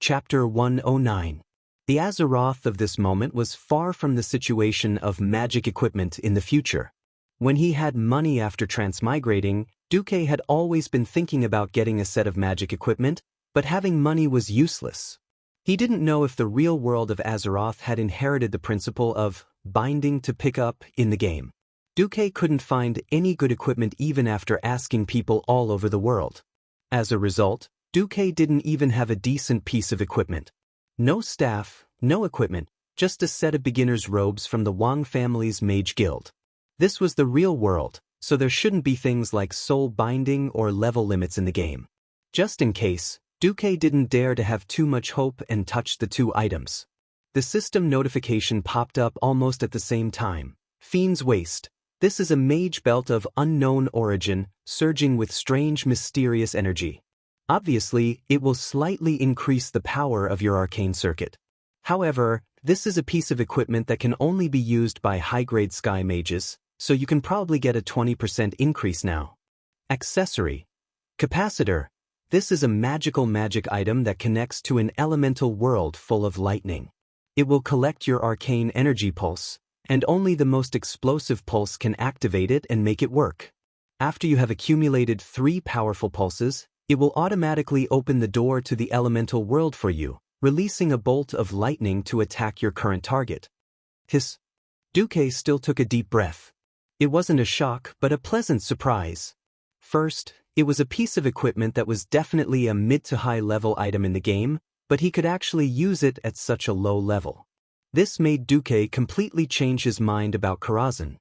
Chapter 109. The Azeroth of this moment was far from the situation of magic equipment in the future. When he had money after transmigrating, Duque had always been thinking about getting a set of magic equipment, but having money was useless. He didn't know if the real world of Azeroth had inherited the principle of binding to pick up in the game. Duque couldn't find any good equipment even after asking people all over the world. As a result, Duque didn't even have a decent piece of equipment. No staff, no equipment, just a set of beginner's robes from the Wang family's mage guild. This was the real world, so there shouldn't be things like soul binding or level limits in the game. Just in case, Duque didn't dare to have too much hope and touched the two items. The system notification popped up almost at the same time. Fiend's Waste. This is a mage belt of unknown origin, surging with strange mysterious energy. Obviously, it will slightly increase the power of your arcane circuit. However, this is a piece of equipment that can only be used by high-grade sky mages, so you can probably get a 20% increase now. Accessory. Capacitor. This is a magic item that connects to an elemental world full of lightning. It will collect your arcane energy pulse, and only the most explosive pulse can activate it and make it work. After you have accumulated 3 powerful pulses, it will automatically open the door to the elemental world for you, releasing a bolt of lightning to attack your current target. Hiss. Duque still took a deep breath. It wasn't a shock, but a pleasant surprise. First, it was a piece of equipment that was definitely a mid to high level item in the game, but he could actually use it at such a low level. This made Duque completely change his mind about Karazhan.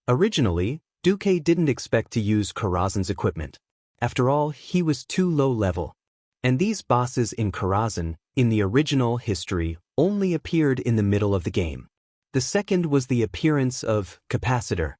Originally, Duque didn't expect to use Karazhan's equipment. After all, he was too low level. And these bosses in Karazhan, in the original history, only appeared in the middle of the game. The second was the appearance of Capacitor.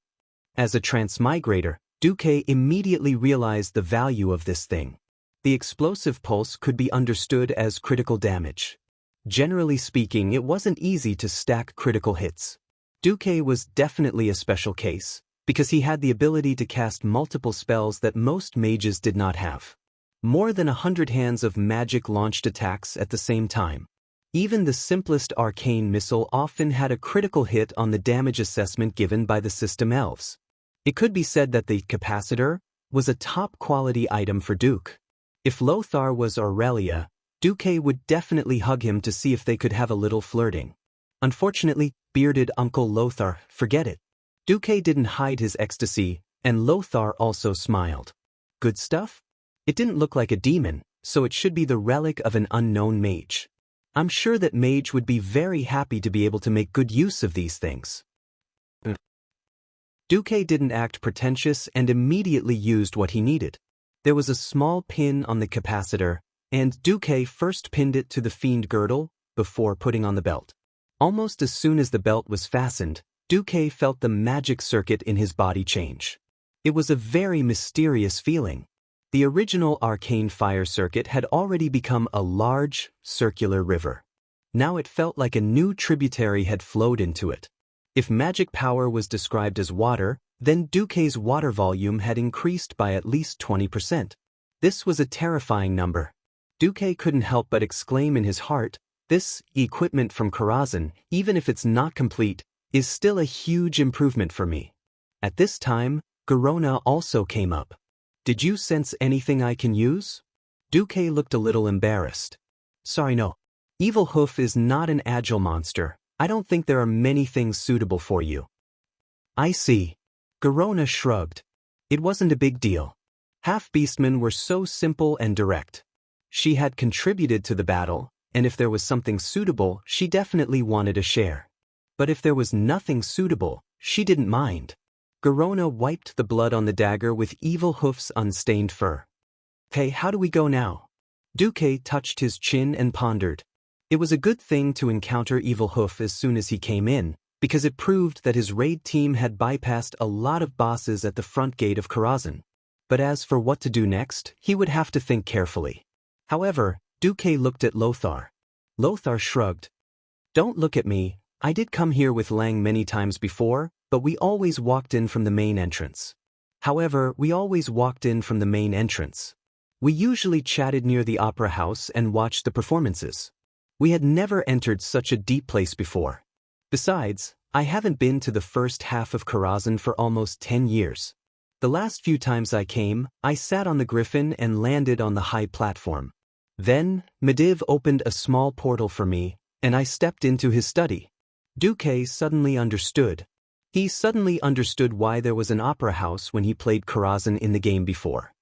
As a transmigrator, Duque immediately realized the value of this thing. The explosive pulse could be understood as critical damage. Generally speaking, it wasn't easy to stack critical hits. Duque was definitely a special case, because he had the ability to cast multiple spells that most mages did not have. More than 100 hands of magic launched attacks at the same time. Even the simplest arcane missile often had a critical hit on the damage assessment given by the system elves. It could be said that the Capacitor was a top-quality item for Duque. If Lothar was Aurelia, Duque would definitely hug him to see if they could have a little flirting. Unfortunately, bearded Uncle Lothar, forget it. Duque didn't hide his ecstasy, and Lothar also smiled. Good stuff? It didn't look like a demon, so it should be the relic of an unknown mage. I'm sure that mage would be very happy to be able to make good use of these things. Duque didn't act pretentious and immediately used what he needed. There was a small pin on the capacitor, and Duque first pinned it to the fiend girdle before putting on the belt. Almost as soon as the belt was fastened, Duque felt the magic circuit in his body change. It was a very mysterious feeling. The original arcane fire circuit had already become a large, circular river. Now it felt like a new tributary had flowed into it. If magic power was described as water, then Duque's water volume had increased by at least 20%. This was a terrifying number. Duque couldn't help but exclaim in his heart, "This equipment from Karazhan, even if it's not complete, is still a huge improvement for me." At this time, Garona also came up. "Did you sense anything I can use?" Duque looked a little embarrassed. "Sorry, no. Evil Hoof is not an agile monster. I don't think there are many things suitable for you." "I see." Garona shrugged. It wasn't a big deal. Half-beastmen were so simple and direct. She had contributed to the battle, and if there was something suitable, she definitely wanted a share. But if there was nothing suitable, she didn't mind. Garona wiped the blood on the dagger with Evil Hoof's unstained fur. "Hey, how do we go now?" Duque touched his chin and pondered. It was a good thing to encounter Evil Hoof as soon as he came in, because it proved that his raid team had bypassed a lot of bosses at the front gate of Karazhan. But as for what to do next, he would have to think carefully. However, Duque looked at Lothar. Lothar shrugged. "Don't look at me. I did come here with Lang many times before, but we always walked in from the main entrance." "However, we always walked in from the main entrance." We usually chatted near the opera house and watched the performances. We had never entered such a deep place before. Besides, I haven't been to the first half of Karazhan for almost 10 years. The last few times I came, I sat on the griffin and landed on the high platform. Then, Mediv opened a small portal for me, and I stepped into his study. Duque suddenly understood. He suddenly understood why there was an opera house when he played Karazhan in the game before.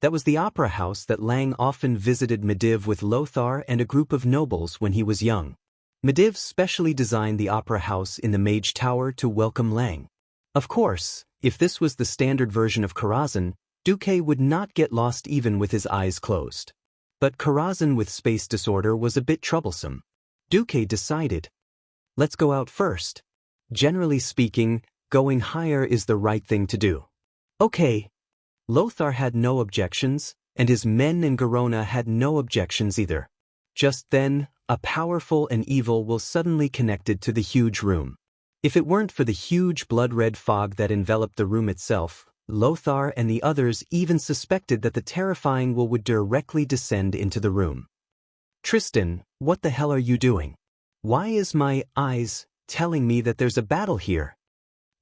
That was the opera house that Lang often visited Mediv with Lothar and a group of nobles when he was young. Mediv specially designed the opera house in the Mage Tower to welcome Lang. Of course, if this was the standard version of Karazhan, Duque would not get lost even with his eyes closed. But Karazhan with space disorder was a bit troublesome. Duque decided, let's go out first. Generally speaking, going higher is the right thing to do. Okay. Lothar had no objections, and his men and Garona had no objections either. Just then, a powerful and evil will suddenly connected to the huge room. If it weren't for the huge blood-red fog that enveloped the room itself, Lothar and the others even suspected that the terrifying will would directly descend into the room. Tristan, what the hell are you doing? Why is my eyes telling me that there's a battle here?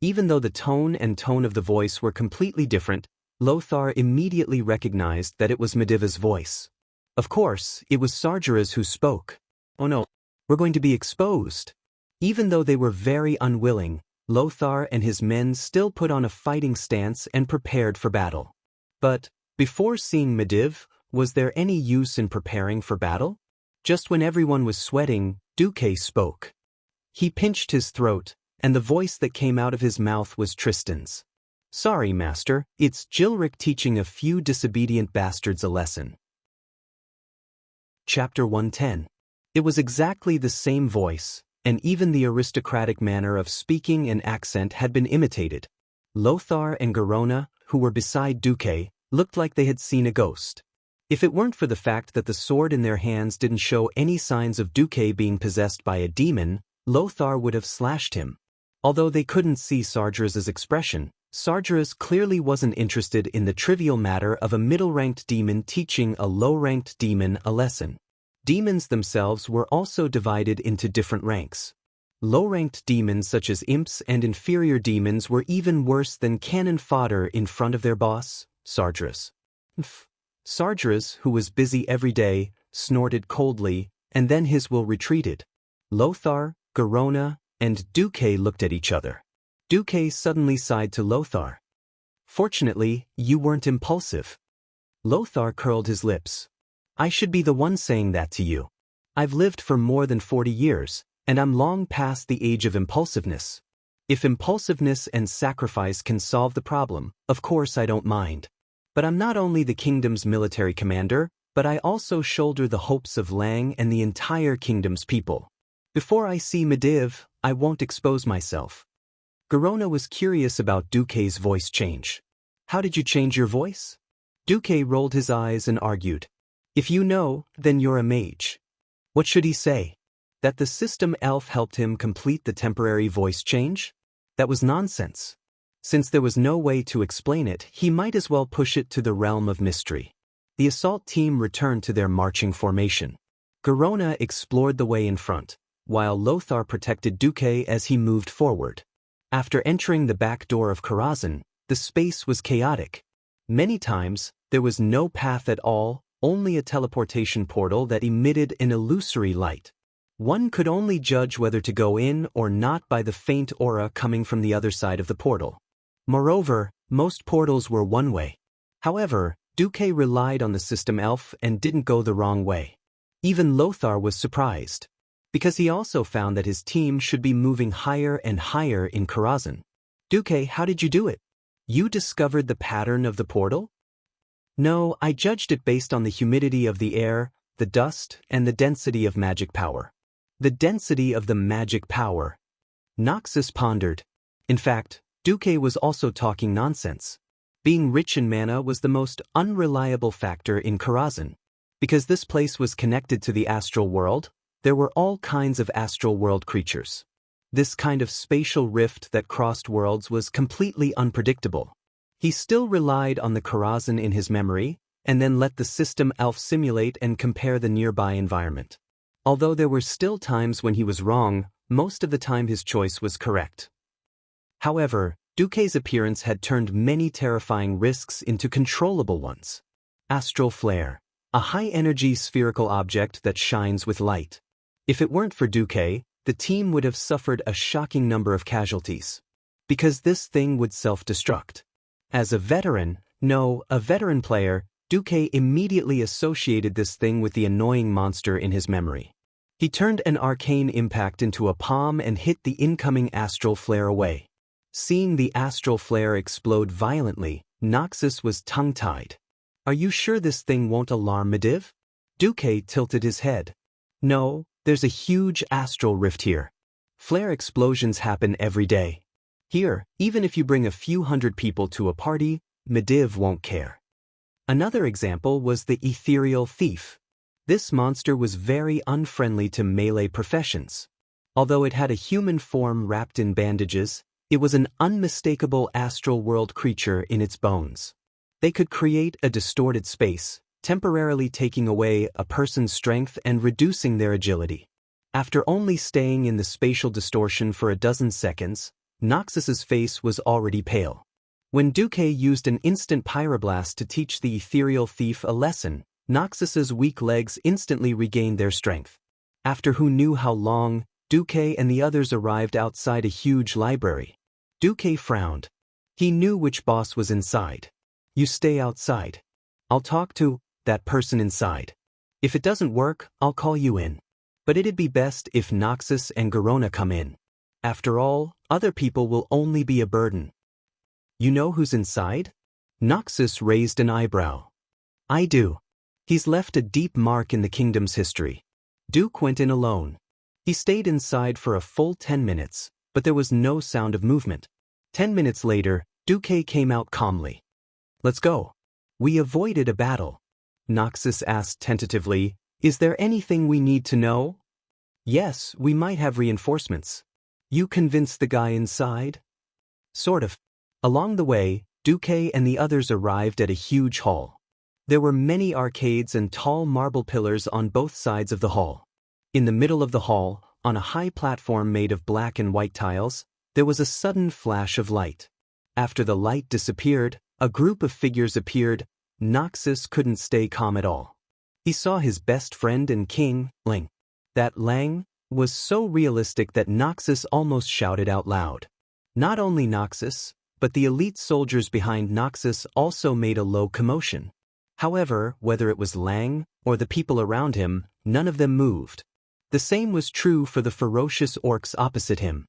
Even though the tone of the voice were completely different, Lothar immediately recognized that it was Mediva's voice. Of course, it was Sargeras who spoke. Oh no, we're going to be exposed. Even though they were very unwilling, Lothar and his men still put on a fighting stance and prepared for battle. But, before seeing Mediv, was there any use in preparing for battle? Just when everyone was sweating, Duque spoke. He pinched his throat, and the voice that came out of his mouth was Tristan's. Sorry, Master, it's Gilric teaching a few disobedient bastards a lesson. Chapter 110. It was exactly the same voice, and even the aristocratic manner of speaking and accent had been imitated. Lothar and Garona, who were beside Duque, looked like they had seen a ghost. If it weren't for the fact that the sword in their hands didn't show any signs of Duque being possessed by a demon, Lothar would have slashed him. Although they couldn't see Sargeras' expression, Sargeras clearly wasn't interested in the trivial matter of a middle-ranked demon teaching a low-ranked demon a lesson. Demons themselves were also divided into different ranks. Low-ranked demons such as imps and inferior demons were even worse than cannon fodder in front of their boss, Sargeras. Sargeras, who was busy every day, snorted coldly, and then his will retreated. Lothar, Garona, and Duque looked at each other. Duque suddenly sighed to Lothar. Fortunately, you weren't impulsive. Lothar curled his lips. I should be the one saying that to you. I've lived for more than 40 years, and I'm long past the age of impulsiveness. If impulsiveness and sacrifice can solve the problem, of course I don't mind. But I'm not only the kingdom's military commander, but I also shoulder the hopes of Lang and the entire kingdom's people. Before I see Mediv, I won't expose myself. Garona was curious about Duque's voice change. How did you change your voice? Duque rolled his eyes and argued. If you know, then you're a mage. What should he say? That the system elf helped him complete the temporary voice change? That was nonsense. Since there was no way to explain it, he might as well push it to the realm of mystery. The assault team returned to their marching formation. Garona explored the way in front, while Lothar protected Duque as he moved forward. After entering the back door of Karazhan, the space was chaotic. Many times, there was no path at all, only a teleportation portal that emitted an illusory light. One could only judge whether to go in or not by the faint aura coming from the other side of the portal. Moreover, most portals were one way. However, Duque relied on the system elf and didn't go the wrong way. Even Lothar was surprised, because he also found that his team should be moving higher and higher in Karazhan. Duque, how did you do it? You discovered the pattern of the portal? No, I judged it based on the humidity of the air, the dust, and the density of magic power. The density of the magic power. Noxus pondered. In fact, Duque was also talking nonsense. Being rich in mana was the most unreliable factor in Karazhan. Because this place was connected to the astral world, there were all kinds of astral world creatures. This kind of spatial rift that crossed worlds was completely unpredictable. He still relied on the Karazhan in his memory, and then let the system elf simulate and compare the nearby environment. Although there were still times when he was wrong, most of the time his choice was correct. However, Duque's appearance had turned many terrifying risks into controllable ones. Astral flare, a high-energy spherical object that shines with light. If it weren't for Duque, the team would have suffered a shocking number of casualties. Because this thing would self-destruct. As a veteran player, Duque immediately associated this thing with the annoying monster in his memory. He turned an arcane impact into a palm and hit the incoming astral flare away. Seeing the astral flare explode violently, Noxus was tongue-tied. "Are you sure this thing won't alarm Medivh?" Duque tilted his head. "No, there's a huge astral rift here. Flare explosions happen every day. Here, even if you bring a few hundred people to a party, Medivh won't care." Another example was the ethereal thief. This monster was very unfriendly to melee professions. Although it had a human form wrapped in bandages, it was an unmistakable astral world creature in its bones. They could create a distorted space, temporarily taking away a person's strength and reducing their agility. After only staying in the spatial distortion for a dozen seconds, Noxus's face was already pale. When Duque used an instant pyroblast to teach the ethereal thief a lesson, Noxus's weak legs instantly regained their strength. After who knew how long, Duque and the others arrived outside a huge library. Duque frowned. He knew which boss was inside. "You stay outside. I'll talk to that person inside. If it doesn't work, I'll call you in. But it'd be best if Noxus and Garona come in. After all, other people will only be a burden." "You know who's inside?" Noxus raised an eyebrow. "I do. He's left a deep mark in the kingdom's history." Duke went in alone. He stayed inside for a full 10 minutes, but there was no sound of movement. 10 minutes later, Duque came out calmly. "Let's go." "We avoided a battle." Noxus asked tentatively, "Is there anything we need to know?" "Yes, we might have reinforcements." "You convinced the guy inside?" "Sort of." Along the way, Duque and the others arrived at a huge hall. There were many arcades and tall marble pillars on both sides of the hall. In the middle of the hall, on a high platform made of black and white tiles, there was a sudden flash of light. After the light disappeared, a group of figures appeared. Noxus couldn't stay calm at all. He saw his best friend and king, Ling. That Lang was so realistic that Noxus almost shouted out loud. Not only Noxus, but the elite soldiers behind Noxus also made a low commotion. However, whether it was Lang or the people around him, none of them moved. The same was true for the ferocious orcs opposite him.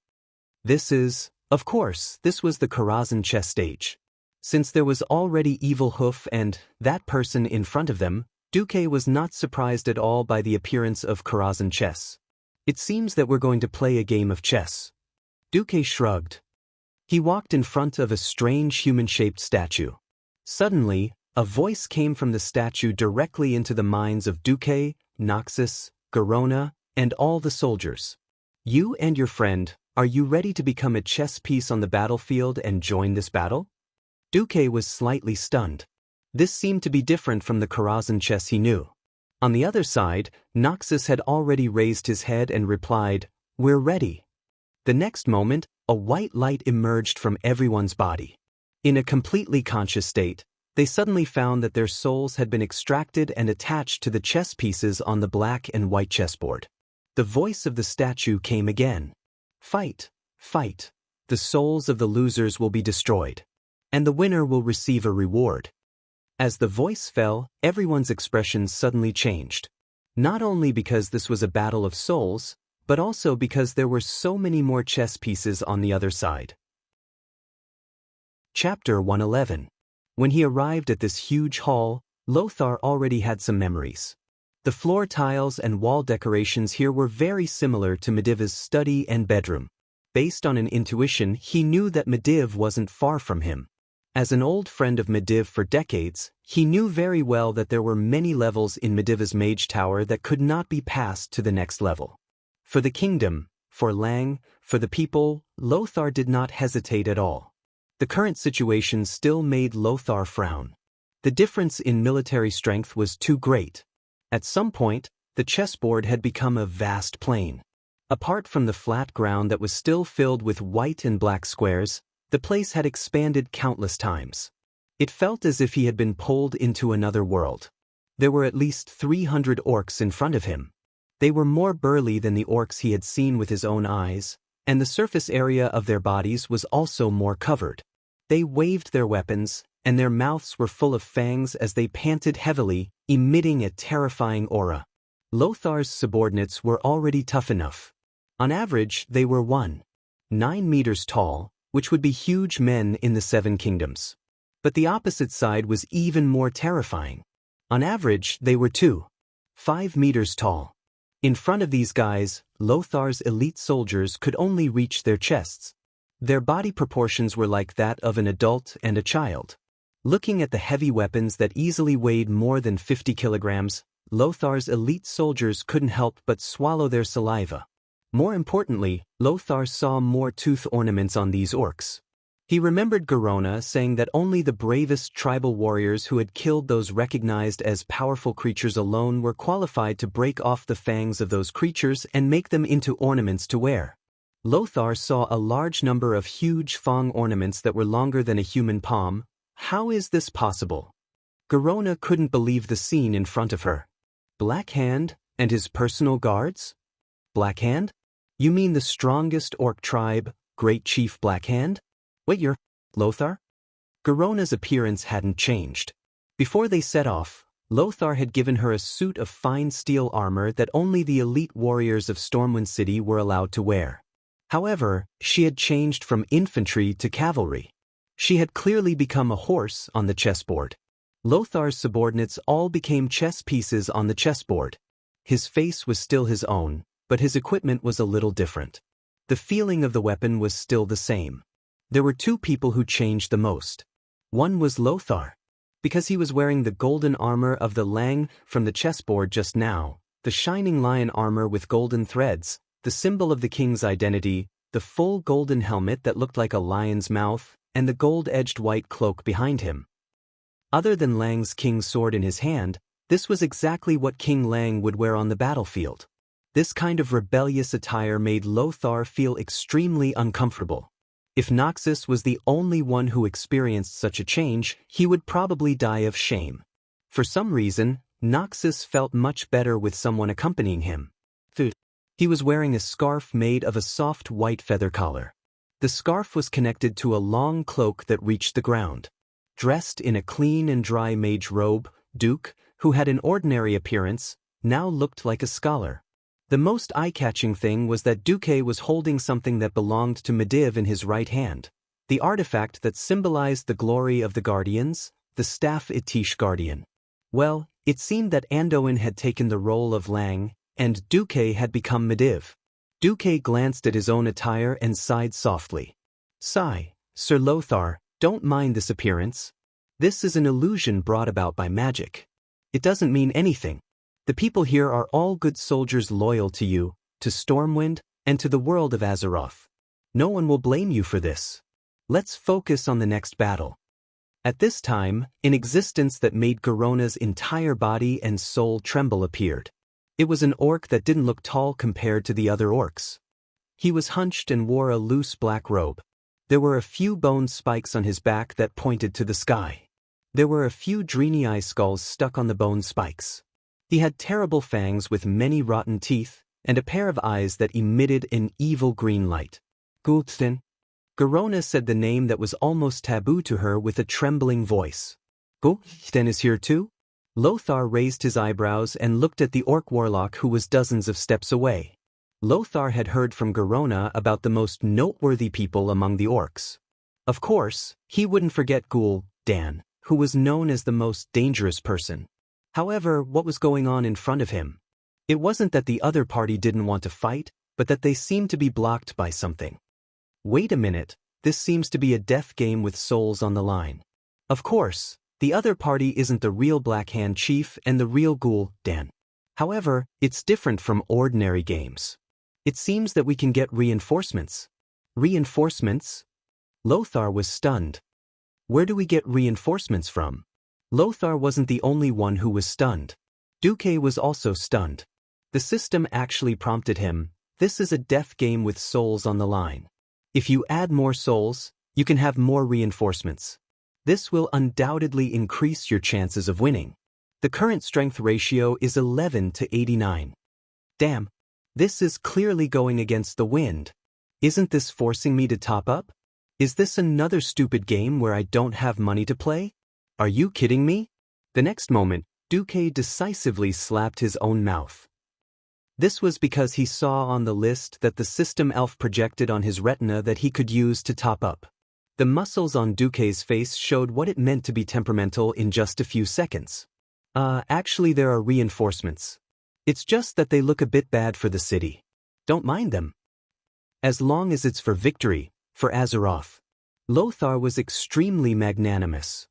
Of course, this was the Karazhan chess stage. Since there was already Evil Hoof and that person in front of them, Duque was not surprised at all by the appearance of Karazhan chess. "It seems that we're going to play a game of chess." Duque shrugged. He walked in front of a strange human-shaped statue. Suddenly, a voice came from the statue directly into the minds of Duque, Noxus, Garona, and all the soldiers. "You and your friend, are you ready to become a chess piece on the battlefield and join this battle?" Duque was slightly stunned. This seemed to be different from the Karazhan chess he knew. On the other side, Noxus had already raised his head and replied, "We're ready." The next moment, a white light emerged from everyone's body. In a completely conscious state, they suddenly found that their souls had been extracted and attached to the chess pieces on the black and white chessboard. The voice of the statue came again. "Fight, fight. The souls of the losers will be destroyed, and the winner will receive a reward." As the voice fell, everyone's expressions suddenly changed. Not only because this was a battle of souls, but also because there were so many more chess pieces on the other side. Chapter 111. When he arrived at this huge hall, Lothar already had some memories. The floor tiles and wall decorations here were very similar to Medivh's study and bedroom. Based on an intuition, he knew that Medivh wasn't far from him. As an old friend of Medivh for decades, he knew very well that there were many levels in Medivh's mage tower that could not be passed to the next level. For the kingdom, for Lang, for the people, Lothar did not hesitate at all. The current situation still made Lothar frown. The difference in military strength was too great. At some point, the chessboard had become a vast plain. Apart from the flat ground that was still filled with white and black squares, the place had expanded countless times. It felt as if he had been pulled into another world. There were at least 300 orcs in front of him. They were more burly than the orcs he had seen with his own eyes, and the surface area of their bodies was also more covered. They waved their weapons, and their mouths were full of fangs as they panted heavily, emitting a terrifying aura. Lothar's subordinates were already tough enough. On average, they were 1.9 meters tall, which would be huge men in the Seven Kingdoms. But the opposite side was even more terrifying. On average, they were 2.5 meters tall. In front of these guys, Lothar's elite soldiers could only reach their chests. Their body proportions were like that of an adult and a child. Looking at the heavy weapons that easily weighed more than 50 kilograms, Lothar's elite soldiers couldn't help but swallow their saliva. More importantly, Lothar saw more tooth ornaments on these orcs. He remembered Garona saying that only the bravest tribal warriors who had killed those recognized as powerful creatures alone were qualified to break off the fangs of those creatures and make them into ornaments to wear. Lothar saw a large number of huge fang ornaments that were longer than a human palm. How is this possible? Garona couldn't believe the scene in front of her. Black Hand and his personal guards? Black Hand? You mean the strongest orc tribe, Great Chief Black Hand? Wait, you're Lothar? Garona's appearance hadn't changed. Before they set off, Lothar had given her a suit of fine steel armor that only the elite warriors of Stormwind City were allowed to wear. However, she had changed from infantry to cavalry. She had clearly become a horse on the chessboard. Lothar's subordinates all became chess pieces on the chessboard. His face was still his own, but his equipment was a little different. The feeling of the weapon was still the same. There were two people who changed the most. One was Lothar. Because he was wearing the golden armor of the Lang from the chessboard just now, the shining lion armor with golden threads, the symbol of the king's identity, the full golden helmet that looked like a lion's mouth, and the gold-edged white cloak behind him. Other than Lang's king's sword in his hand, this was exactly what King Lang would wear on the battlefield. This kind of rebellious attire made Lothar feel extremely uncomfortable. If Noxus was the only one who experienced such a change, he would probably die of shame. For some reason, Noxus felt much better with someone accompanying him. He was wearing a scarf made of a soft white feather collar. The scarf was connected to a long cloak that reached the ground. Dressed in a clean and dry mage robe, Duke, who had an ordinary appearance, now looked like a scholar. The most eye-catching thing was that Duque was holding something that belonged to Mediv in his right hand, the artifact that symbolized the glory of the Guardians, the Staff Itish Guardian. Well, it seemed that Anduin had taken the role of Lang, and Duque had become Mediv. Duque glanced at his own attire and sighed softly. Sigh, Sir Lothar, don't mind this appearance. This is an illusion brought about by magic. It doesn't mean anything. The people here are all good soldiers loyal to you, to Stormwind, and to the world of Azeroth. No one will blame you for this. Let's focus on the next battle. At this time, an existence that made Garona's entire body and soul tremble appeared. It was an orc that didn't look tall compared to the other orcs. He was hunched and wore a loose black robe. There were a few bone spikes on his back that pointed to the sky. There were a few Draenei skulls stuck on the bone spikes. He had terrible fangs with many rotten teeth, and a pair of eyes that emitted an evil green light. Gul'dan. Garona said the name that was almost taboo to her with a trembling voice. Gul'dan is here too? Lothar raised his eyebrows and looked at the orc warlock who was dozens of steps away. Lothar had heard from Garona about the most noteworthy people among the orcs. Of course, he wouldn't forget Gul'dan, who was known as the most dangerous person. However, what was going on in front of him? It wasn't that the other party didn't want to fight, but that they seemed to be blocked by something. Wait a minute, this seems to be a death game with souls on the line. Of course, the other party isn't the real Black Hand Chief and the real Gul'dan. However, it's different from ordinary games. It seems that we can get reinforcements. Reinforcements? Lothar was stunned. Where do we get reinforcements from? Lothar wasn't the only one who was stunned. Duque was also stunned. The system actually prompted him, "This is a death game with souls on the line. If you add more souls, you can have more reinforcements. This will undoubtedly increase your chances of winning. The current strength ratio is 11 to 89. Damn. This is clearly going against the wind. Isn't this forcing me to top up? Is this another stupid game where I don't have money to play? Are you kidding me?" The next moment, Duque decisively slapped his own mouth. This was because he saw on the list that the system elf projected on his retina that he could use to top up. The muscles on Duque's face showed what it meant to be temperamental in just a few seconds. Actually there are reinforcements. It's just that they look a bit bad for the city. Don't mind them. As long as it's for victory, for Azeroth. Lothar was extremely magnanimous.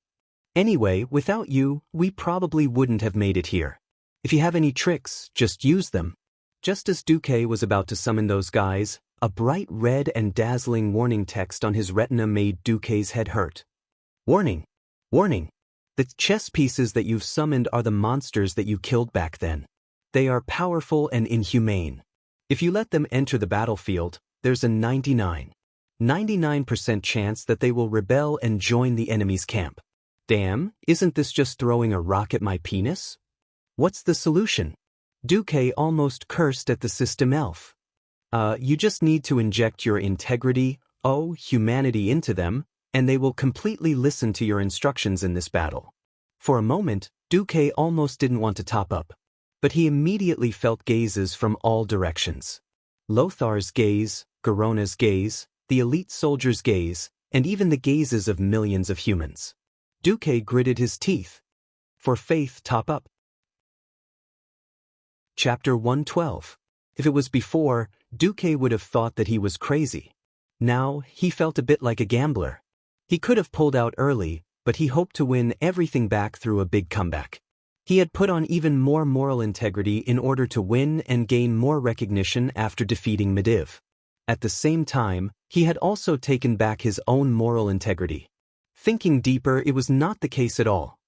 Anyway, without you, we probably wouldn't have made it here. If you have any tricks, just use them. Just as Duque was about to summon those guys, a bright red and dazzling warning text on his retina made Duque's head hurt. Warning! Warning! The chess pieces that you've summoned are the monsters that you killed back then. They are powerful and inhumane. If you let them enter the battlefield, there's a 99% chance that they will rebel and join the enemy's camp. Damn, isn't this just throwing a rock at my penis? What's the solution? Duque almost cursed at the system elf. You just need to inject your integrity, humanity into them, and they will completely listen to your instructions in this battle. For a moment, Duque almost didn't want to top up. But he immediately felt gazes from all directions. Lothar's gaze, Garona's gaze, the elite soldier's gaze, and even the gazes of millions of humans. Duque gritted his teeth. For faith, top up. Chapter 112. If it was before, Duque would have thought that he was crazy. Now, he felt a bit like a gambler. He could have pulled out early, but he hoped to win everything back through a big comeback. He had put on even more moral integrity in order to win and gain more recognition after defeating Medivh. At the same time, he had also taken back his own moral integrity. Thinking deeper, it was not the case at all.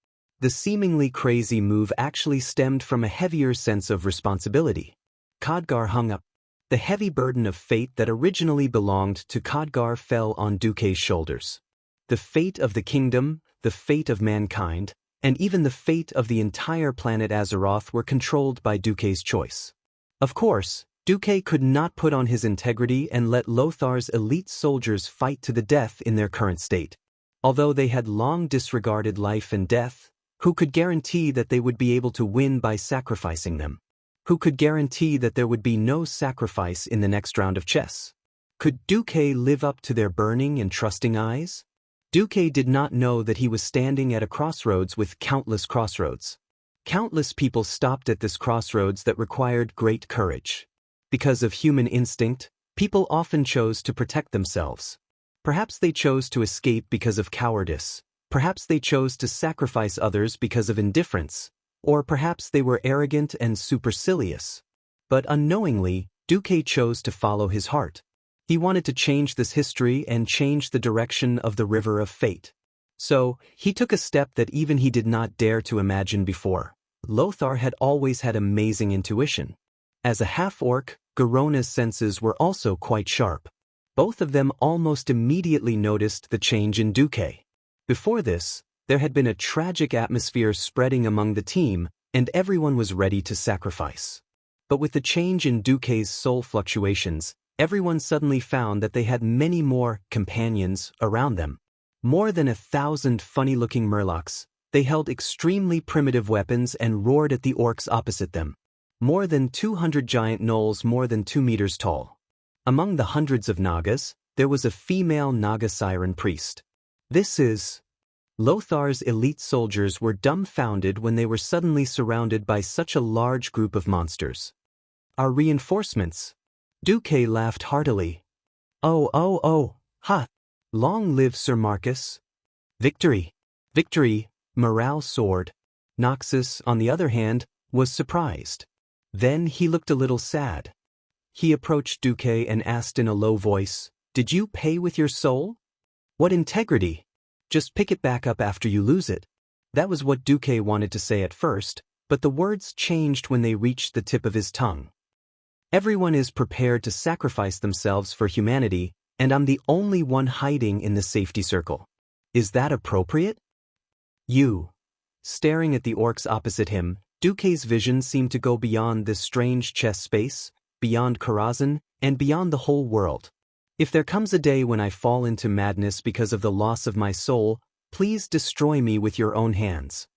The seemingly crazy move actually stemmed from a heavier sense of responsibility. Khadgar hung up. The heavy burden of fate that originally belonged to Khadgar fell on Duque's shoulders. The fate of the kingdom, the fate of mankind, and even the fate of the entire planet Azeroth were controlled by Duque's choice. Of course, Duque could not put on his integrity and let Lothar's elite soldiers fight to the death in their current state. Although they had long disregarded life and death, who could guarantee that they would be able to win by sacrificing them? Who could guarantee that there would be no sacrifice in the next round of chess? Could Duque live up to their burning and trusting eyes? Duque did not know that he was standing at a crossroads with countless crossroads. Countless people stopped at this crossroads that required great courage. Because of human instinct, people often chose to protect themselves. Perhaps they chose to escape because of cowardice. Perhaps they chose to sacrifice others because of indifference. Or perhaps they were arrogant and supercilious. But unknowingly, Duque chose to follow his heart. He wanted to change this history and change the direction of the river of fate. So, he took a step that even he did not dare to imagine before. Lothar had always had amazing intuition. As a half-orc, Garona's senses were also quite sharp. Both of them almost immediately noticed the change in Duque. Before this, there had been a tragic atmosphere spreading among the team, and everyone was ready to sacrifice. But with the change in Duque's soul fluctuations, everyone suddenly found that they had many more companions around them. More than 1,000 funny-looking murlocs. They held extremely primitive weapons and roared at the orcs opposite them. More than 200 giant gnolls more than 2 meters tall. Among the hundreds of Nagas, there was a female Naga siren priest. Lothar's elite soldiers were dumbfounded when they were suddenly surrounded by such a large group of monsters. Our reinforcements. Duque laughed heartily. Ha! Long live Sir Marcus. Victory! Victory! Morale soared. Noxus, on the other hand, was surprised. Then he looked a little sad. He approached Duque and asked in a low voice, "Did you pay with your soul?" "What integrity? Just pick it back up after you lose it." That was what Duque wanted to say at first, but the words changed when they reached the tip of his tongue. Everyone is prepared to sacrifice themselves for humanity, and I'm the only one hiding in the safety circle. Is that appropriate? You. Staring at the orcs opposite him, Duque's vision seemed to go beyond this strange chess space, beyond Karazhan, and beyond the whole world. If there comes a day when I fall into madness because of the loss of my soul, please destroy me with your own hands.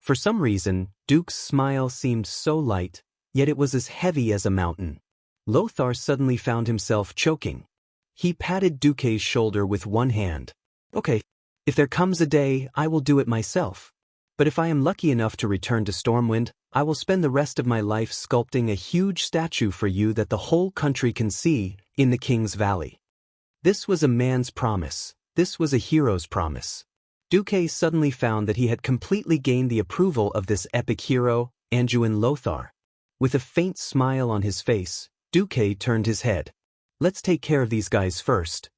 For some reason, Duke's smile seemed so light, yet it was as heavy as a mountain. Lothar suddenly found himself choking. He patted Duque's shoulder with one hand. Okay, if there comes a day, I will do it myself. But if I am lucky enough to return to Stormwind, I will spend the rest of my life sculpting a huge statue for you that the whole country can see, in the King's Valley. This was a man's promise. This was a hero's promise. Duque suddenly found that he had completely gained the approval of this epic hero, Anduin Lothar. With a faint smile on his face, Duque turned his head. Let's take care of these guys first.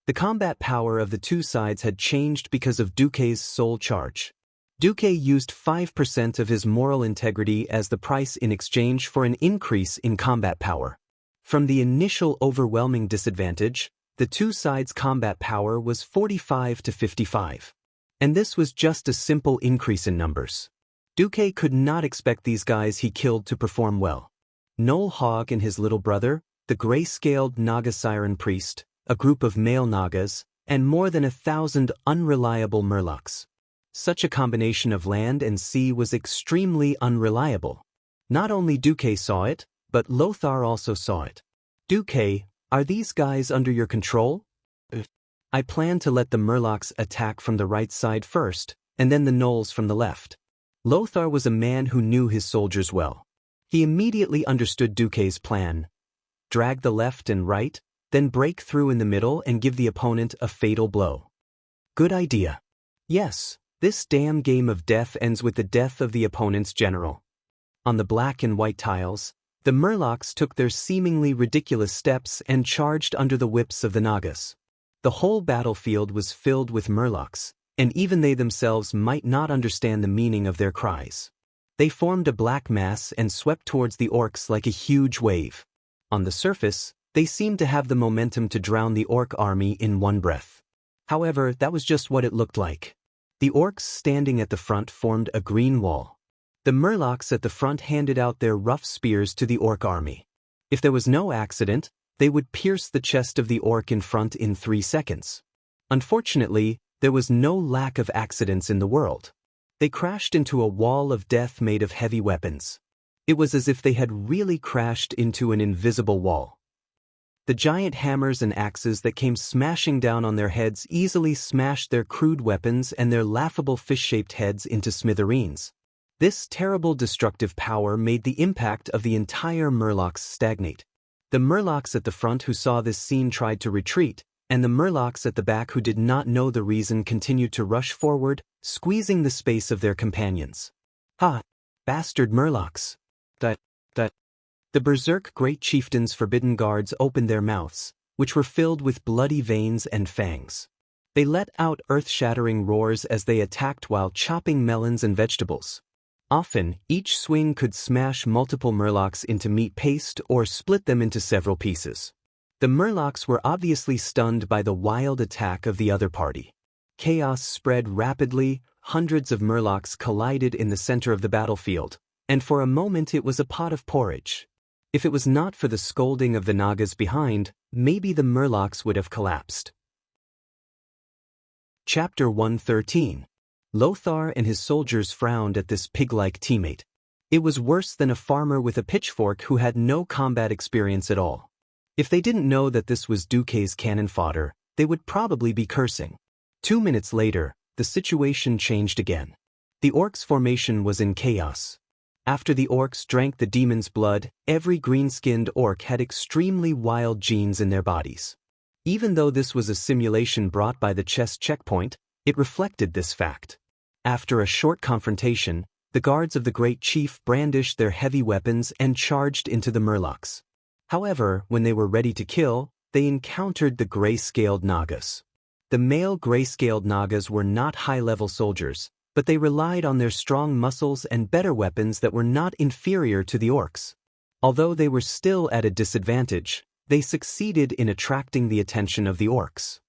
The combat power of the two sides had changed because of Duque's soul charge. Duque used 5% of his moral integrity as the price in exchange for an increase in combat power. From the initial overwhelming disadvantage, the two sides' combat power was 45 to 55. And this was just a simple increase in numbers. Duque could not expect these guys he killed to perform well. Noel Hogg and his little brother, the gray-scaled Naga Siren Priest, a group of male Nagas, and more than 1,000 unreliable Murlocs. Such a combination of land and sea was extremely unreliable. Not only Duque saw it, but Lothar also saw it. Duque, are these guys under your control? I plan to let the Murlocs attack from the right side first, and then the Gnolls from the left. Lothar was a man who knew his soldiers well. He immediately understood Duque's plan. Drag the left and right, then break through in the middle and give the opponent a fatal blow. Good idea. Yes, this damn game of death ends with the death of the opponent's general. On the black and white tiles, the Murlocs took their seemingly ridiculous steps and charged under the whips of the Nagas. The whole battlefield was filled with Murlocs, and even they themselves might not understand the meaning of their cries. They formed a black mass and swept towards the orcs like a huge wave. On the surface, they seemed to have the momentum to drown the orc army in one breath. However, that was just what it looked like. The orcs standing at the front formed a green wall. The Murlocs at the front handed out their rough spears to the orc army. If there was no accident, they would pierce the chest of the orc in front in 3 seconds. Unfortunately, there was no lack of accidents in the world. They crashed into a wall of death made of heavy weapons. It was as if they had really crashed into an invisible wall. The giant hammers and axes that came smashing down on their heads easily smashed their crude weapons and their laughable fish-shaped heads into smithereens. This terrible destructive power made the impact of the entire Murlocs stagnate. The Murlocs at the front who saw this scene tried to retreat, and the Murlocs at the back who did not know the reason continued to rush forward, squeezing the space of their companions. Ha! Bastard Murlocs! The berserk great chieftain's forbidden guards opened their mouths, which were filled with bloody veins and fangs. They let out earth-shattering roars as they attacked while chopping melons and vegetables. Often, each swing could smash multiple Murlocs into meat paste or split them into several pieces. The Murlocs were obviously stunned by the wild attack of the other party. Chaos spread rapidly, hundreds of Murlocs collided in the center of the battlefield, and for a moment it was a pot of porridge. If it was not for the scolding of the Nagas behind, maybe the Murlocs would have collapsed. Chapter 113. Lothar and his soldiers frowned at this pig-like teammate. It was worse than a farmer with a pitchfork who had no combat experience at all. If they didn't know that this was Duque's cannon fodder, they would probably be cursing. 2 minutes later, the situation changed again. The orcs' formation was in chaos. After the orcs drank the demon's blood, every green-skinned orc had extremely wild genes in their bodies. Even though this was a simulation brought by the chess checkpoint, it reflected this fact. After a short confrontation, the guards of the great chief brandished their heavy weapons and charged into the Murlocs. However, when they were ready to kill, they encountered the gray-scaled Nagas. The male gray-scaled Nagas were not high-level soldiers, but they relied on their strong muscles and better weapons that were not inferior to the orcs. Although they were still at a disadvantage, they succeeded in attracting the attention of the orcs.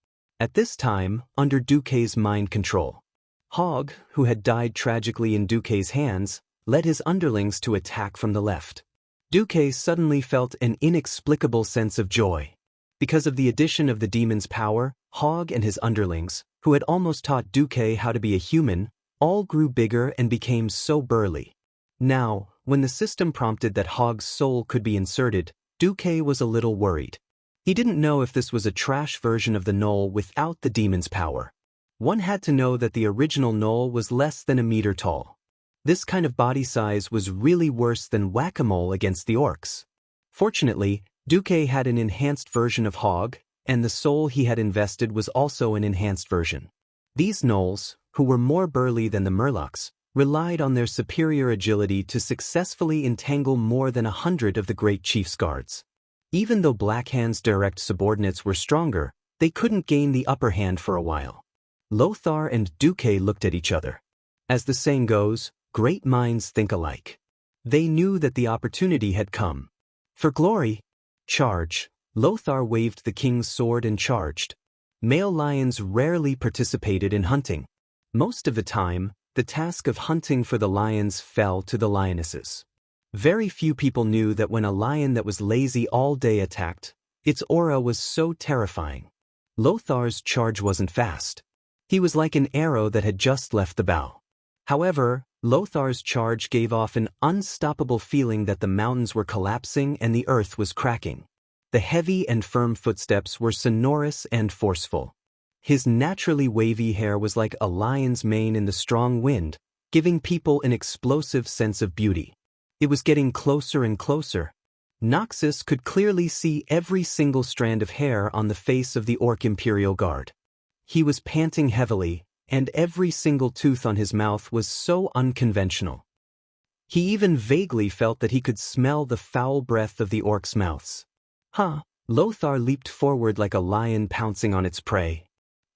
At this time, under Duque's mind control, Hogg, who had died tragically in Duque's hands, led his underlings to attack from the left. Duque suddenly felt an inexplicable sense of joy. Because of the addition of the demon's power, Hogg and his underlings, who had almost taught Duque how to be a human, all grew bigger and became so burly. Now, when the system prompted that Hogg's soul could be inserted, Duque was a little worried. He didn't know if this was a trash version of the Knoll without the demon's power. One had to know that the original Knoll was less than a meter tall. This kind of body size was really worse than whack-a-mole against the orcs. Fortunately, Duque had an enhanced version of Hogg, and the soul he had invested was also an enhanced version. These Knolls, who were more burly than the Murlocs, relied on their superior agility to successfully entangle more than 100 of the Great Chief's guards. Even though Blackhand's direct subordinates were stronger, they couldn't gain the upper hand for a while. Lothar and Duque looked at each other. As the saying goes, great minds think alike. They knew that the opportunity had come. For glory! Charge! Lothar waved the king's sword and charged. Male lions rarely participated in hunting. Most of the time, the task of hunting for the lions fell to the lionesses. Very few people knew that when a lion that was lazy all day attacked, its aura was so terrifying. Lothar's charge wasn't fast. He was like an arrow that had just left the bow. However, Lothar's charge gave off an unstoppable feeling that the mountains were collapsing and the earth was cracking. The heavy and firm footsteps were sonorous and forceful. His naturally wavy hair was like a lion's mane in the strong wind, giving people an explosive sense of beauty. It was getting closer and closer. Noxus could clearly see every single strand of hair on the face of the Orc Imperial Guard. He was panting heavily, and every single tooth on his mouth was so unconventional. He even vaguely felt that he could smell the foul breath of the orcs' mouths. Huh! Lothar leaped forward like a lion pouncing on its prey.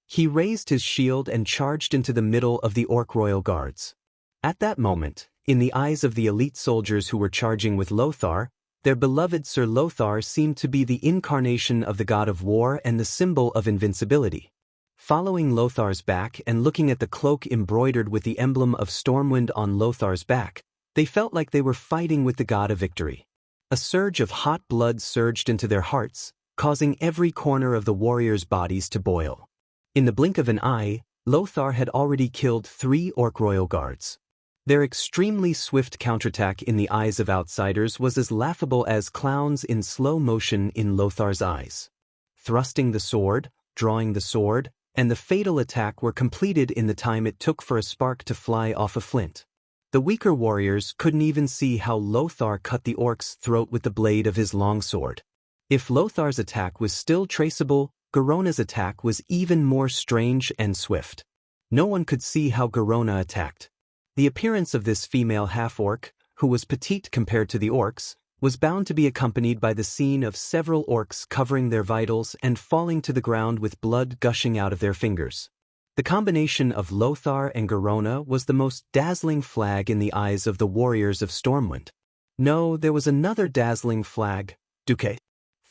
He raised his shield and charged into the middle of the Orc Royal Guards. At that moment, in the eyes of the elite soldiers who were charging with Lothar, their beloved Sir Lothar seemed to be the incarnation of the god of war and the symbol of invincibility. Following Lothar's back and looking at the cloak embroidered with the emblem of Stormwind on Lothar's back, they felt like they were fighting with the god of victory. A surge of hot blood surged into their hearts, causing every corner of the warriors' bodies to boil. In the blink of an eye, Lothar had already killed 3 Orc Royal Guards. Their extremely swift counterattack in the eyes of outsiders was as laughable as clowns in slow motion in Lothar's eyes. Thrusting the sword, drawing the sword, and the fatal attack were completed in the time it took for a spark to fly off a flint. The weaker warriors couldn't even see how Lothar cut the orc's throat with the blade of his longsword. If Lothar's attack was still traceable, Garona's attack was even more strange and swift. No one could see how Garona attacked. The appearance of this female half-orc, who was petite compared to the orcs, was bound to be accompanied by the scene of several orcs covering their vitals and falling to the ground with blood gushing out of their fingers. The combination of Lothar and Garona was the most dazzling flag in the eyes of the warriors of Stormwind. No, there was another dazzling flag, Duque.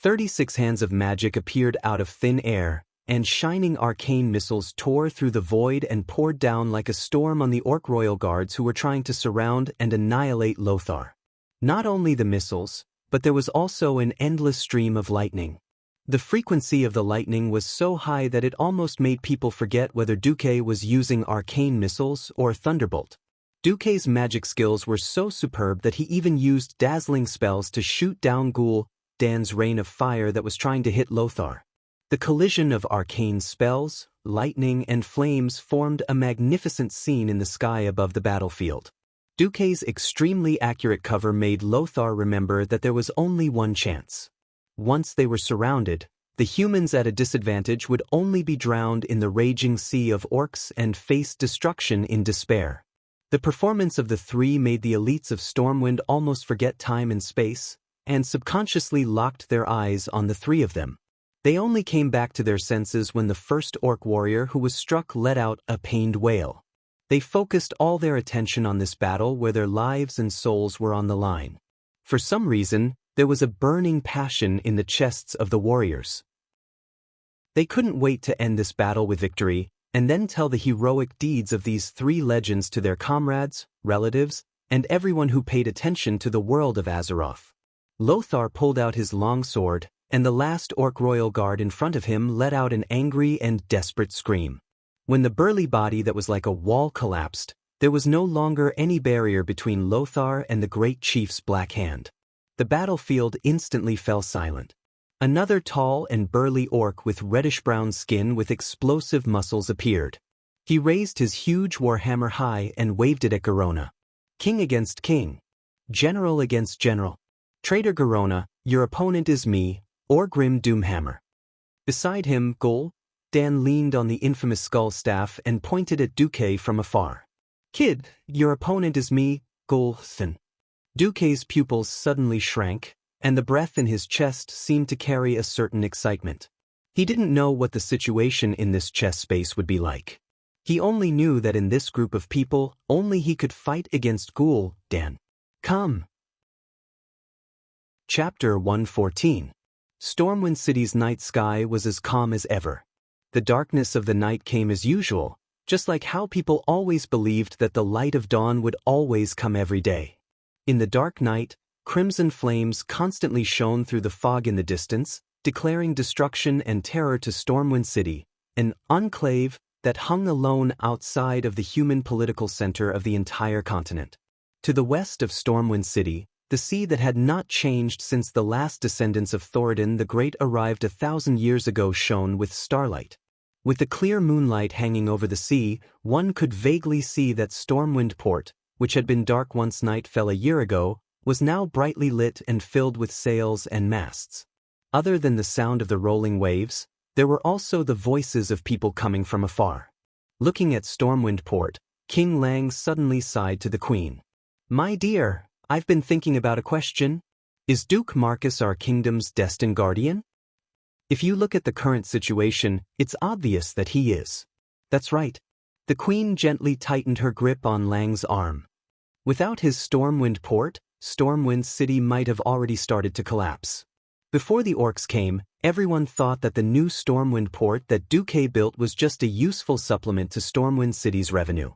36 hands of magic appeared out of thin air, and shining arcane missiles tore through the void and poured down like a storm on the Orc Royal Guards who were trying to surround and annihilate Lothar. Not only the missiles, but there was also an endless stream of lightning. The frequency of the lightning was so high that it almost made people forget whether Duque was using arcane missiles or thunderbolt. Duque's magic skills were so superb that he even used dazzling spells to shoot down Ghoul Dan's rain of fire that was trying to hit Lothar. The collision of arcane spells, lightning, and flames formed a magnificent scene in the sky above the battlefield. Duque's extremely accurate cover made Lothar remember that there was only one chance. Once they were surrounded, the humans at a disadvantage would only be drowned in the raging sea of orcs and face destruction in despair. The performance of the 3 made the elites of Stormwind almost forget time and space, and subconsciously locked their eyes on the 3 of them. They only came back to their senses when the first orc warrior who was struck let out a pained wail. They focused all their attention on this battle where their lives and souls were on the line. For some reason, there was a burning passion in the chests of the warriors. They couldn't wait to end this battle with victory, and then tell the heroic deeds of these three legends to their comrades, relatives, and everyone who paid attention to the world of Azeroth. Lothar pulled out his longsword, and the last orc royal guard in front of him let out an angry and desperate scream. When the burly body that was like a wall collapsed, there was no longer any barrier between Lothar and the great chief's black hand. The battlefield instantly fell silent. Another tall and burly orc with reddish-brown skin with explosive muscles appeared. He raised his huge warhammer high and waved it at Garona. King against king. General against general. Traitor Garona, your opponent is me, Orgrim Doomhammer. Beside him, Dan leaned on the infamous skull staff and pointed at Duque from afar. Kid, your opponent is me, Golthan. Duque's pupils suddenly shrank, and the breath in his chest seemed to carry a certain excitement. He didn't know what the situation in this chest space would be like. He only knew that in this group of people, only he could fight against Dan. Come. Chapter 114. Stormwind City's night sky was as calm as ever. The darkness of the night came as usual, just like how people always believed that the light of dawn would always come every day. In the dark night, crimson flames constantly shone through the fog in the distance, declaring destruction and terror to Stormwind City, an enclave that hung alone outside of the human political center of the entire continent. To the west of Stormwind City, the sea that had not changed since the last descendants of Thoradin the Great arrived 1,000 years ago shone with starlight. With the clear moonlight hanging over the sea, one could vaguely see that Stormwind Port, which had been dark once night fell a year ago, was now brightly lit and filled with sails and masts. Other than the sound of the rolling waves, there were also the voices of people coming from afar. Looking at Stormwind Port, King Lang suddenly sighed to the Queen. My dear, I've been thinking about a question. Is Duke Marcus our kingdom's destined guardian? If you look at the current situation, it's obvious that he is. That's right. The Queen gently tightened her grip on Lang's arm. Without his Stormwind Port, Stormwind City might have already started to collapse. Before the orcs came, everyone thought that the new Stormwind Port that Duque built was just a useful supplement to Stormwind City's revenue.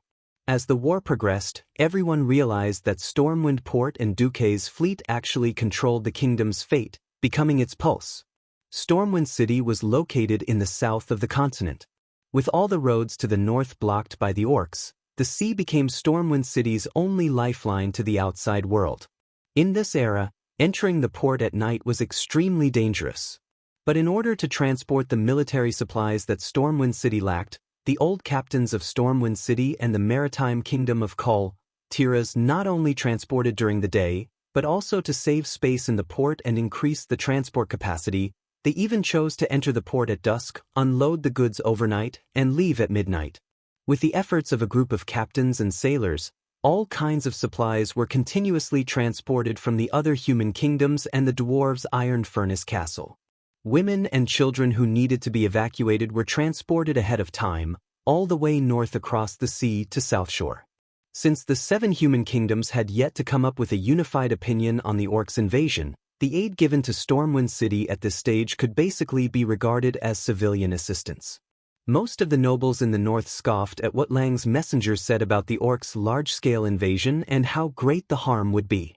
As the war progressed, everyone realized that Stormwind Port and Duque's fleet actually controlled the kingdom's fate, becoming its pulse. Stormwind City was located in the south of the continent. With all the roads to the north blocked by the orcs, the sea became Stormwind City's only lifeline to the outside world. In this era, entering the port at night was extremely dangerous. But in order to transport the military supplies that Stormwind City lacked, the old captains of Stormwind City and the maritime kingdom of Cultivation not only transported during the day, but also to save space in the port and increase the transport capacity, they even chose to enter the port at dusk, unload the goods overnight, and leave at midnight. With the efforts of a group of captains and sailors, all kinds of supplies were continuously transported from the other human kingdoms and the dwarves' iron furnace castle. Women and children who needed to be evacuated were transported ahead of time, all the way north across the sea to South Shore. Since the 7 human kingdoms had yet to come up with a unified opinion on the orcs' invasion, the aid given to Stormwind City at this stage could basically be regarded as civilian assistance. Most of the nobles in the north scoffed at what Lang's messengers said about the orcs' large-scale invasion and how great the harm would be.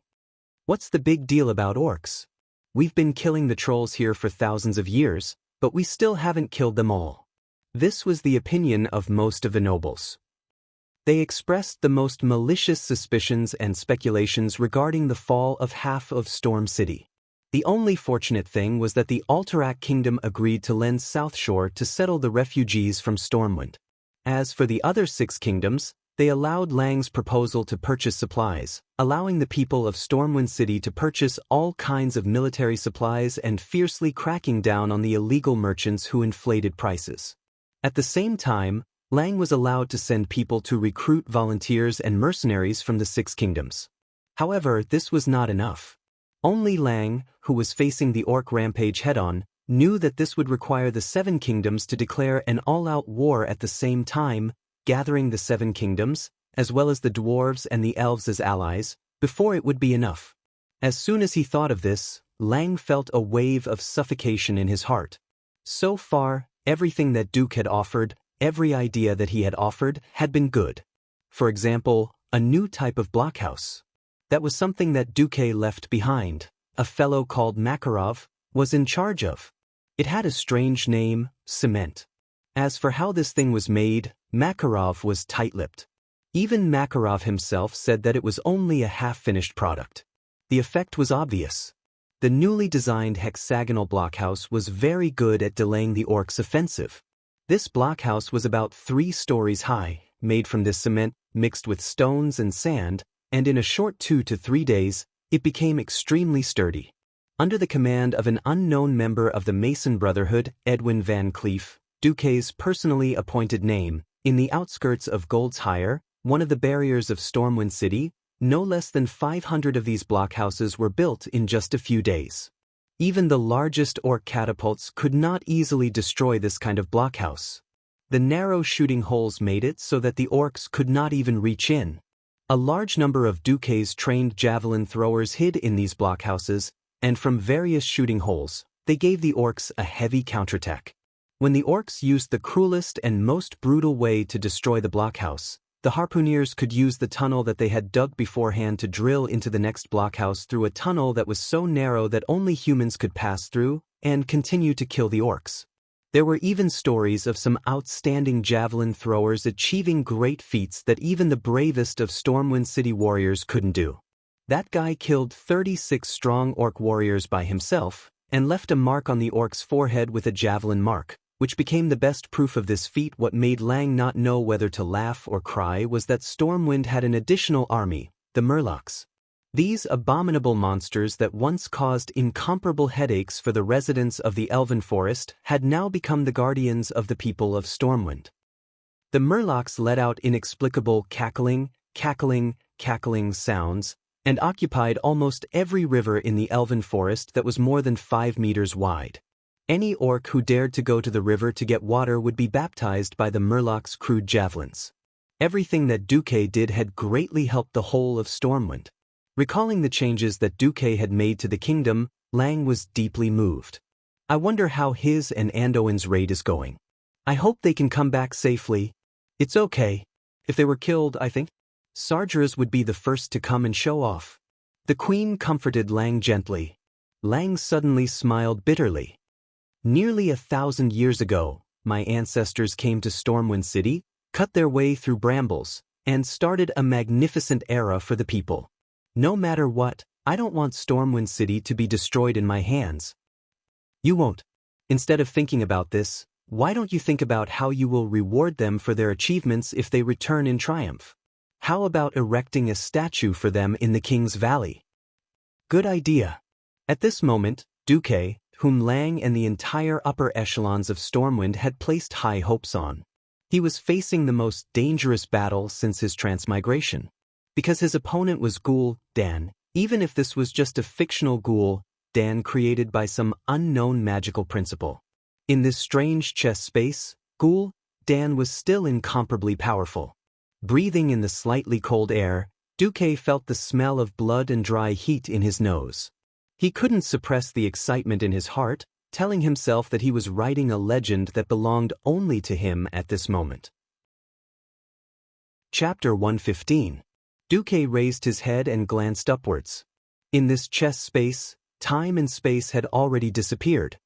What's the big deal about orcs? We've been killing the trolls here for thousands of years, but we still haven't killed them all. This was the opinion of most of the nobles. They expressed the most malicious suspicions and speculations regarding the fall of half of Storm City. The only fortunate thing was that the Alterac Kingdom agreed to lend South Shore to settle the refugees from Stormwind. As for the other 6 kingdoms, they allowed Lang's proposal to purchase supplies, allowing the people of Stormwind City to purchase all kinds of military supplies and fiercely cracking down on the illegal merchants who inflated prices. At the same time, Lang was allowed to send people to recruit volunteers and mercenaries from the 6 kingdoms. However, this was not enough. Only Lang, who was facing the orc rampage head-on, knew that this would require the 7 kingdoms to declare an all-out war at the same time, gathering the 7 kingdoms, as well as the dwarves and the elves as allies, before it would be enough. As soon as he thought of this, Lang felt a wave of suffocation in his heart. So far, everything that Duke had offered, every idea that he had offered, had been good. For example, a new type of blockhouse. That was something that Duke left behind, a fellow called Makarov was in charge of. It had a strange name, cement. As for how this thing was made, Makarov was tight-lipped. Even Makarov himself said that it was only a half-finished product. The effect was obvious. The newly designed hexagonal blockhouse was very good at delaying the orcs' offensive. This blockhouse was about 3 stories high, made from this cement, mixed with stones and sand, and in a short 2 to 3 days, it became extremely sturdy. Under the command of an unknown member of the Mason Brotherhood, Edwin Van Cleef, Duquesne's personally appointed name, in the outskirts of Goldshire, one of the barriers of Stormwind City, no less than 500 of these blockhouses were built in just a few days. Even the largest orc catapults could not easily destroy this kind of blockhouse. The narrow shooting holes made it so that the orcs could not even reach in. A large number of Duquesne's trained javelin throwers hid in these blockhouses, and from various shooting holes, they gave the orcs a heavy counterattack. When the orcs used the cruelest and most brutal way to destroy the blockhouse, the harpooneers could use the tunnel that they had dug beforehand to drill into the next blockhouse through a tunnel that was so narrow that only humans could pass through, and continue to kill the orcs. There were even stories of some outstanding javelin throwers achieving great feats that even the bravest of Stormwind City warriors couldn't do. That guy killed 36 strong orc warriors by himself, and left a mark on the orc's forehead with a javelin mark, which became the best proof of this feat. What made Lang not know whether to laugh or cry was that Stormwind had an additional army, the Murlocs. These abominable monsters that once caused incomparable headaches for the residents of the Elven Forest had now become the guardians of the people of Stormwind. The Murlocs let out inexplicable cackling sounds, and occupied almost every river in the Elven Forest that was more than 5 meters wide. Any orc who dared to go to the river to get water would be baptized by the Murlocs' crude javelins. Everything that Duque did had greatly helped the whole of Stormwind. Recalling the changes that Duque had made to the kingdom, Lang was deeply moved. I wonder how his and Anduin's raid is going. I hope they can come back safely. It's okay. If they were killed, I think Sargeras would be the first to come and show off. The queen comforted Lang gently. Lang suddenly smiled bitterly. Nearly 1,000 years ago, my ancestors came to Stormwind City, cut their way through brambles, and started a magnificent era for the people. No matter what, I don't want Stormwind City to be destroyed in my hands. You won't. Instead of thinking about this, why don't you think about how you will reward them for their achievements if they return in triumph? How about erecting a statue for them in the King's Valley? Good idea. At this moment, Duque, whom Lang and the entire upper echelons of Stormwind had placed high hopes on. He was facing the most dangerous battle since his transmigration. Because his opponent was Ghoul Dan, even if this was just a fictional Ghoul Dan created by some unknown magical principle. In this strange chess space, Ghoul Dan was still incomparably powerful. Breathing in the slightly cold air, Duque felt the smell of blood and dry heat in his nose. He couldn't suppress the excitement in his heart, telling himself that he was writing a legend that belonged only to him at this moment. Chapter 115. Duque raised his head and glanced upwards. In this chess space, time and space had already disappeared.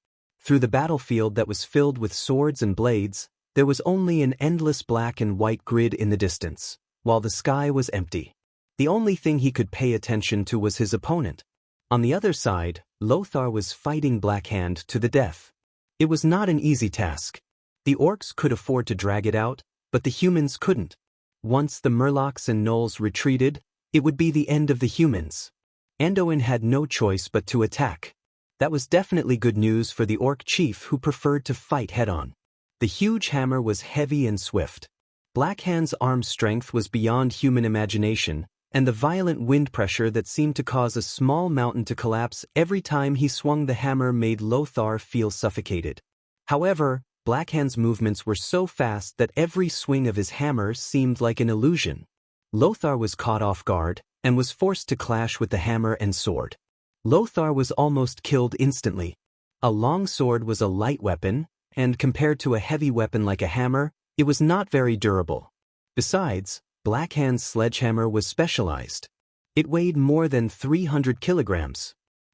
Through the battlefield that was filled with swords and blades, there was only an endless black and white grid in the distance, while the sky was empty. The only thing he could pay attention to was his opponent. On the other side, Lothar was fighting Blackhand to the death. It was not an easy task. The orcs could afford to drag it out, but the humans couldn't. Once the Murlocs and Gnolls retreated, it would be the end of the humans. Anduin had no choice but to attack. That was definitely good news for the orc chief who preferred to fight head-on. The huge hammer was heavy and swift. Blackhand's arm strength was beyond human imagination, and the violent wind pressure that seemed to cause a small mountain to collapse every time he swung the hammer made Lothar feel suffocated. However, Blackhand's movements were so fast that every swing of his hammer seemed like an illusion. Lothar was caught off guard and was forced to clash with the hammer and sword. Lothar was almost killed instantly. A long sword was a light weapon, and compared to a heavy weapon like a hammer, it was not very durable. Besides, Blackhand's sledgehammer was specialized. It weighed more than 300 kilograms.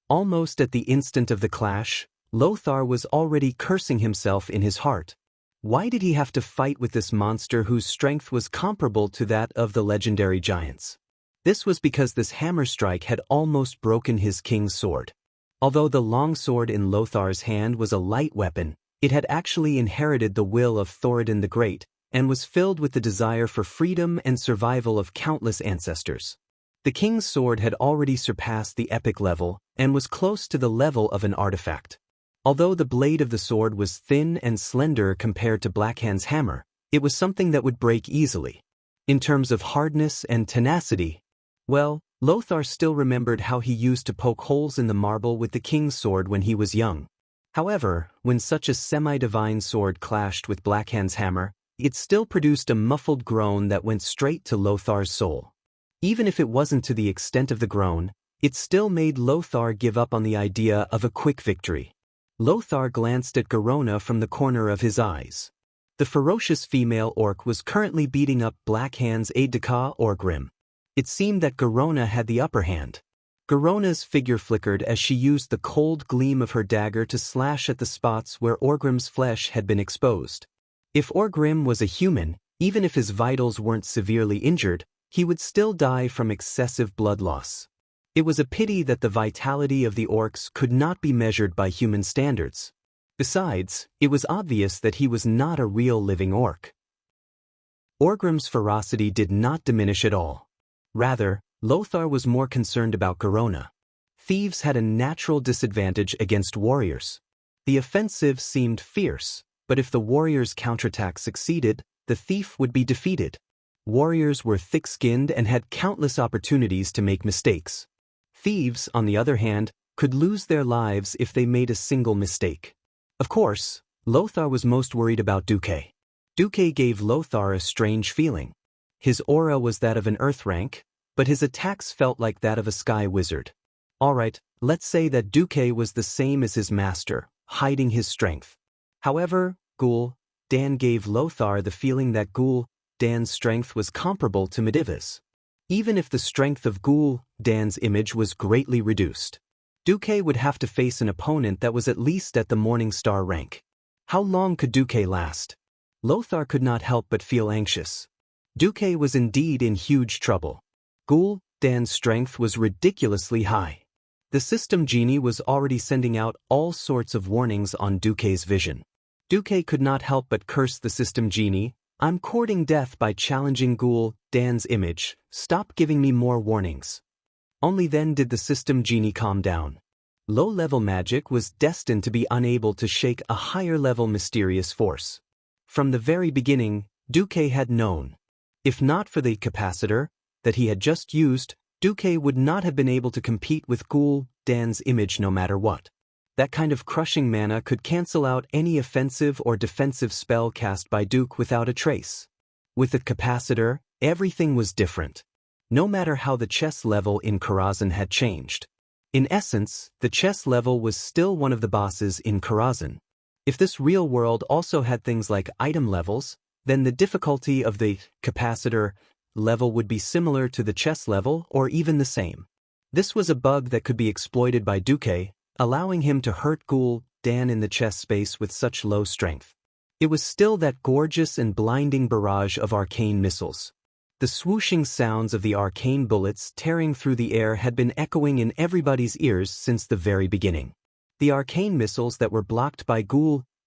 Almost at the instant of the clash, Lothar was already cursing himself in his heart. Why did he have to fight with this monster whose strength was comparable to that of the legendary giants? This was because this hammer strike had almost broken his king's sword. Although the long sword in Lothar's hand was a light weapon, it had actually inherited the will of Thoradin the Great, and was filled with the desire for freedom and survival of countless ancestors. The king's sword had already surpassed the epic level, and was close to the level of an artifact. Although the blade of the sword was thin and slender compared to Blackhand's hammer, it was something that would break easily. In terms of hardness and tenacity, well, Lothar still remembered how he used to poke holes in the marble with the king's sword when he was young. However, when such a semi-divine sword clashed with Blackhand's hammer, it still produced a muffled groan that went straight to Lothar's soul. Even if it wasn't to the extent of the groan, it still made Lothar give up on the idea of a quick victory. Lothar glanced at Garona from the corner of his eyes. The ferocious female orc was currently beating up Blackhand's aide-de-camp Orgrim. It seemed that Garona had the upper hand. Garona's figure flickered as she used the cold gleam of her dagger to slash at the spots where Orgrim's flesh had been exposed. If Orgrim was a human, even if his vitals weren't severely injured, he would still die from excessive blood loss. It was a pity that the vitality of the orcs could not be measured by human standards. Besides, it was obvious that he was not a real living orc. Orgrim's ferocity did not diminish at all. Rather, Lothar was more concerned about Garona. Thieves had a natural disadvantage against warriors. The offensive seemed fierce, but if the warrior's counterattack succeeded, the thief would be defeated. Warriors were thick-skinned and had countless opportunities to make mistakes. Thieves, on the other hand, could lose their lives if they made a single mistake. Of course, Lothar was most worried about Duque. Duque gave Lothar a strange feeling. His aura was that of an earth rank, but his attacks felt like that of a sky wizard. Alright, let's say that Duque was the same as his master, hiding his strength. However, Dan gave Lothar the feeling that Dan's strength was comparable to Mediva's. Even if the strength of Dan's image was greatly reduced, Duque would have to face an opponent that was at least at the Morning Star rank. How long could Duque last? Lothar could not help but feel anxious. Duque was indeed in huge trouble. Dan's strength was ridiculously high. The system genie was already sending out all sorts of warnings on Duque's vision. Duque could not help but curse the system genie. I'm courting death by challenging Dan's image. Stop giving me more warnings. Only then did the system genie calm down. Low-level magic was destined to be unable to shake a higher-level mysterious force. From the very beginning, Duque had known. If not for the capacitor that he had just used, Duque would not have been able to compete with Dan's image no matter what. That kind of crushing mana could cancel out any offensive or defensive spell cast by Duque without a trace. With the capacitor, everything was different. No matter how the chess level in Karazhan had changed. In essence, the chess level was still one of the bosses in Karazhan. If this real world also had things like item levels, then the difficulty of the capacitor level would be similar to the chess level or even the same. This was a bug that could be exploited by Duque, allowing him to hurt Dan in the chess space with such low strength. It was still that gorgeous and blinding barrage of arcane missiles. The swooshing sounds of the arcane bullets tearing through the air had been echoing in everybody's ears since the very beginning. The arcane missiles that were blocked by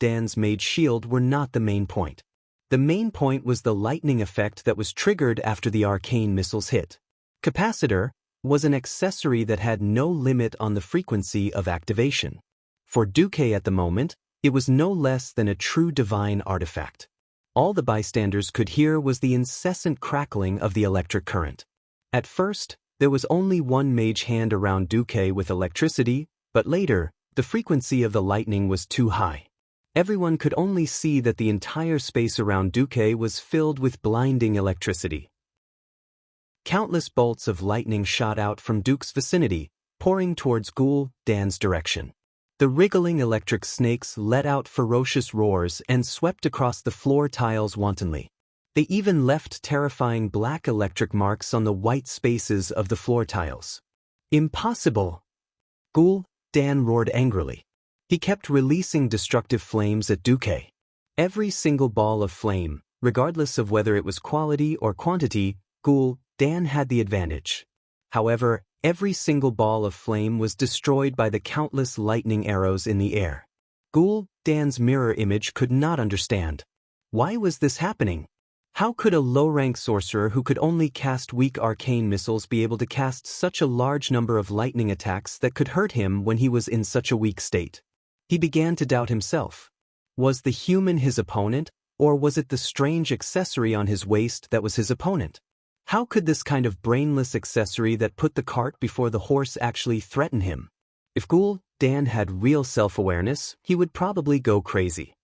Dan's mage shield were not the main point. The main point was the lightning effect that was triggered after the arcane missiles hit. Capacitor was an accessory that had no limit on the frequency of activation. For Duque at the moment, it was no less than a true divine artifact. All the bystanders could hear was the incessant crackling of the electric current. At first, there was only one mage hand around Duque with electricity, but later, the frequency of the lightning was too high. Everyone could only see that the entire space around Duque was filled with blinding electricity. Countless bolts of lightning shot out from Duke's vicinity, pouring towards Ghoul Dan's direction. The wriggling electric snakes let out ferocious roars and swept across the floor tiles wantonly. They even left terrifying black electric marks on the white spaces of the floor tiles. Impossible! Ghoul Dan roared angrily. He kept releasing destructive flames at Duque. Every single ball of flame, regardless of whether it was quality or quantity, Ghoul Dan had the advantage. However, every single ball of flame was destroyed by the countless lightning arrows in the air. Ghoul Dan's mirror image could not understand. Why was this happening? How could a low-rank sorcerer who could only cast weak arcane missiles be able to cast such a large number of lightning attacks that could hurt him when he was in such a weak state? He began to doubt himself. Was the human his opponent, or was it the strange accessory on his waist that was his opponent? How could this kind of brainless accessory that put the cart before the horse actually threaten him? If Ghoul Dan had real self-awareness, he would probably go crazy.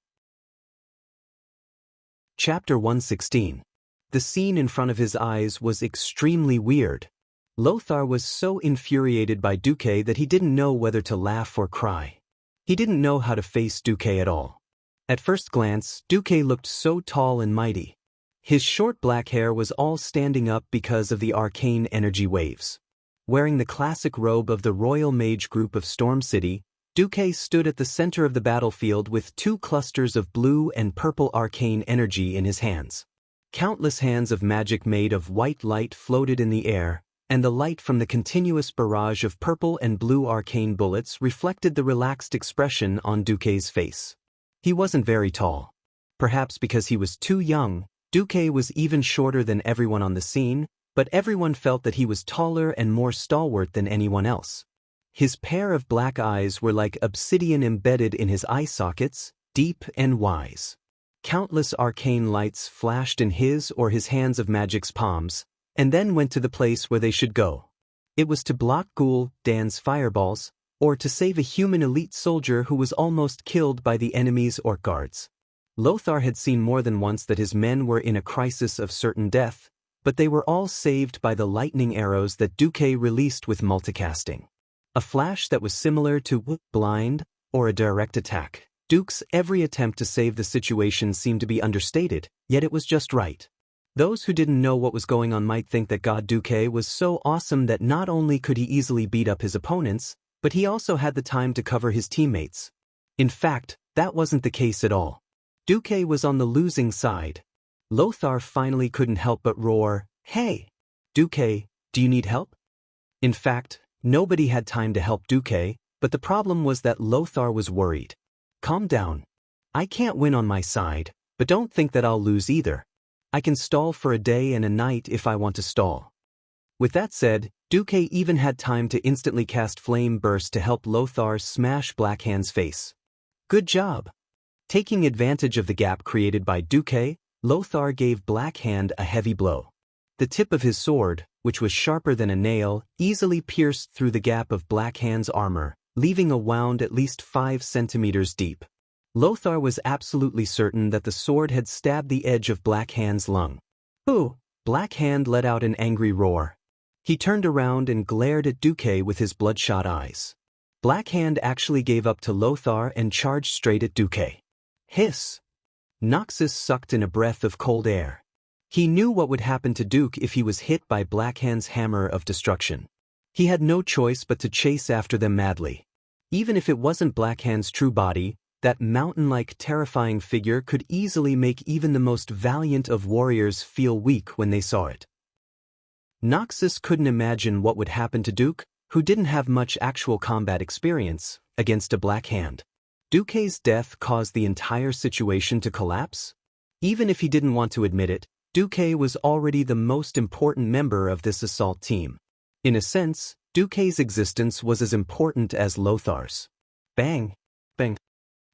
Chapter 116. The scene in front of his eyes was extremely weird. Lothar was so infuriated by Duque that he didn't know whether to laugh or cry. He didn't know how to face Duque at all. At first glance, Duque looked so tall and mighty. His short black hair was all standing up because of the arcane energy waves. Wearing the classic robe of the Royal Mage group of Storm City, Duque stood at the center of the battlefield with 2 clusters of blue and purple arcane energy in his hands. Countless hands of magic made of white light floated in the air, and the light from the continuous barrage of purple and blue arcane bullets reflected the relaxed expression on Duque's face. He wasn't very tall. Perhaps because he was too young, Duque was even shorter than everyone on the scene, but everyone felt that he was taller and more stalwart than anyone else. His pair of black eyes were like obsidian embedded in his eye sockets, deep and wise. Countless arcane lights flashed in his or his hands of magic's palms, and then went to the place where they should go. It was to block Ghoul Dan's fireballs, or to save a human elite soldier who was almost killed by the enemy's orc guards. Lothar had seen more than once that his men were in a crisis of certain death, but they were all saved by the lightning arrows that Duque released with multicasting. A flash that was similar to blind or a direct attack. Duke's every attempt to save the situation seemed to be understated, yet it was just right. Those who didn't know what was going on might think that God Duque was so awesome that not only could he easily beat up his opponents, but he also had the time to cover his teammates. In fact, that wasn't the case at all. Duque was on the losing side. Lothar finally couldn't help but roar, "Hey! Duque, do you need help?" In fact, nobody had time to help Duque, but the problem was that Lothar was worried. "Calm down. I can't win on my side, but don't think that I'll lose either. I can stall for a day and a night if I want to stall." With that said, Duque even had time to instantly cast Flame Burst to help Lothar smash Blackhand's face. Good job! Taking advantage of the gap created by Duque, Lothar gave Blackhand a heavy blow. The tip of his sword, which was sharper than a nail, easily pierced through the gap of Blackhand's armor, leaving a wound at least 5 centimeters deep. Lothar was absolutely certain that the sword had stabbed the edge of Blackhand's lung. "Ooh!" Blackhand let out an angry roar. He turned around and glared at Duque with his bloodshot eyes. Blackhand actually gave up to Lothar and charged straight at Duque. Hiss! Noxus sucked in a breath of cold air. He knew what would happen to Duke if he was hit by Blackhand's hammer of destruction. He had no choice but to chase after them madly. Even if it wasn't Blackhand's true body, that mountain-like terrifying figure could easily make even the most valiant of warriors feel weak when they saw it. Noxus couldn't imagine what would happen to Duke, who didn't have much actual combat experience, against a Blackhand. Duque's death caused the entire situation to collapse? Even if he didn't want to admit it, Duque was already the most important member of this assault team. In a sense, Duque's existence was as important as Lothar's. Bang! Bang!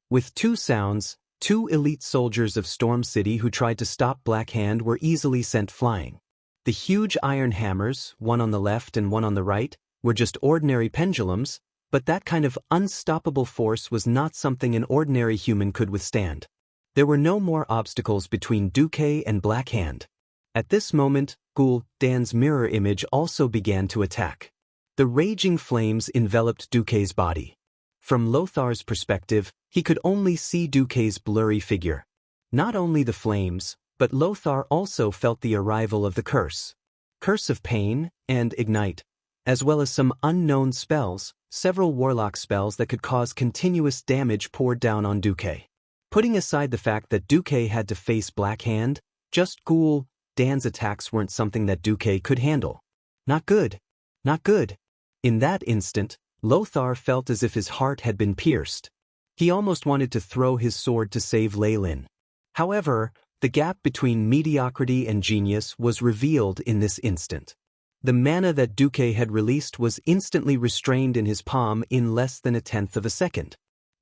With 2 sounds, 2 elite soldiers of Storm City who tried to stop Blackhand were easily sent flying. The huge iron hammers, one on the left and one on the right, were just ordinary pendulums, But that kind of unstoppable force was not something an ordinary human could withstand. There were no more obstacles between Duque and Black Hand. At this moment, Gul Dan's mirror image also began to attack. The raging flames enveloped Duque's body. From Lothar's perspective, he could only see Duque's blurry figure. Not only the flames, but Lothar also felt the arrival of the curse. Curse of Pain and Ignite, as well as some unknown spells, several warlock spells that could cause continuous damage poured down on Duque. Putting aside the fact that Duque had to face Black Hand, just Gul Dan's attacks weren't something that Duque could handle. Not good. Not good. In that instant, Lothar felt as if his heart had been pierced. He almost wanted to throw his sword to save Wang Lin. However, the gap between mediocrity and genius was revealed in this instant. The mana that Duque had released was instantly restrained in his palm in less than 1/10 of a second.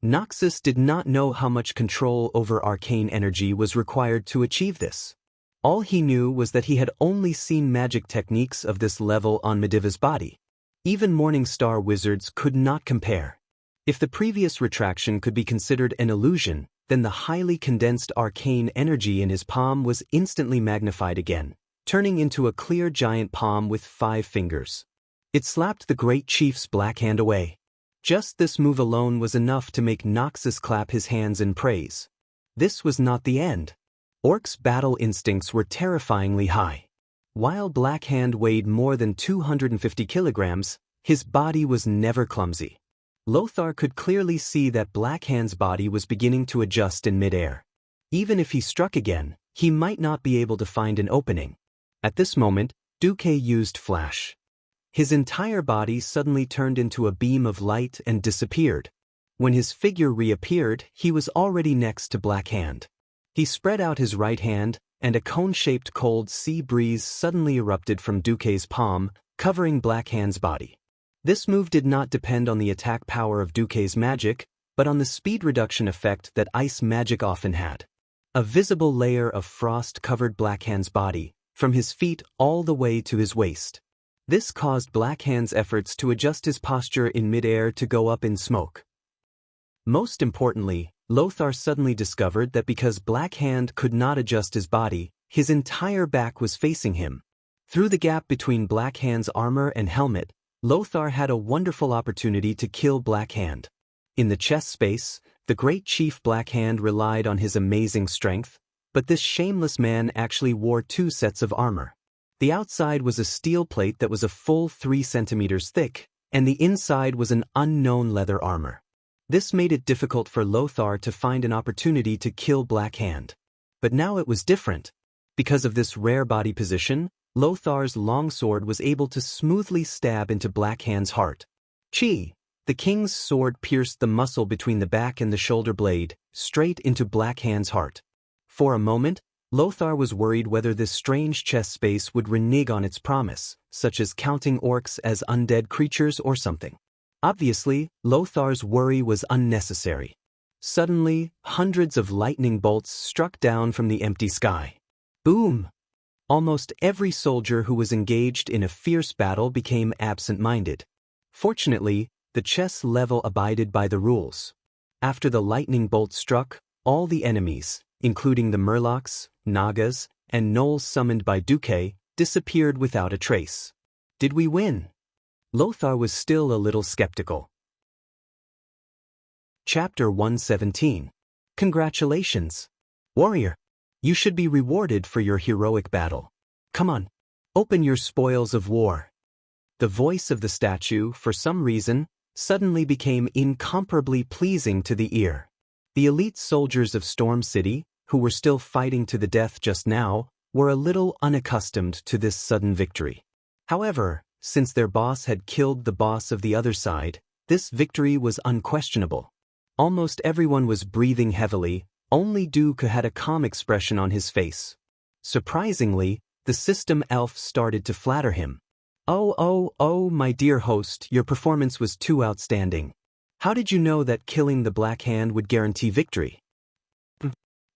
Noxus did not know how much control over arcane energy was required to achieve this. All he knew was that he had only seen magic techniques of this level on Mediva's body. Even Morningstar wizards could not compare. If the previous retraction could be considered an illusion, then the highly condensed arcane energy in his palm was instantly magnified again, turning into a clear giant palm with 5 fingers. It slapped the great chief's Black Hand away. Just this move alone was enough to make Noxus clap his hands in praise. This was not the end. Orc's battle instincts were terrifyingly high. While Black Hand weighed more than 250 kilograms, his body was never clumsy. Lothar could clearly see that Black Hand's body was beginning to adjust in midair. Even if he struck again, he might not be able to find an opening. At this moment, Duque used Flash. His entire body suddenly turned into a beam of light and disappeared. When his figure reappeared, he was already next to Black Hand. He spread out his right hand, and a cone-shaped cold sea breeze suddenly erupted from Duque's palm, covering Black Hand's body. This move did not depend on the attack power of Duque's magic, but on the speed reduction effect that ice magic often had. A visible layer of frost covered Black Hand's body, from his feet all the way to his waist. This caused Black Hand's efforts to adjust his posture in midair to go up in smoke. Most importantly, Lothar suddenly discovered that because Black Hand could not adjust his body, his entire back was facing him. Through the gap between Black Hand's armor and helmet, Lothar had a wonderful opportunity to kill Black Hand. In the chest space, the great chief Black Hand relied on his amazing strength, but this shameless man actually wore 2 sets of armor. The outside was a steel plate that was a full 3 centimeters thick, and the inside was an unknown leather armor. This made it difficult for Lothar to find an opportunity to kill Black Hand. But now it was different. Because of this rare body position, Lothar's longsword was able to smoothly stab into Black Hand's heart. Chi! The king's sword pierced the muscle between the back and the shoulder blade, straight into Black Hand's heart. For a moment, Lothar was worried whether this strange chest space would renege on its promise, such as counting orcs as undead creatures or something. Obviously, Lothar's worry was unnecessary. Suddenly, hundreds of lightning bolts struck down from the empty sky. Boom! Almost every soldier who was engaged in a fierce battle became absent-minded. Fortunately, the chess level abided by the rules. After the lightning bolt struck, all the enemies, including the Murlocs, Nagas, and gnolls summoned by Duque, disappeared without a trace. Did we win? Lothar was still a little skeptical. Chapter 117. Congratulations, warrior. You should be rewarded for your heroic battle. Come on, open your spoils of war. The voice of the statue, for some reason, suddenly became incomparably pleasing to the ear. The elite soldiers of Storm City, who were still fighting to the death just now, were a little unaccustomed to this sudden victory. However, since their boss had killed the boss of the other side, this victory was unquestionable. Almost everyone was breathing heavily, only Duque had a calm expression on his face. Surprisingly, the system elf started to flatter him. Oh, my dear host, your performance was too outstanding. How did you know that killing the Black Hand would guarantee victory?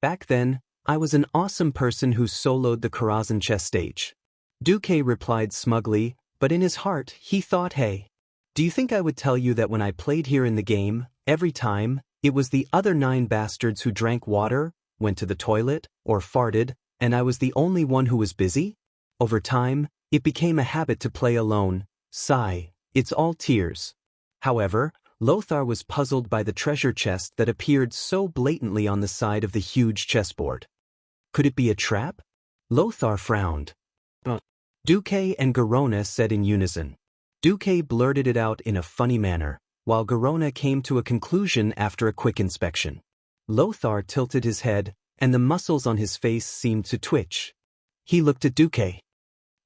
Back then, I was an awesome person who soloed the Karazhan chess stage. Duque replied smugly, but in his heart, he thought, hey. Do you think I would tell you that when I played here in the game, every time, it was the other 9 bastards who drank water, went to the toilet, or farted, and I was the only one who was busy? Over time, it became a habit to play alone. Sigh, it's all tears. However, Lothar was puzzled by the treasure chest that appeared so blatantly on the side of the huge chessboard. Could it be a trap? Lothar frowned. Duque and Garona said in unison. Duque blurted it out in a funny manner, while Garona came to a conclusion after a quick inspection. Lothar tilted his head, and the muscles on his face seemed to twitch. He looked at Duque.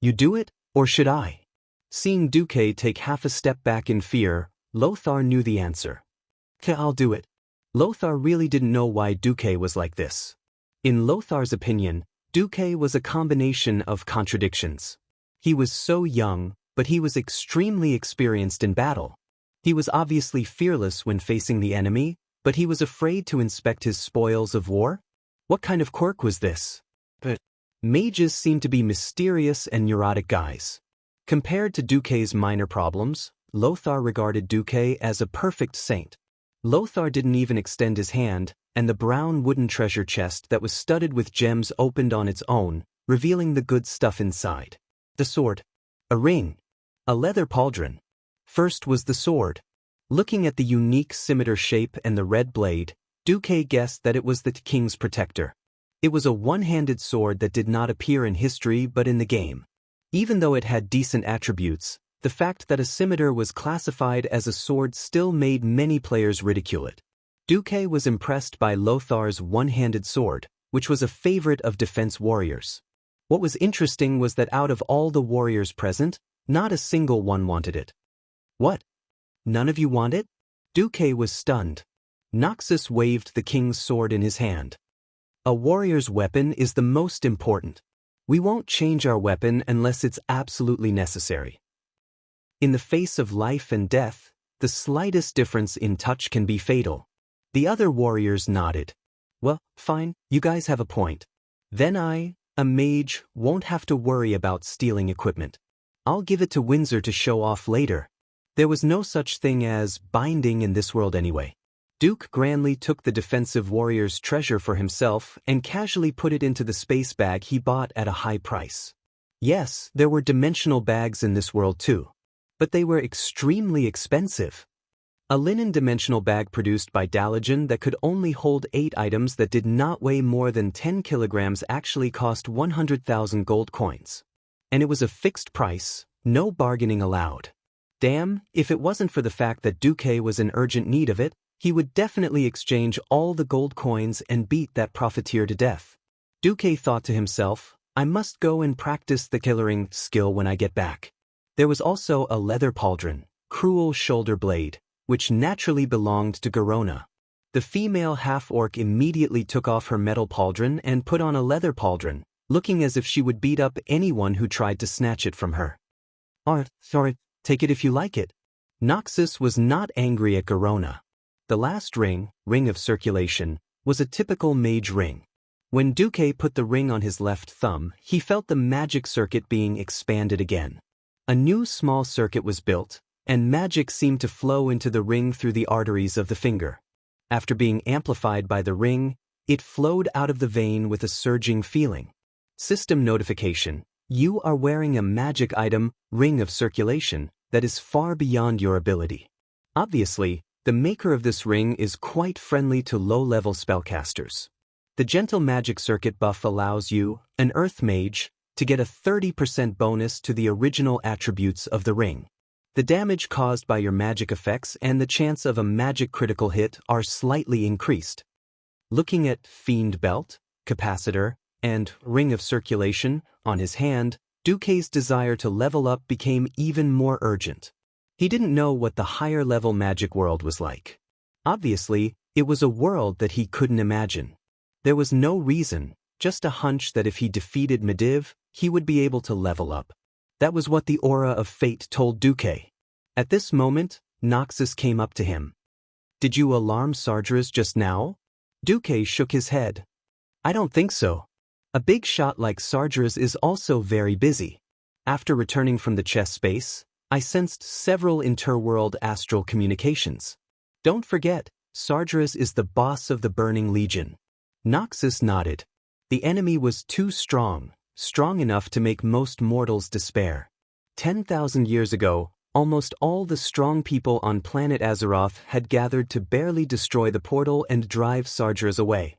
You do it, or should I? Seeing Duque take half a step back in fear, Lothar knew the answer. I'll do it. Lothar really didn't know why Duque was like this. In Lothar's opinion, Duque was a combination of contradictions. He was so young, but he was extremely experienced in battle. He was obviously fearless when facing the enemy, but he was afraid to inspect his spoils of war? What kind of quirk was this? Mages seem to be mysterious and neurotic guys. Compared to Duque's minor problems, Lothar regarded Duque as a perfect saint. Lothar didn't even extend his hand, and the brown wooden treasure chest that was studded with gems opened on its own, revealing the good stuff inside. The sword. A ring. A leather pauldron. First was the sword. Looking at the unique scimitar shape and the red blade, Duque guessed that it was the king's protector. It was a one-handed sword that did not appear in history but in the game. Even though it had decent attributes, the fact that a scimitar was classified as a sword still made many players ridicule it. Duque was impressed by Lothar's one-handed sword, which was a favorite of defense warriors. What was interesting was that out of all the warriors present, not a single one wanted it. What? None of you want it? Duque was stunned. Noxus waved the king's sword in his hand. A warrior's weapon is the most important. We won't change our weapon unless it's absolutely necessary. In the face of life and death, the slightest difference in touch can be fatal. The other warriors nodded. Well, fine, you guys have a point. Then I, a mage, won't have to worry about stealing equipment. I'll give it to Windsor to show off later. There was no such thing as binding in this world anyway. Duke grandly took the defensive warrior's treasure for himself and casually put it into the space bag he bought at a high price. Yes, there were dimensional bags in this world too. But they were extremely expensive. A linen dimensional bag produced by Dalagen that could only hold 8 items that did not weigh more than 10 kilograms actually cost 100,000 gold coins. And it was a fixed price, no bargaining allowed. Damn, if it wasn't for the fact that Duque was in urgent need of it, he would definitely exchange all the gold coins and beat that profiteer to death. Duque thought to himself, I must go and practice the killering skill when I get back. There was also a leather pauldron, cruel shoulder blade, which naturally belonged to Garona. The female half-orc immediately took off her metal pauldron and put on a leather pauldron, looking as if she would beat up anyone who tried to snatch it from her. Sorry, take it if you like it. Noxus was not angry at Garona. The last ring, Ring of Circulation, was a typical mage ring. When Duque put the ring on his left thumb, he felt the magic circuit being expanded again. A new small circuit was built, and magic seemed to flow into the ring through the arteries of the finger. After being amplified by the ring, it flowed out of the vein with a surging feeling. System notification: you are wearing a magic item, Ring of Circulation, that is far beyond your ability. Obviously, the maker of this ring is quite friendly to low-level spellcasters. The gentle magic circuit buff allows you, an earth mage, to get a 30% bonus to the original attributes of the ring. The damage caused by your magic effects and the chance of a magic critical hit are slightly increased. Looking at Fiend Belt, Capacitor, and Ring of Circulation on his hand, Duque's desire to level up became even more urgent. He didn't know what the higher-level magic world was like. Obviously, it was a world that he couldn't imagine. There was no reason, just a hunch that if he defeated Medivh, he would be able to level up. That was what the aura of fate told Duque. At this moment, Noxus came up to him. Did you alarm Sargeras just now? Duque shook his head. I don't think so. A big shot like Sargeras is also very busy. After returning from the chess space, I sensed several interworld astral communications. Don't forget, Sargeras is the boss of the Burning Legion. Noxus nodded. The enemy was too strong enough to make most mortals despair. 10,000 years ago, almost all the strong people on planet Azeroth had gathered to barely destroy the portal and drive Sargeras away.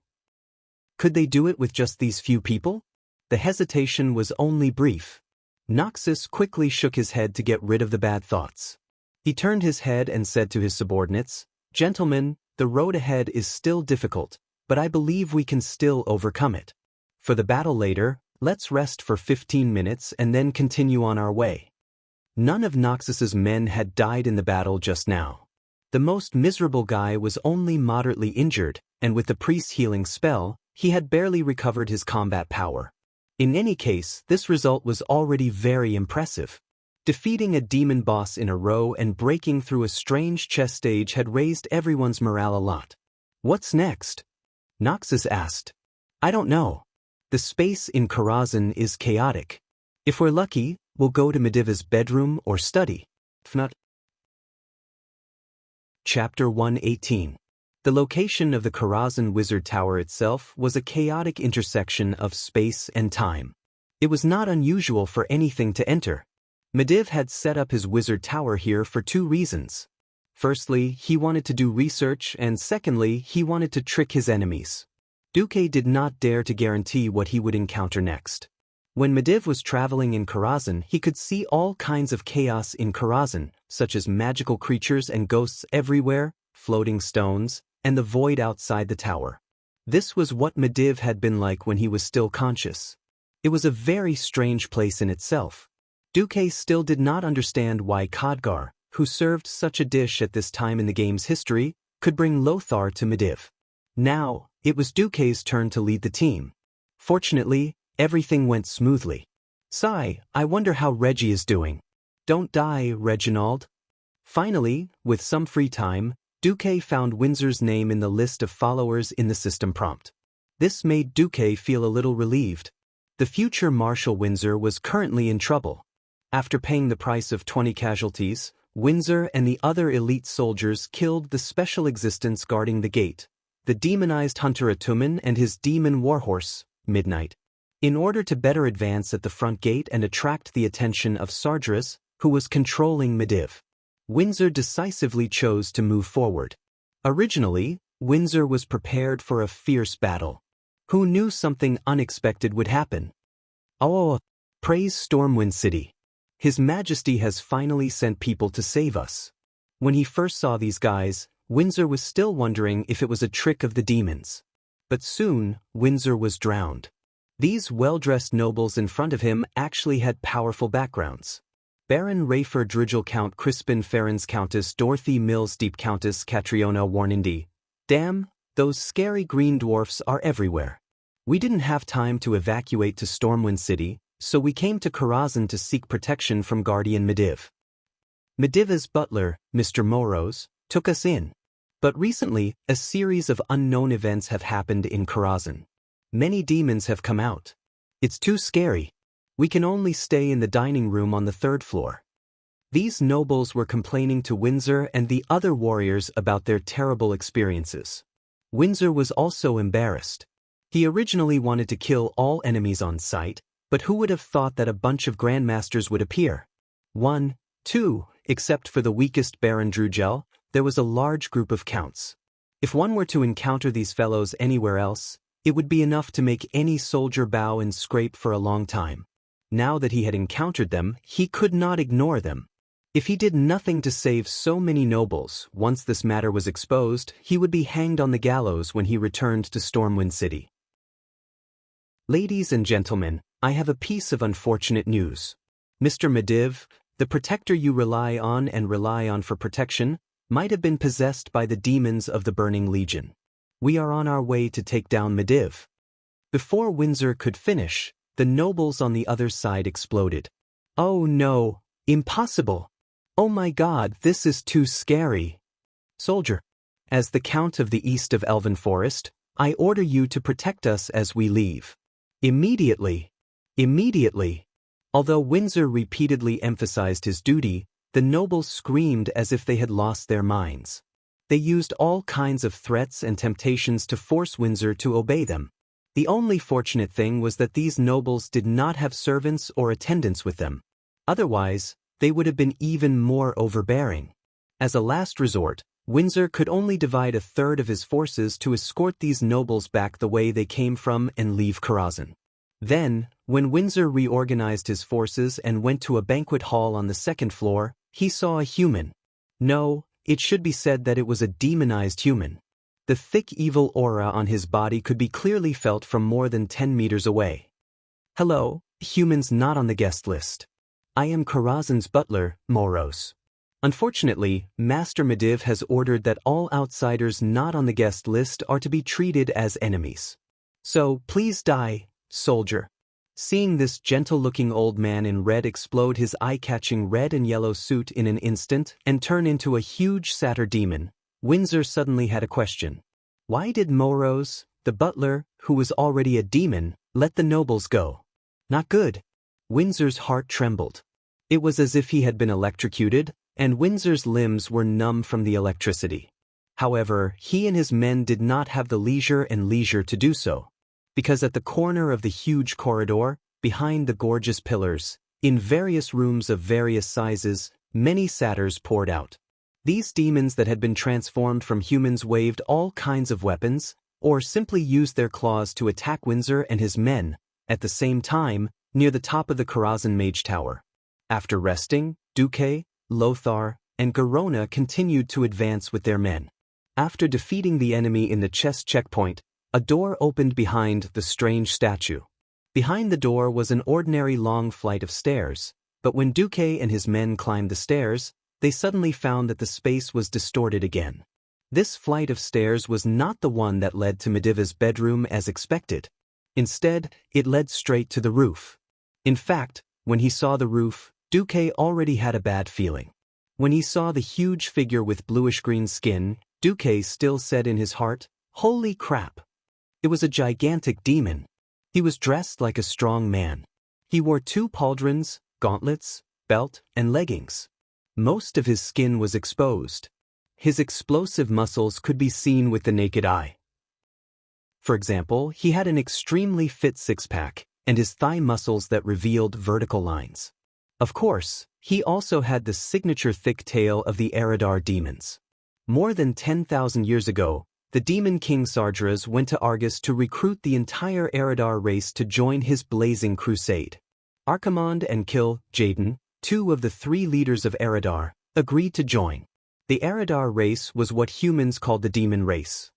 Could they do it with just these few people? The hesitation was only brief. Noxus quickly shook his head to get rid of the bad thoughts. He turned his head and said to his subordinates, "Gentlemen, the road ahead is still difficult, but I believe we can still overcome it. For the battle later, let's rest for 15 minutes and then continue on our way." None of Noxus's men had died in the battle just now. The most miserable guy was only moderately injured, and with the priest's healing spell, he had barely recovered his combat power. In any case, this result was already very impressive. Defeating a demon boss in a row and breaking through a strange chess stage had raised everyone's morale a lot. "What's next?" Noxus asked. "I don't know. The space in Karazhan is chaotic. If we're lucky, we'll go to Mediva's bedroom or study. If not..." Chapter 118. The location of the Karazhan Wizard Tower itself was a chaotic intersection of space and time. It was not unusual for anything to enter. Mediv had set up his wizard tower here for two reasons. Firstly, he wanted to do research, and secondly, he wanted to trick his enemies. Duque did not dare to guarantee what he would encounter next. When Mediv was traveling in Karazhan, he could see all kinds of chaos in Karazhan, such as magical creatures and ghosts everywhere, floating stones, and the void outside the tower. This was what Mediv had been like when he was still conscious. It was a very strange place in itself. Duque still did not understand why Khadgar, who served such a dish at this time in the game's history, could bring Lothar to Mediv. Now, it was Duque's turn to lead the team. Fortunately, everything went smoothly. "Sigh, I wonder how Reggie is doing." "Don't die, Reginald." Finally, with some free time, Duque found Windsor's name in the list of followers in the system prompt. This made Duque feel a little relieved. The future Marshal Windsor was currently in trouble. After paying the price of 20 casualties, Windsor and the other elite soldiers killed the special existence guarding the gate, the demonized hunter Atumen and his demon warhorse, Midnight. In order to better advance at the front gate and attract the attention of Sargeras, who was controlling Mediv, Windsor decisively chose to move forward. Originally, Windsor was prepared for a fierce battle. Who knew something unexpected would happen? "Oh, praise Stormwind City. His Majesty has finally sent people to save us." When he first saw these guys, Windsor was still wondering if it was a trick of the demons. But soon, Windsor was drowned. These well-dressed nobles in front of him actually had powerful backgrounds. Baron Rayford Drigel, Count Crispin Ferrens, Countess Dorothy Mills Deep, Countess Catriona Warnindi. Damn, those scary green dwarfs are everywhere. We didn't have time to evacuate to Stormwind City, so we came to Karazhan to seek protection from Guardian Mediv. Mediva's butler, Mr. Moros, took us in. But recently, a series of unknown events have happened in Karazhan. Many demons have come out. It's too scary. We can only stay in the dining room on the 3rd floor. These nobles were complaining to Windsor and the other warriors about their terrible experiences. Windsor was also embarrassed. He originally wanted to kill all enemies on sight, but who would have thought that a bunch of grandmasters would appear? 1, 2, except for the weakest Baron Drugel, there was a large group of counts. If one were to encounter these fellows anywhere else, it would be enough to make any soldier bow and scrape for a long time. Now that he had encountered them, he could not ignore them. If he did nothing to save so many nobles, once this matter was exposed, he would be hanged on the gallows when he returned to Stormwind City. "Ladies and gentlemen, I have a piece of unfortunate news. Mr. Mediv, the protector you rely on for protection, might have been possessed by the demons of the Burning Legion. We are on our way to take down Mediv." Before Windsor could finish, the nobles on the other side exploded. "Oh no, impossible! Oh my God, this is too scary!" "Soldier, as the Count of the East of Elven Forest, I order you to protect us as we leave. Immediately! Immediately!" Although Windsor repeatedly emphasized his duty, The nobles screamed as if they had lost their minds. They used all kinds of threats and temptations to force Windsor to obey them. The only fortunate thing was that these nobles did not have servants or attendants with them. Otherwise, they would have been even more overbearing. As a last resort, Windsor could only divide a third of his forces to escort these nobles back the way they came from and leave Karazhan. Then, when Windsor reorganized his forces and went to a banquet hall on the second floor, he saw a human. No, it should be said that it was a demonized human. The thick evil aura on his body could be clearly felt from more than 10 meters away. Hello, humans not on the guest list. I am Karazhan's butler, Moros. Unfortunately, Master Medivh has ordered that all outsiders not on the guest list are to be treated as enemies. So, please die, soldier. Seeing this gentle-looking old man in red explode his eye-catching red and yellow suit in an instant and turn into a huge satyr demon, Windsor suddenly had a question. Why did Moros, the butler, who was already a demon, let the nobles go? Not good. Windsor's heart trembled. It was as if he had been electrocuted, and Windsor's limbs were numb from the electricity. However, he and his men did not have the leisure to do so. Because at the corner of the huge corridor, behind the gorgeous pillars, in various rooms of various sizes, many satyrs poured out. These demons that had been transformed from humans waved all kinds of weapons, or simply used their claws to attack Windsor and his men, at the same time, near the top of the Karazhan Mage Tower. After resting, Duque, Lothar, and Garona continued to advance with their men. After defeating the enemy in the chess checkpoint, a door opened behind the strange statue. Behind the door was an ordinary long flight of stairs, but when Duque and his men climbed the stairs, they suddenly found that the space was distorted again. This flight of stairs was not the one that led to Medivh's bedroom as expected. Instead, it led straight to the roof. In fact, when he saw the roof, Duque already had a bad feeling. When he saw the huge figure with bluish-green skin, Duque still said in his heart, "Holy crap!" It was a gigantic demon. He was dressed like a strong man. He wore 2 pauldrons, gauntlets, belt, and leggings. Most of his skin was exposed. His explosive muscles could be seen with the naked eye. For example, he had an extremely fit six-pack, and his thigh muscles that revealed vertical lines. Of course, he also had the signature thick tail of the Eridar demons. More than 10,000 years ago, the demon king Sardras went to Argus to recruit the entire Eridar race to join his blazing crusade. Archimonde and Jaden, 2 of the 3 leaders of Eridar, agreed to join. The Eridar race was what humans called the demon race.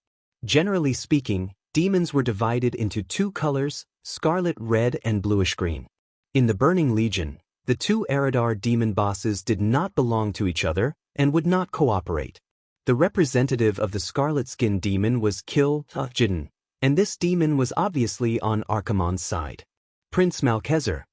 Generally speaking, demons were divided into 2 colors, scarlet red and bluish green. In the Burning Legion, the 2 Eridar demon bosses did not belong to each other and would not cooperate. The representative of the scarlet-skinned demon was Jaden, and this demon was obviously on Archimonde's side. Prince Malcheser.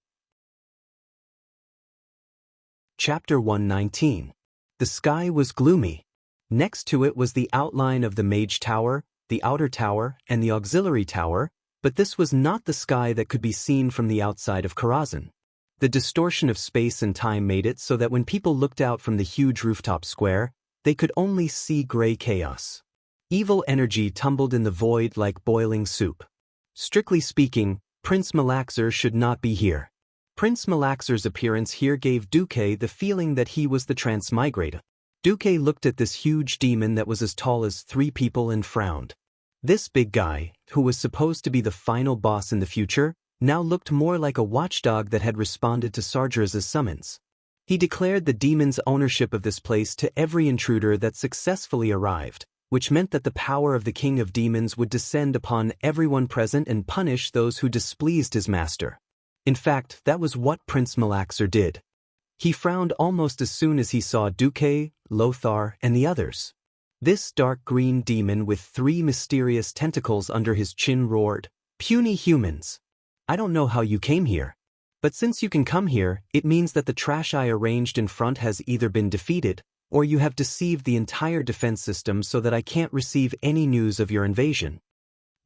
Chapter 119. The sky was gloomy. Next to it was the outline of the Mage Tower, the Outer Tower, and the Auxiliary Tower, but this was not the sky that could be seen from the outside of Karazhan. The distortion of space and time made it so that when people looked out from the huge rooftop square, they could only see gray chaos. Evil energy tumbled in the void like boiling soup. Strictly speaking, Prince Malaxer should not be here. Prince Malaxer's appearance here gave Duque the feeling that he was the transmigrator. Duque looked at this huge demon that was as tall as 3 people and frowned. This big guy, who was supposed to be the final boss in the future, now looked more like a watchdog that had responded to Sardra's summons. He declared the demon's ownership of this place to every intruder that successfully arrived, which meant that the power of the King of Demons would descend upon everyone present and punish those who displeased his master. In fact, that was what Prince Malaxer did. He frowned almost as soon as he saw Duque, Lothar, and the others. This dark green demon with 3 mysterious tentacles under his chin roared, "Puny humans! I don't know how you came here. But since you can come here, it means that the trash I arranged in front has either been defeated, or you have deceived the entire defense system so that I can't receive any news of your invasion."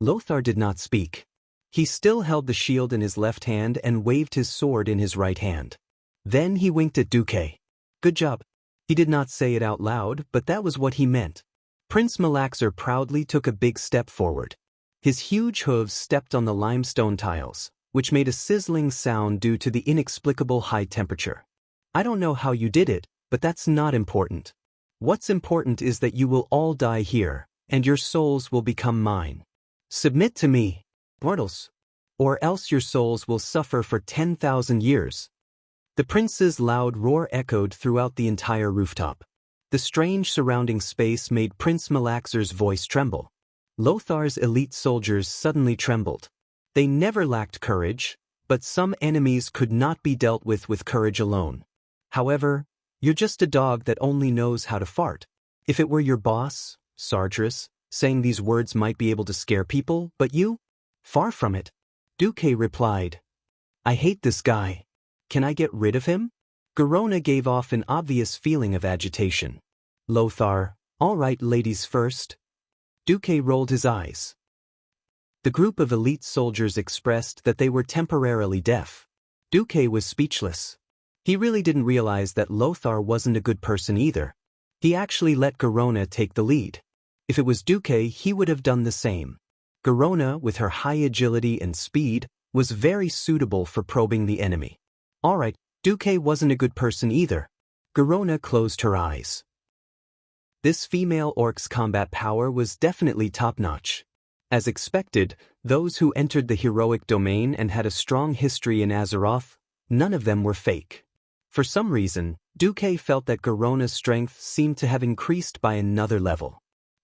Lothar did not speak. He still held the shield in his left hand and waved his sword in his right hand. Then he winked at Duque. Good job. He did not say it out loud, but that was what he meant. Prince Malaxer proudly took a big step forward. His huge hooves stepped on the limestone tiles, which made a sizzling sound due to the inexplicable high temperature. I don't know how you did it, but that's not important. What's important is that you will all die here, and your souls will become mine. Submit to me, mortals, or else your souls will suffer for 10,000 years. The prince's loud roar echoed throughout the entire rooftop. The strange surrounding space made Prince Malaxer's voice tremble. Lothar's elite soldiers suddenly trembled. They never lacked courage, but some enemies could not be dealt with courage alone. However, you're just a dog that only knows how to fart. If it were your boss, Sargeras, saying these words might be able to scare people, but you? Far from it. Duque replied. I hate this guy. Can I get rid of him? Garona gave off an obvious feeling of agitation. Lothar, all right, ladies first. Duque rolled his eyes. The group of elite soldiers expressed that they were temporarily deaf. Duque was speechless. He really didn't realize that Lothar wasn't a good person either. He actually let Garona take the lead. If it was Duque, he would have done the same. Garona, with her high agility and speed, was very suitable for probing the enemy. All right, Duque wasn't a good person either. Garona closed her eyes. This female orc's combat power was definitely top-notch. As expected, those who entered the heroic domain and had a strong history in Azeroth, none of them were fake. For some reason, Duque felt that Garona's strength seemed to have increased by another level.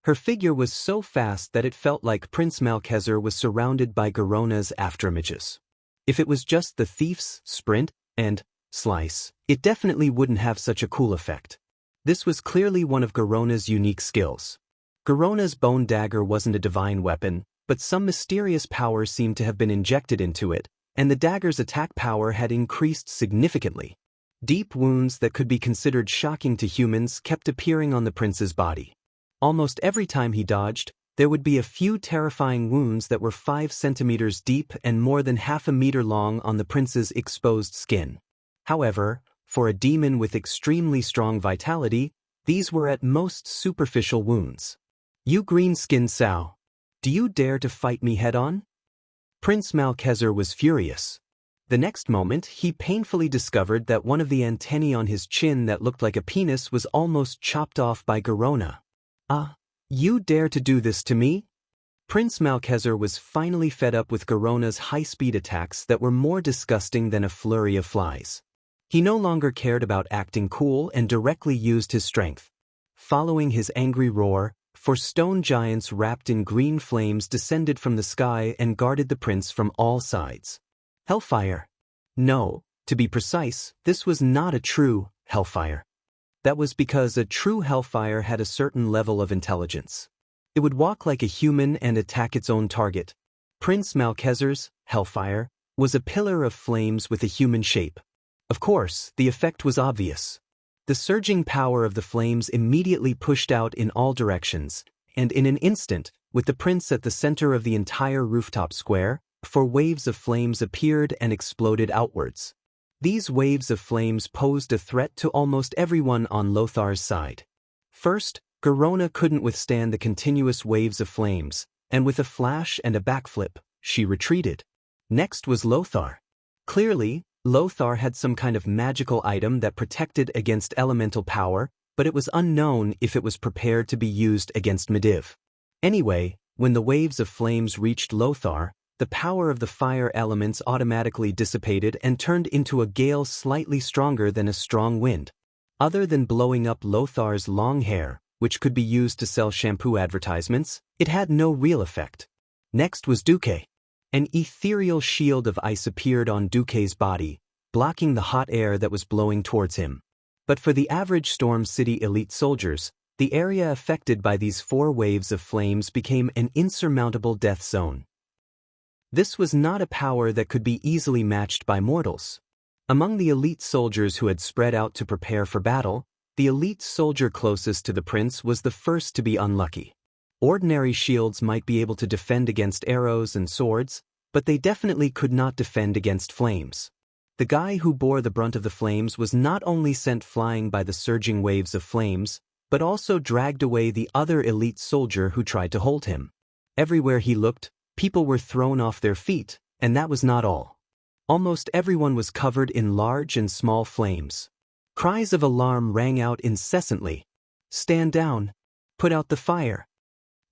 Her figure was so fast that it felt like Prince Malchezer was surrounded by Garona's afterimages. If it was just the thief's sprint and slice, it definitely wouldn't have such a cool effect. This was clearly one of Garona's unique skills. Garona's bone dagger wasn't a divine weapon, but some mysterious power seemed to have been injected into it, and the dagger's attack power had increased significantly. Deep wounds that could be considered shocking to humans kept appearing on the prince's body. Almost every time he dodged, there would be a few terrifying wounds that were 5 centimeters deep and more than half a meter long on the prince's exposed skin. However, for a demon with extremely strong vitality, these were at most superficial wounds. You green-skinned sow. Do you dare to fight me head-on? Prince Malchezer was furious. The next moment, he painfully discovered that one of the antennae on his chin that looked like a penis was almost chopped off by Garona. You dare to do this to me? Prince Malchezer was finally fed up with Garona's high-speed attacks that were more disgusting than a flurry of flies. He no longer cared about acting cool and directly used his strength. Following his angry roar, 4 stone giants wrapped in green flames descended from the sky and guarded the prince from all sides. Hellfire. No, to be precise, this was not a true hellfire. That was because a true hellfire had a certain level of intelligence. It would walk like a human and attack its own target. Prince Malchezer's hellfire was a pillar of flames with a human shape. Of course, the effect was obvious. The surging power of the flames immediately pushed out in all directions, and in an instant, with the prince at the center of the entire rooftop square, 4 waves of flames appeared and exploded outwards. These waves of flames posed a threat to almost everyone on Lothar's side. First, Garona couldn't withstand the continuous waves of flames, and with a flash and a backflip, she retreated. Next was Lothar. Clearly, Lothar had some kind of magical item that protected against elemental power, but it was unknown if it was prepared to be used against Medivh. Anyway, when the waves of flames reached Lothar, the power of the fire elements automatically dissipated and turned into a gale slightly stronger than a strong wind. Other than blowing up Lothar's long hair, which could be used to sell shampoo advertisements, it had no real effect. Next was Duque. An ethereal shield of ice appeared on Duque's body, blocking the hot air that was blowing towards him. But for the average Storm City elite soldiers, the area affected by these 4 waves of flames became an insurmountable death zone. This was not a power that could be easily matched by mortals. Among the elite soldiers who had spread out to prepare for battle, the elite soldier closest to the prince was the first to be unlucky. Ordinary shields might be able to defend against arrows and swords, but they definitely could not defend against flames. The guy who bore the brunt of the flames was not only sent flying by the surging waves of flames, but also dragged away the other elite soldier who tried to hold him. Everywhere he looked, people were thrown off their feet, and that was not all. Almost everyone was covered in large and small flames. Cries of alarm rang out incessantly. "Stand down! Put out the fire!"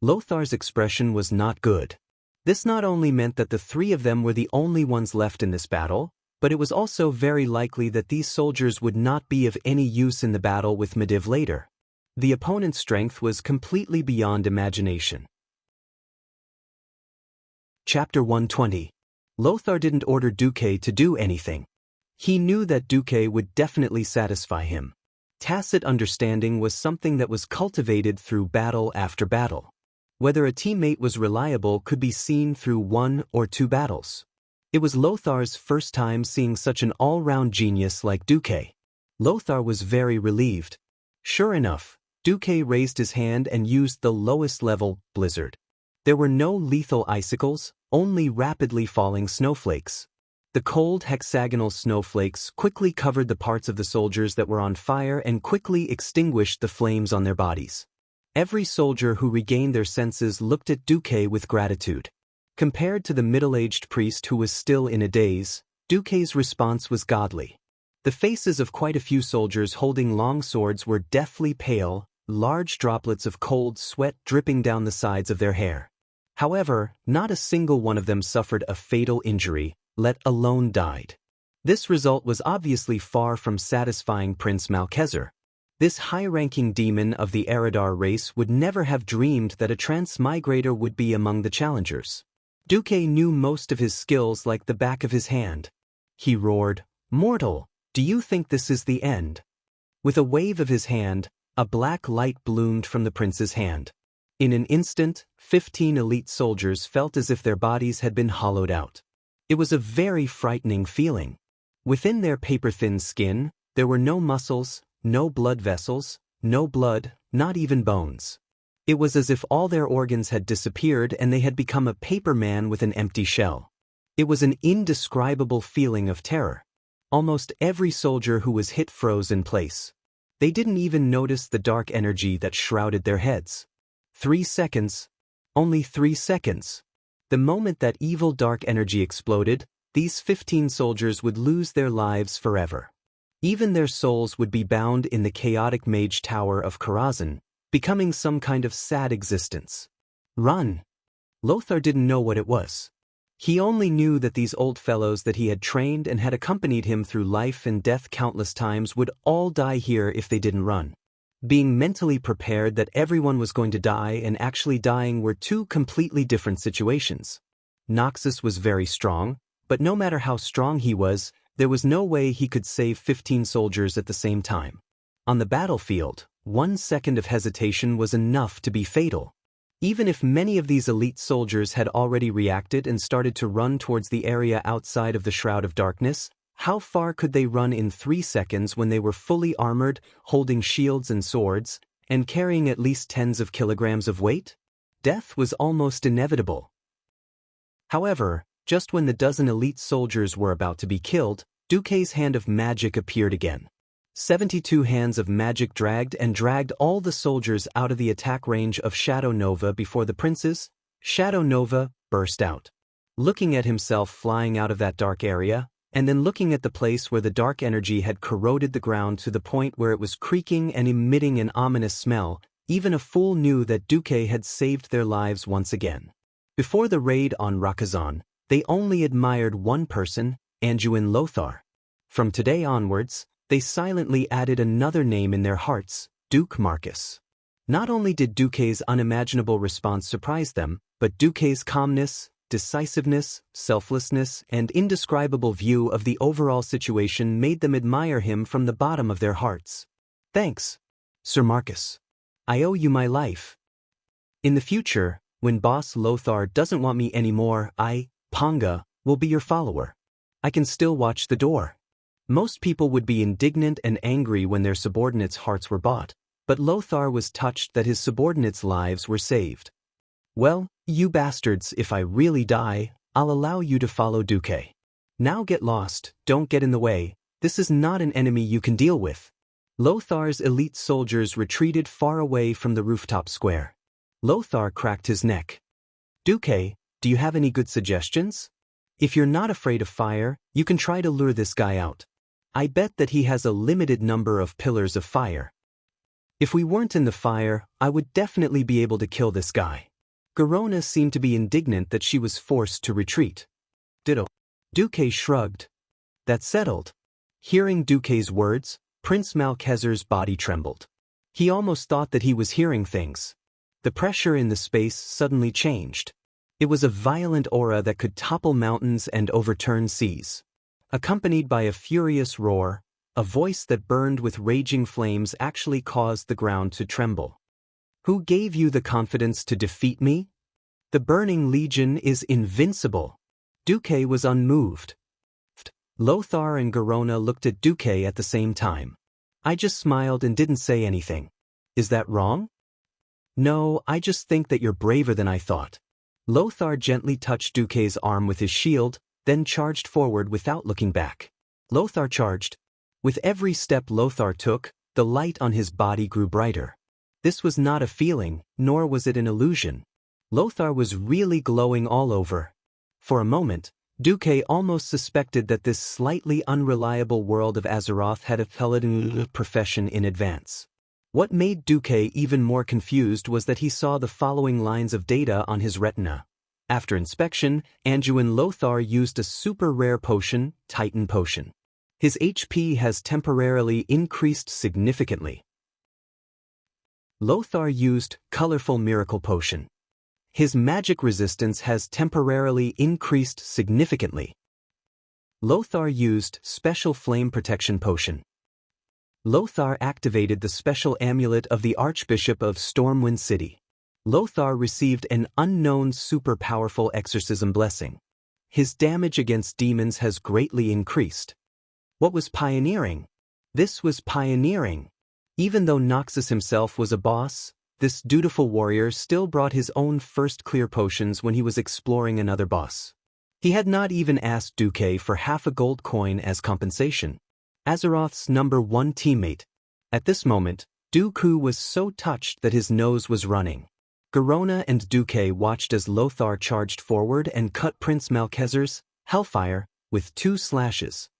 Lothar's expression was not good. This not only meant that the three of them were the only ones left in this battle, but it was also very likely that these soldiers would not be of any use in the battle with Medivh later. The opponent's strength was completely beyond imagination. Chapter 120. Lothar didn't order Duque to do anything. He knew that Duque would definitely satisfy him. Tacit understanding was something that was cultivated through battle after battle. Whether a teammate was reliable could be seen through 1 or 2 battles. It was Lothar's first time seeing such an all-round genius like Duque. Lothar was very relieved. Sure enough, Duque raised his hand and used the lowest level, Blizzard. There were no lethal icicles, only rapidly falling snowflakes. The cold hexagonal snowflakes quickly covered the parts of the soldiers that were on fire and quickly extinguished the flames on their bodies. Every soldier who regained their senses looked at Duque with gratitude. Compared to the middle-aged priest who was still in a daze, Duque's response was godly. The faces of quite a few soldiers holding long swords were deathly pale, large droplets of cold sweat dripping down the sides of their hair. However, not a single one of them suffered a fatal injury, let alone died. This result was obviously far from satisfying Prince Malcheser. This high-ranking demon of the Eridar race would never have dreamed that a transmigrator would be among the challengers. Duque knew most of his skills like the back of his hand. He roared, "Mortal, do you think this is the end?" With a wave of his hand, a black light bloomed from the prince's hand. In an instant, 15 elite soldiers felt as if their bodies had been hollowed out. It was a very frightening feeling. Within their paper-thin skin, there were no muscles, no blood vessels, no blood, not even bones. It was as if all their organs had disappeared and they had become a paper man with an empty shell. It was an indescribable feeling of terror. Almost every soldier who was hit froze in place. They didn't even notice the dark energy that shrouded their heads. 3 seconds. Only 3 seconds. The moment that evil dark energy exploded, these 15 soldiers would lose their lives forever. Even their souls would be bound in the chaotic mage tower of Karazhan, becoming some kind of sad existence. Run! Lothar didn't know what it was. He only knew that these old fellows that he had trained and had accompanied him through life and death countless times would all die here if they didn't run. Being mentally prepared that everyone was going to die and actually dying were two completely different situations. Noxus was very strong, but no matter how strong he was, there was no way he could save 15 soldiers at the same time. On the battlefield, 1 second of hesitation was enough to be fatal. Even if many of these elite soldiers had already reacted and started to run towards the area outside of the Shroud of Darkness, how far could they run in 3 seconds when they were fully armored, holding shields and swords, and carrying at least tens of kilograms of weight? Death was almost inevitable. However, just when the dozen elite soldiers were about to be killed, Duque's hand of magic appeared again. 72 hands of magic dragged all the soldiers out of the attack range of Shadow Nova before the princes. Shadow Nova burst out. Looking at himself flying out of that dark area, and then looking at the place where the dark energy had corroded the ground to the point where it was creaking and emitting an ominous smell, even a fool knew that Duque had saved their lives once again. Before the raid on Rakazan, they only admired one person, Anduin Lothar. From today onwards, they silently added another name in their hearts, Duke Marcus. Not only did Duque's unimaginable response surprise them, but Duque's calmness, decisiveness, selflessness, and indescribable view of the overall situation made them admire him from the bottom of their hearts. "Thanks, Sir Marcus. I owe you my life. In the future, when Boss Lothar doesn't want me anymore, I, Panga, will be your follower. I can still watch the door." Most people would be indignant and angry when their subordinates' hearts were bought, but Lothar was touched that his subordinates' lives were saved. "Well, you bastards, if I really die, I'll allow you to follow Duque. Now get lost, don't get in the way, this is not an enemy you can deal with. Lothar's elite soldiers retreated far away from the rooftop square. Lothar cracked his neck. Duque, do you have any good suggestions? If you're not afraid of fire, you can try to lure this guy out. I bet that he has a limited number of pillars of fire. If we weren't in the fire, I would definitely be able to kill this guy. Garona seemed to be indignant that she was forced to retreat. Ditto. Duque shrugged. That settled. Hearing Duque's words, Prince Malkezer's body trembled. He almost thought that he was hearing things. The pressure in the space suddenly changed. It was a violent aura that could topple mountains and overturn seas. Accompanied by a furious roar, a voice that burned with raging flames actually caused the ground to tremble. Who gave you the confidence to defeat me? The Burning Legion is invincible. Duque was unmoved. Lothar and Garona looked at Duque at the same time. I just smiled and didn't say anything. Is that wrong? No, I just think that you're braver than I thought. Lothar gently touched Duque's arm with his shield, then charged forward without looking back. Lothar charged. With every step Lothar took, the light on his body grew brighter. This was not a feeling, nor was it an illusion. Lothar was really glowing all over. For a moment, Duque almost suspected that this slightly unreliable world of Azeroth had a paladin profession in advance. What made Duque even more confused was that he saw the following lines of data on his retina. After inspection, Anduin Lothar used a super rare potion, Titan Potion. His HP has temporarily increased significantly. Lothar used Colorful Miracle Potion. His magic resistance has temporarily increased significantly. Lothar used Special Flame Protection Potion. Lothar activated the special amulet of the Archbishop of Stormwind City. Lothar received an unknown super powerful exorcism blessing. His damage against demons has greatly increased. What was pioneering? This was pioneering. Even though Noxus himself was a boss, this dutiful warrior still brought his own first clear potions when he was exploring another boss. He had not even asked Duque for half a gold coin as compensation. Azeroth's #1 teammate. At this moment, Dooku was so touched that his nose was running. Garona and Duque watched as Lothar charged forward and cut Prince Malkezer's Hellfire with 2 slashes.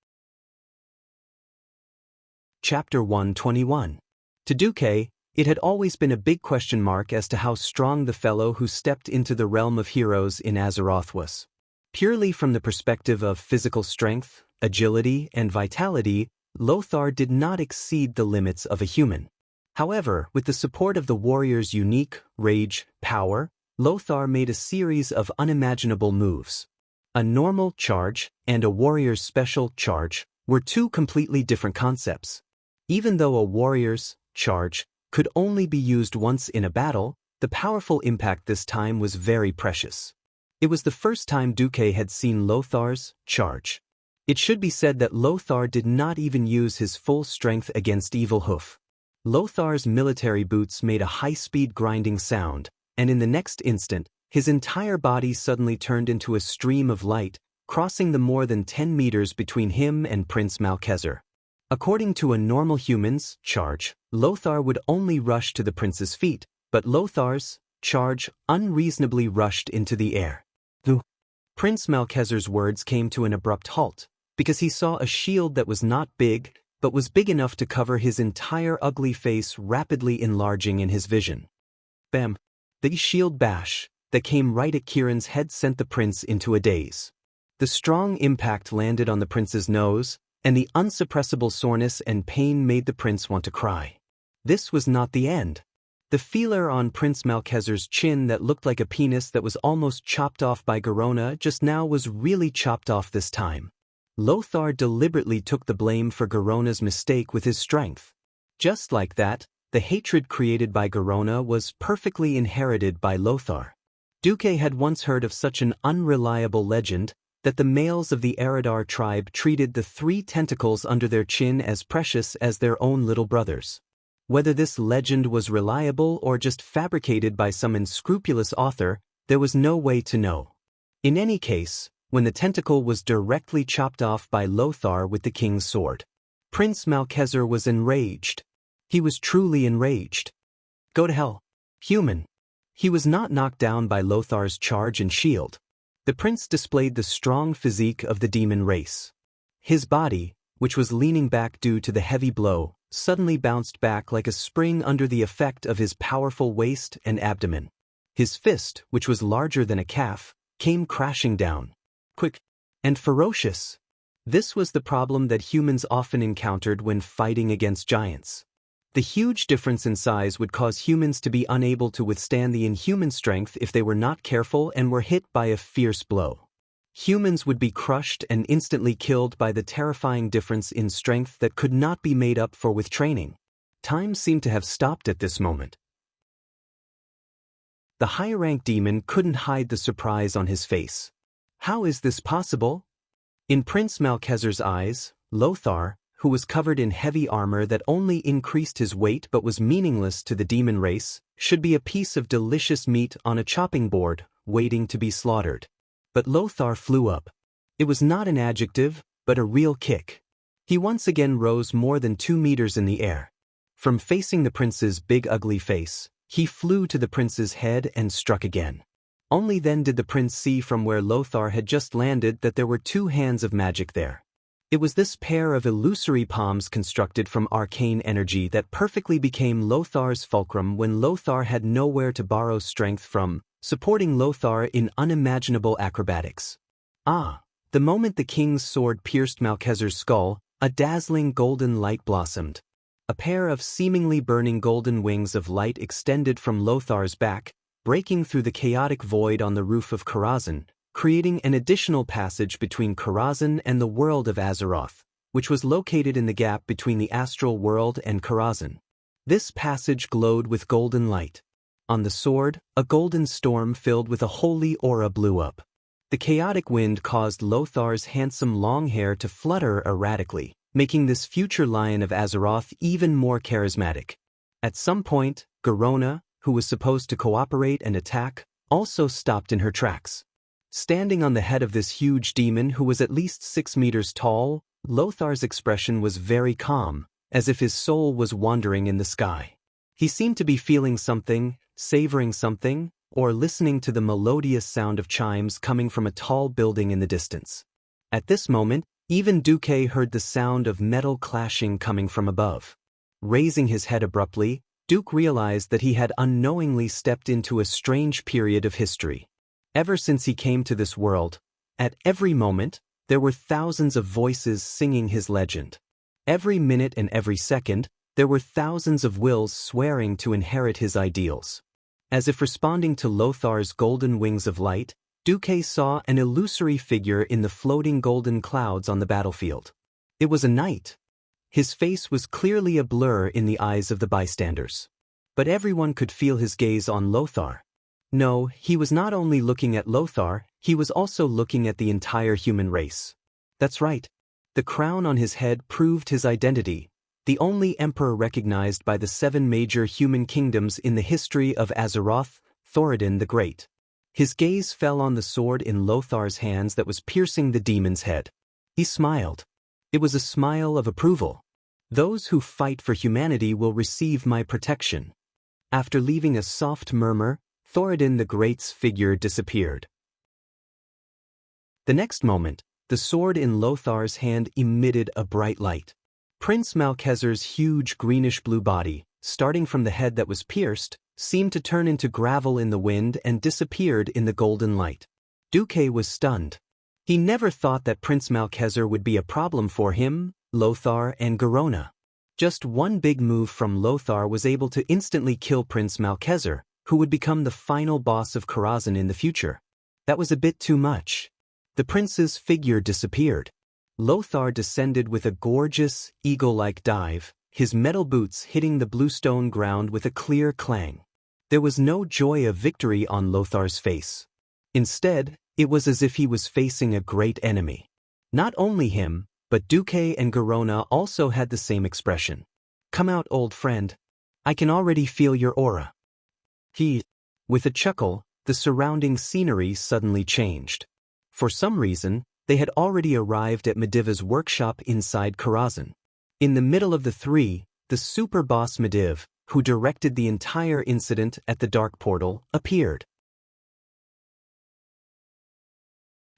Chapter 121. To Duque, it had always been a big question mark as to how strong the fellow who stepped into the realm of heroes in Azeroth was. Purely from the perspective of physical strength, agility, and vitality, Lothar did not exceed the limits of a human. However, with the support of the warrior's unique rage power, Lothar made a series of unimaginable moves. A normal charge and a warrior's special charge were 2 completely different concepts. Even though a warrior's charge could only be used once in a battle, the powerful impact this time was very precious. It was the first time Duque had seen Lothar's charge. It should be said that Lothar did not even use his full strength against Evil Hoof. Lothar's military boots made a high-speed grinding sound, and in the next instant, his entire body suddenly turned into a stream of light, crossing the more than 10 meters between him and Prince Malkezer. According to a normal human's charge, Lothar would only rush to the prince's feet, but Lothar's charge unreasonably rushed into the air. Prince Malkezer's words came to an abrupt halt, because he saw a shield that was not big, but was big enough to cover his entire ugly face, rapidly enlarging in his vision. Bam! The shield bash that came right at Kieran's head sent the prince into a daze. The strong impact landed on the prince's nose, and the unsuppressible soreness and pain made the prince want to cry. This was not the end. The feeler on Prince Malkezer's chin that looked like a penis that was almost chopped off by Garona just now was really chopped off this time. Lothar deliberately took the blame for Garona's mistake with his strength. Just like that, the hatred created by Garona was perfectly inherited by Lothar. Duque had once heard of such an unreliable legend, that the males of the Eridar tribe treated the 3 tentacles under their chin as precious as their own little brothers. Whether this legend was reliable or just fabricated by some unscrupulous author, there was no way to know. In any case, when the tentacle was directly chopped off by Lothar with the king's sword. Prince Malcheser was enraged. He was truly enraged. Go to hell, human. He was not knocked down by Lothar's charge and shield. The prince displayed the strong physique of the demon race. His body, which was leaning back due to the heavy blow, suddenly bounced back like a spring under the effect of his powerful waist and abdomen. His fist, which was larger than a calf, came crashing down. Quick and ferocious. This was the problem that humans often encountered when fighting against giants. The huge difference in size would cause humans to be unable to withstand the inhuman strength if they were not careful and were hit by a fierce blow. Humans would be crushed and instantly killed by the terrifying difference in strength that could not be made up for with training. Time seemed to have stopped at this moment. The higher-ranked demon couldn't hide the surprise on his face. How is this possible? In Prince Malcheser's eyes, Lothar, who was covered in heavy armor that only increased his weight but was meaningless to the demon race, should be a piece of delicious meat on a chopping board, waiting to be slaughtered. But Lothar flew up. It was not an adjective, but a real kick. He once again rose more than 2 meters in the air. From facing the prince's big ugly face, he flew to the prince's head and struck again. Only then did the prince see from where Lothar had just landed that there were 2 hands of magic there. It was this pair of illusory palms constructed from arcane energy that perfectly became Lothar's fulcrum when Lothar had nowhere to borrow strength from, supporting Lothar in unimaginable acrobatics. The moment the king's sword pierced Malcheser's skull, a dazzling golden light blossomed. A pair of seemingly burning golden wings of light extended from Lothar's back, breaking through the chaotic void on the roof of Karazhan, creating an additional passage between Karazhan and the world of Azeroth, which was located in the gap between the astral world and Karazhan. This passage glowed with golden light. On the sword, a golden storm filled with a holy aura blew up. The chaotic wind caused Lothar's handsome long hair to flutter erratically, making this future lion of Azeroth even more charismatic. At some point, Garona, who was supposed to cooperate and attack, also stopped in her tracks. Standing on the head of this huge demon who was at least 6 meters tall, Lothar's expression was very calm, as if his soul was wandering in the sky. He seemed to be feeling something, savoring something, or listening to the melodious sound of chimes coming from a tall building in the distance. At this moment, even Duque heard the sound of metal clashing coming from above. Raising his head abruptly, Duke realized that he had unknowingly stepped into a strange period of history. Ever since he came to this world, at every moment, there were thousands of voices singing his legend. Every minute and every second, there were thousands of wills swearing to inherit his ideals. As if responding to Lothar's golden wings of light, Duque saw an illusory figure in the floating golden clouds on the battlefield. It was a knight. His face was clearly a blur in the eyes of the bystanders. But everyone could feel his gaze on Lothar. No, he was not only looking at Lothar, he was also looking at the entire human race. That's right. The crown on his head proved his identity, the only emperor recognized by the 7 major human kingdoms in the history of Azeroth, Thoradin the Great. His gaze fell on the sword in Lothar's hands that was piercing the demon's head. He smiled. It was a smile of approval. Those who fight for humanity will receive my protection. After leaving a soft murmur, Thoradin the Great's figure disappeared. The next moment, the sword in Lothar's hand emitted a bright light. Prince Malcheser's huge greenish-blue body, starting from the head that was pierced, seemed to turn into gravel in the wind and disappeared in the golden light. Duque was stunned. He never thought that Prince Malcheser would be a problem for him, Lothar, and Garona. Just one big move from Lothar was able to instantly kill Prince Malcheser, who would become the final boss of Karazhan in the future. That was a bit too much. The prince's figure disappeared. Lothar descended with a gorgeous, eagle-like dive, his metal boots hitting the bluestone ground with a clear clang. There was no joy of victory on Lothar's face. Instead, it was as if he was facing a great enemy. Not only him, but Duque and Garona also had the same expression. "Come out, old friend. I can already feel your aura." With a chuckle, the surrounding scenery suddenly changed. For some reason, they had already arrived at Mediva's workshop inside Karazhan. In the middle of the three, the super boss Mediv, who directed the entire incident at the dark portal, appeared.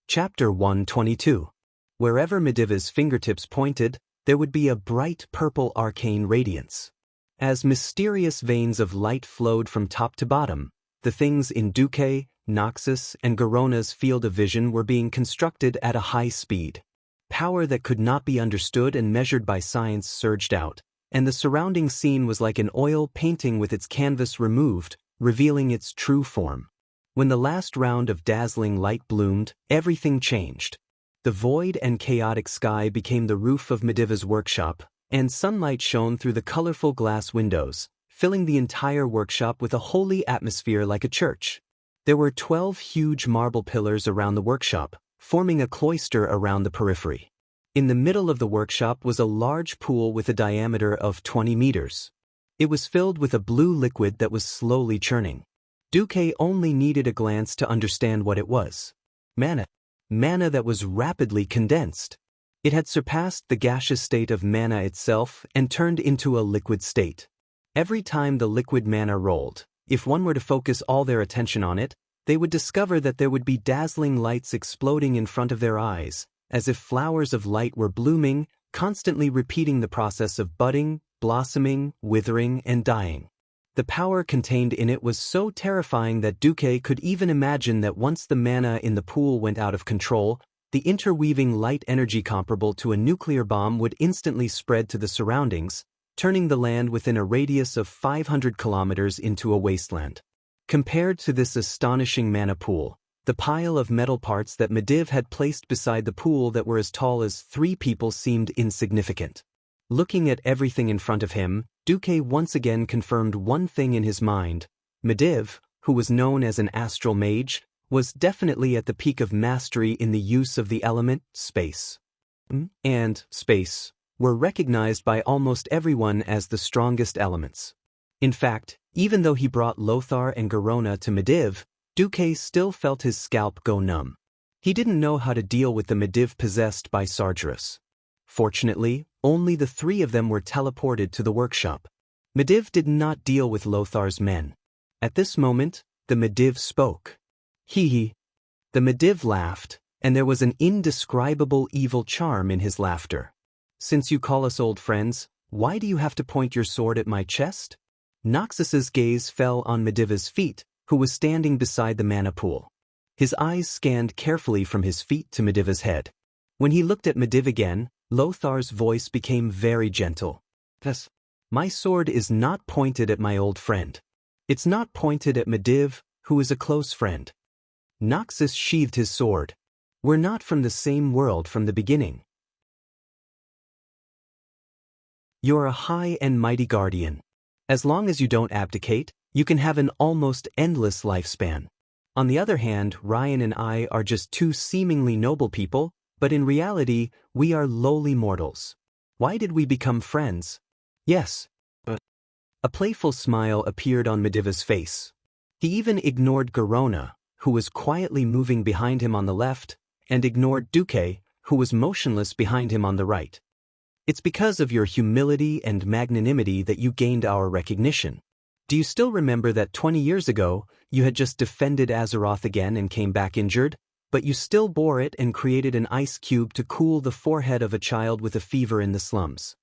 Chapter 122. Wherever Mediva's fingertips pointed, there would be a bright purple arcane radiance. As mysterious veins of light flowed from top to bottom, the things in Duque, Noxus, and Garona's field of vision were being constructed at a high speed. Power that could not be understood and measured by science surged out, and the surrounding scene was like an oil painting with its canvas removed, revealing its true form. When the last round of dazzling light bloomed, everything changed. The void and chaotic sky became the roof of Mediva's workshop, and sunlight shone through the colorful glass windows, filling the entire workshop with a holy atmosphere like a church. There were 12 huge marble pillars around the workshop, forming a cloister around the periphery. In the middle of the workshop was a large pool with a diameter of 20 meters. It was filled with a blue liquid that was slowly churning. Duque only needed a glance to understand what it was. Mana. Mana that was rapidly condensed. It had surpassed the gaseous state of mana itself and turned into a liquid state. Every time the liquid mana rolled, if one were to focus all their attention on it, they would discover that there would be dazzling lights exploding in front of their eyes, as if flowers of light were blooming, constantly repeating the process of budding, blossoming, withering, and dying. The power contained in it was so terrifying that Duque could even imagine that once the mana in the pool went out of control, the interweaving light energy comparable to a nuclear bomb would instantly spread to the surroundings, turning the land within a radius of 500 kilometers into a wasteland. Compared to this astonishing mana pool, the pile of metal parts that Mediv had placed beside the pool that were as tall as 3 people seemed insignificant. Looking at everything in front of him, Duque once again confirmed one thing in his mind. Mediv, who was known as an astral mage, was definitely at the peak of mastery in the use of the element space. And space were recognized by almost everyone as the strongest elements. In fact, even though he brought Lothar and Garona to Mediv, Duque still felt his scalp go numb. He didn't know how to deal with the Mediv possessed by Sargeras. Fortunately, only the 3 of them were teleported to the workshop. Mediv did not deal with Lothar's men. At this moment, the Mediv spoke. Hee. The Mediv laughed, and there was an indescribable evil charm in his laughter. Since you call us old friends, why do you have to point your sword at my chest? Noxus's gaze fell on Mediva's feet, who was standing beside the mana pool. His eyes scanned carefully from his feet to Mediva's head. When he looked at Mediv again, Lothar's voice became very gentle. Thus, my sword is not pointed at my old friend. It's not pointed at Mediv, who is a close friend. Noxus sheathed his sword. We're not from the same world from the beginning. You're a high and mighty guardian. As long as you don't abdicate, you can have an almost endless lifespan. On the other hand, Ryan and I are just 2 seemingly noble people, but in reality, we are lowly mortals. Why did we become friends? Yes, but... A playful smile appeared on Mediva's face. He even ignored Garona, who was quietly moving behind him on the left, and ignored Duque, who was motionless behind him on the right. It's because of your humility and magnanimity that you gained our recognition. Do you still remember that 20 years ago, you had just defended Azeroth again and came back injured, but you still bore it and created an ice cube to cool the forehead of a child with a fever in the slums?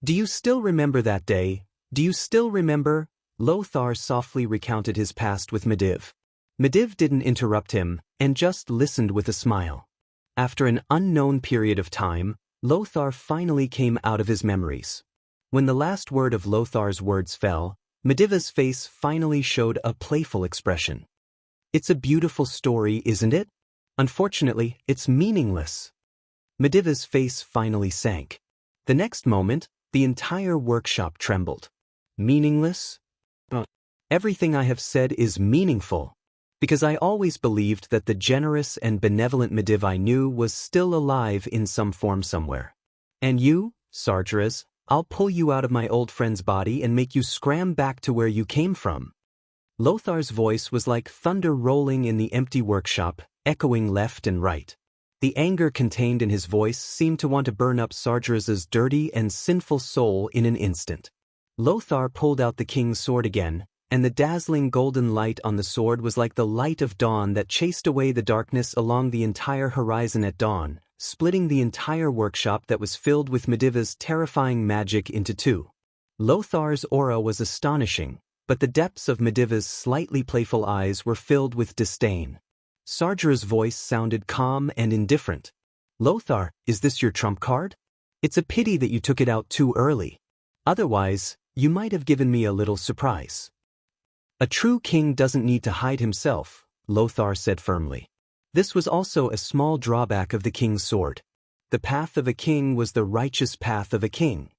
Do you still remember that day? Do you still remember? Lothar softly recounted his past with Mediv. Mediv didn't interrupt him, and just listened with a smile. After an unknown period of time, Lothar finally came out of his memories. When the last word of Lothar's words fell, Mediva's face finally showed a playful expression. It's a beautiful story, isn't it? Unfortunately, it's meaningless. Mediva's face finally sank. The next moment, the entire workshop trembled. Meaningless? Everything I have said is meaningful. Because I always believed that the generous and benevolent Mediv I knew was still alive in some form somewhere. And you, Sargeras, I'll pull you out of my old friend's body and make you scram back to where you came from. Lothar's voice was like thunder rolling in the empty workshop, echoing left and right. The anger contained in his voice seemed to want to burn up Sargeras's dirty and sinful soul in an instant. Lothar pulled out the king's sword again, and the dazzling golden light on the sword was like the light of dawn that chased away the darkness along the entire horizon at dawn, splitting the entire workshop that was filled with Mediva's terrifying magic into two. Lothar's aura was astonishing, but the depths of Mediva's slightly playful eyes were filled with disdain. Sargera's voice sounded calm and indifferent. "Lothar, is this your trump card? It's a pity that you took it out too early. Otherwise, you might have given me a little surprise." "A true king doesn't need to hide himself," Lothar said firmly. This was also a small drawback of the king's sword. The path of a king was the righteous path of a king.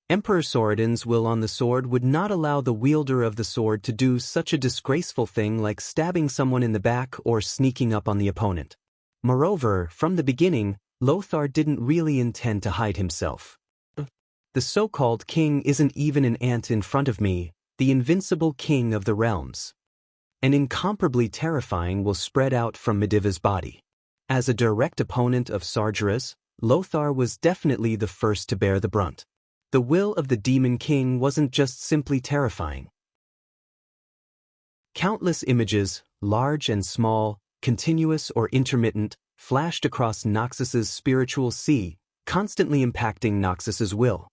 Emperor Sorodin's will on the sword would not allow the wielder of the sword to do such a disgraceful thing like stabbing someone in the back or sneaking up on the opponent. Moreover, from the beginning, Lothar didn't really intend to hide himself. "The so-called king isn't even an ant in front of me, the invincible king of the realms. An incomparably terrifying will spread out from Mediva's body." As a direct opponent of Sargera's, Lothar was definitely the first to bear the brunt. The will of the Demon King wasn't just simply terrifying. Countless images, large and small, continuous or intermittent, flashed across Noxus's spiritual sea, constantly impacting Noxus's will.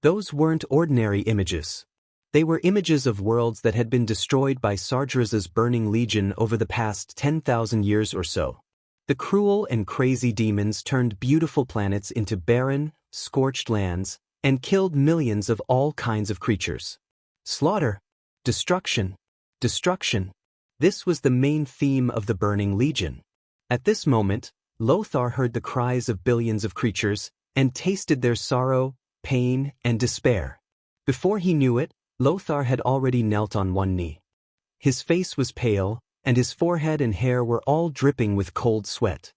Those weren't ordinary images. They were images of worlds that had been destroyed by Sargeras's burning legion over the past 10,000 years or so. The cruel and crazy demons turned beautiful planets into barren, scorched lands, and killed millions of all kinds of creatures. Slaughter, destruction, destruction. This was the main theme of the burning legion. At this moment, Lothar heard the cries of billions of creatures, and tasted their sorrow, pain, and despair. Before he knew it, Lothar had already knelt on one knee. His face was pale, and his forehead and hair were all dripping with cold sweat.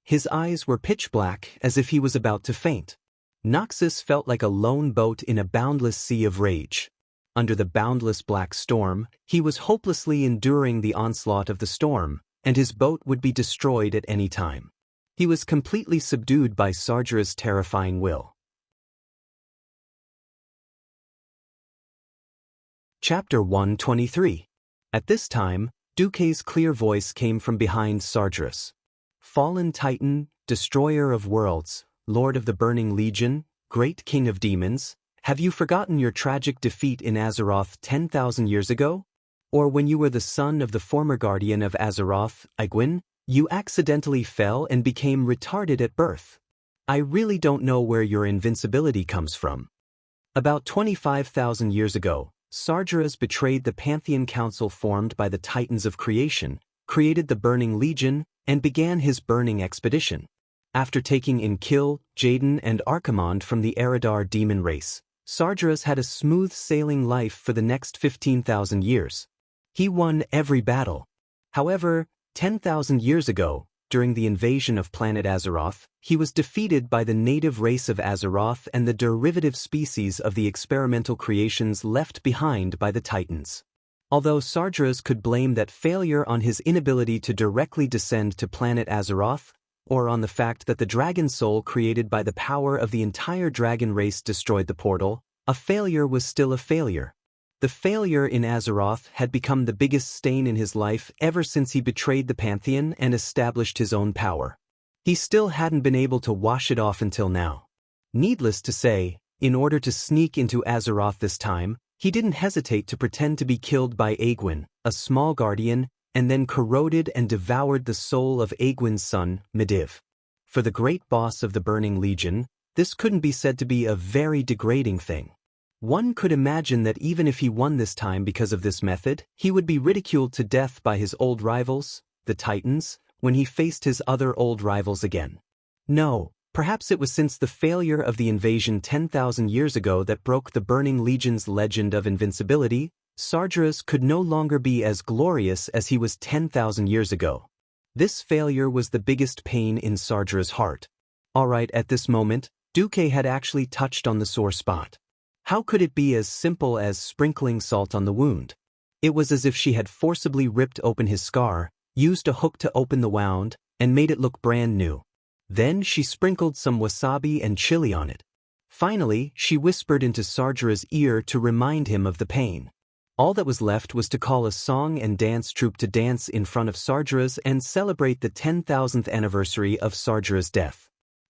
His eyes were pitch black as if he was about to faint. Noxus felt like a lone boat in a boundless sea of rage. Under the boundless black storm, he was hopelessly enduring the onslaught of the storm, and his boat would be destroyed at any time. He was completely subdued by Sargera's terrifying will. Chapter 123. At this time, Duque's clear voice came from behind Sargeras. "Fallen Titan, destroyer of worlds, lord of the burning legion, great king of demons, have you forgotten your tragic defeat in Azeroth 10,000 years ago? Or when you were the son of the former guardian of Azeroth, Egwin, you accidentally fell and became retarded at birth? I really don't know where your invincibility comes from. About 25,000 years ago, Sargeras betrayed the Pantheon Council formed by the Titans of Creation, created the Burning Legion, and began his burning expedition. After taking in Kill, Jaden, and Archimonde from the Eridar demon race, Sargeras had a smooth-sailing life for the next 15,000 years. He won every battle. However, 10,000 years ago, during the invasion of planet Azeroth, he was defeated by the native race of Azeroth and the derivative species of the experimental creations left behind by the Titans. Although Sargeras could blame that failure on his inability to directly descend to planet Azeroth, or on the fact that the dragon soul created by the power of the entire dragon race destroyed the portal, a failure was still a failure. The failure in Azeroth had become the biggest stain in his life ever since he betrayed the Pantheon and established his own power. He still hadn't been able to wash it off until now. Needless to say, in order to sneak into Azeroth this time, he didn't hesitate to pretend to be killed by Egwin, a small guardian, and then corroded and devoured the soul of Egwin's son, Mediv. For the great boss of the Burning Legion, this couldn't be said to be a very degrading thing. One could imagine that even if he won this time because of this method, he would be ridiculed to death by his old rivals, the Titans, when he faced his other old rivals again. No, perhaps it was since the failure of the invasion 10,000 years ago that broke the Burning Legion's legend of invincibility, Sargeras could no longer be as glorious as he was 10,000 years ago. This failure was the biggest pain in Sargeras' heart. Alright, at this moment, Duque had actually touched on the sore spot. How could it be as simple as sprinkling salt on the wound? It was as if she had forcibly ripped open his scar, used a hook to open the wound, and made it look brand new. Then she sprinkled some wasabi and chili on it. Finally, she whispered into Sargera's ear to remind him of the pain. All that was left was to call a song and dance troupe to dance in front of Sargera's and celebrate the 10,000th anniversary of Sargera's death.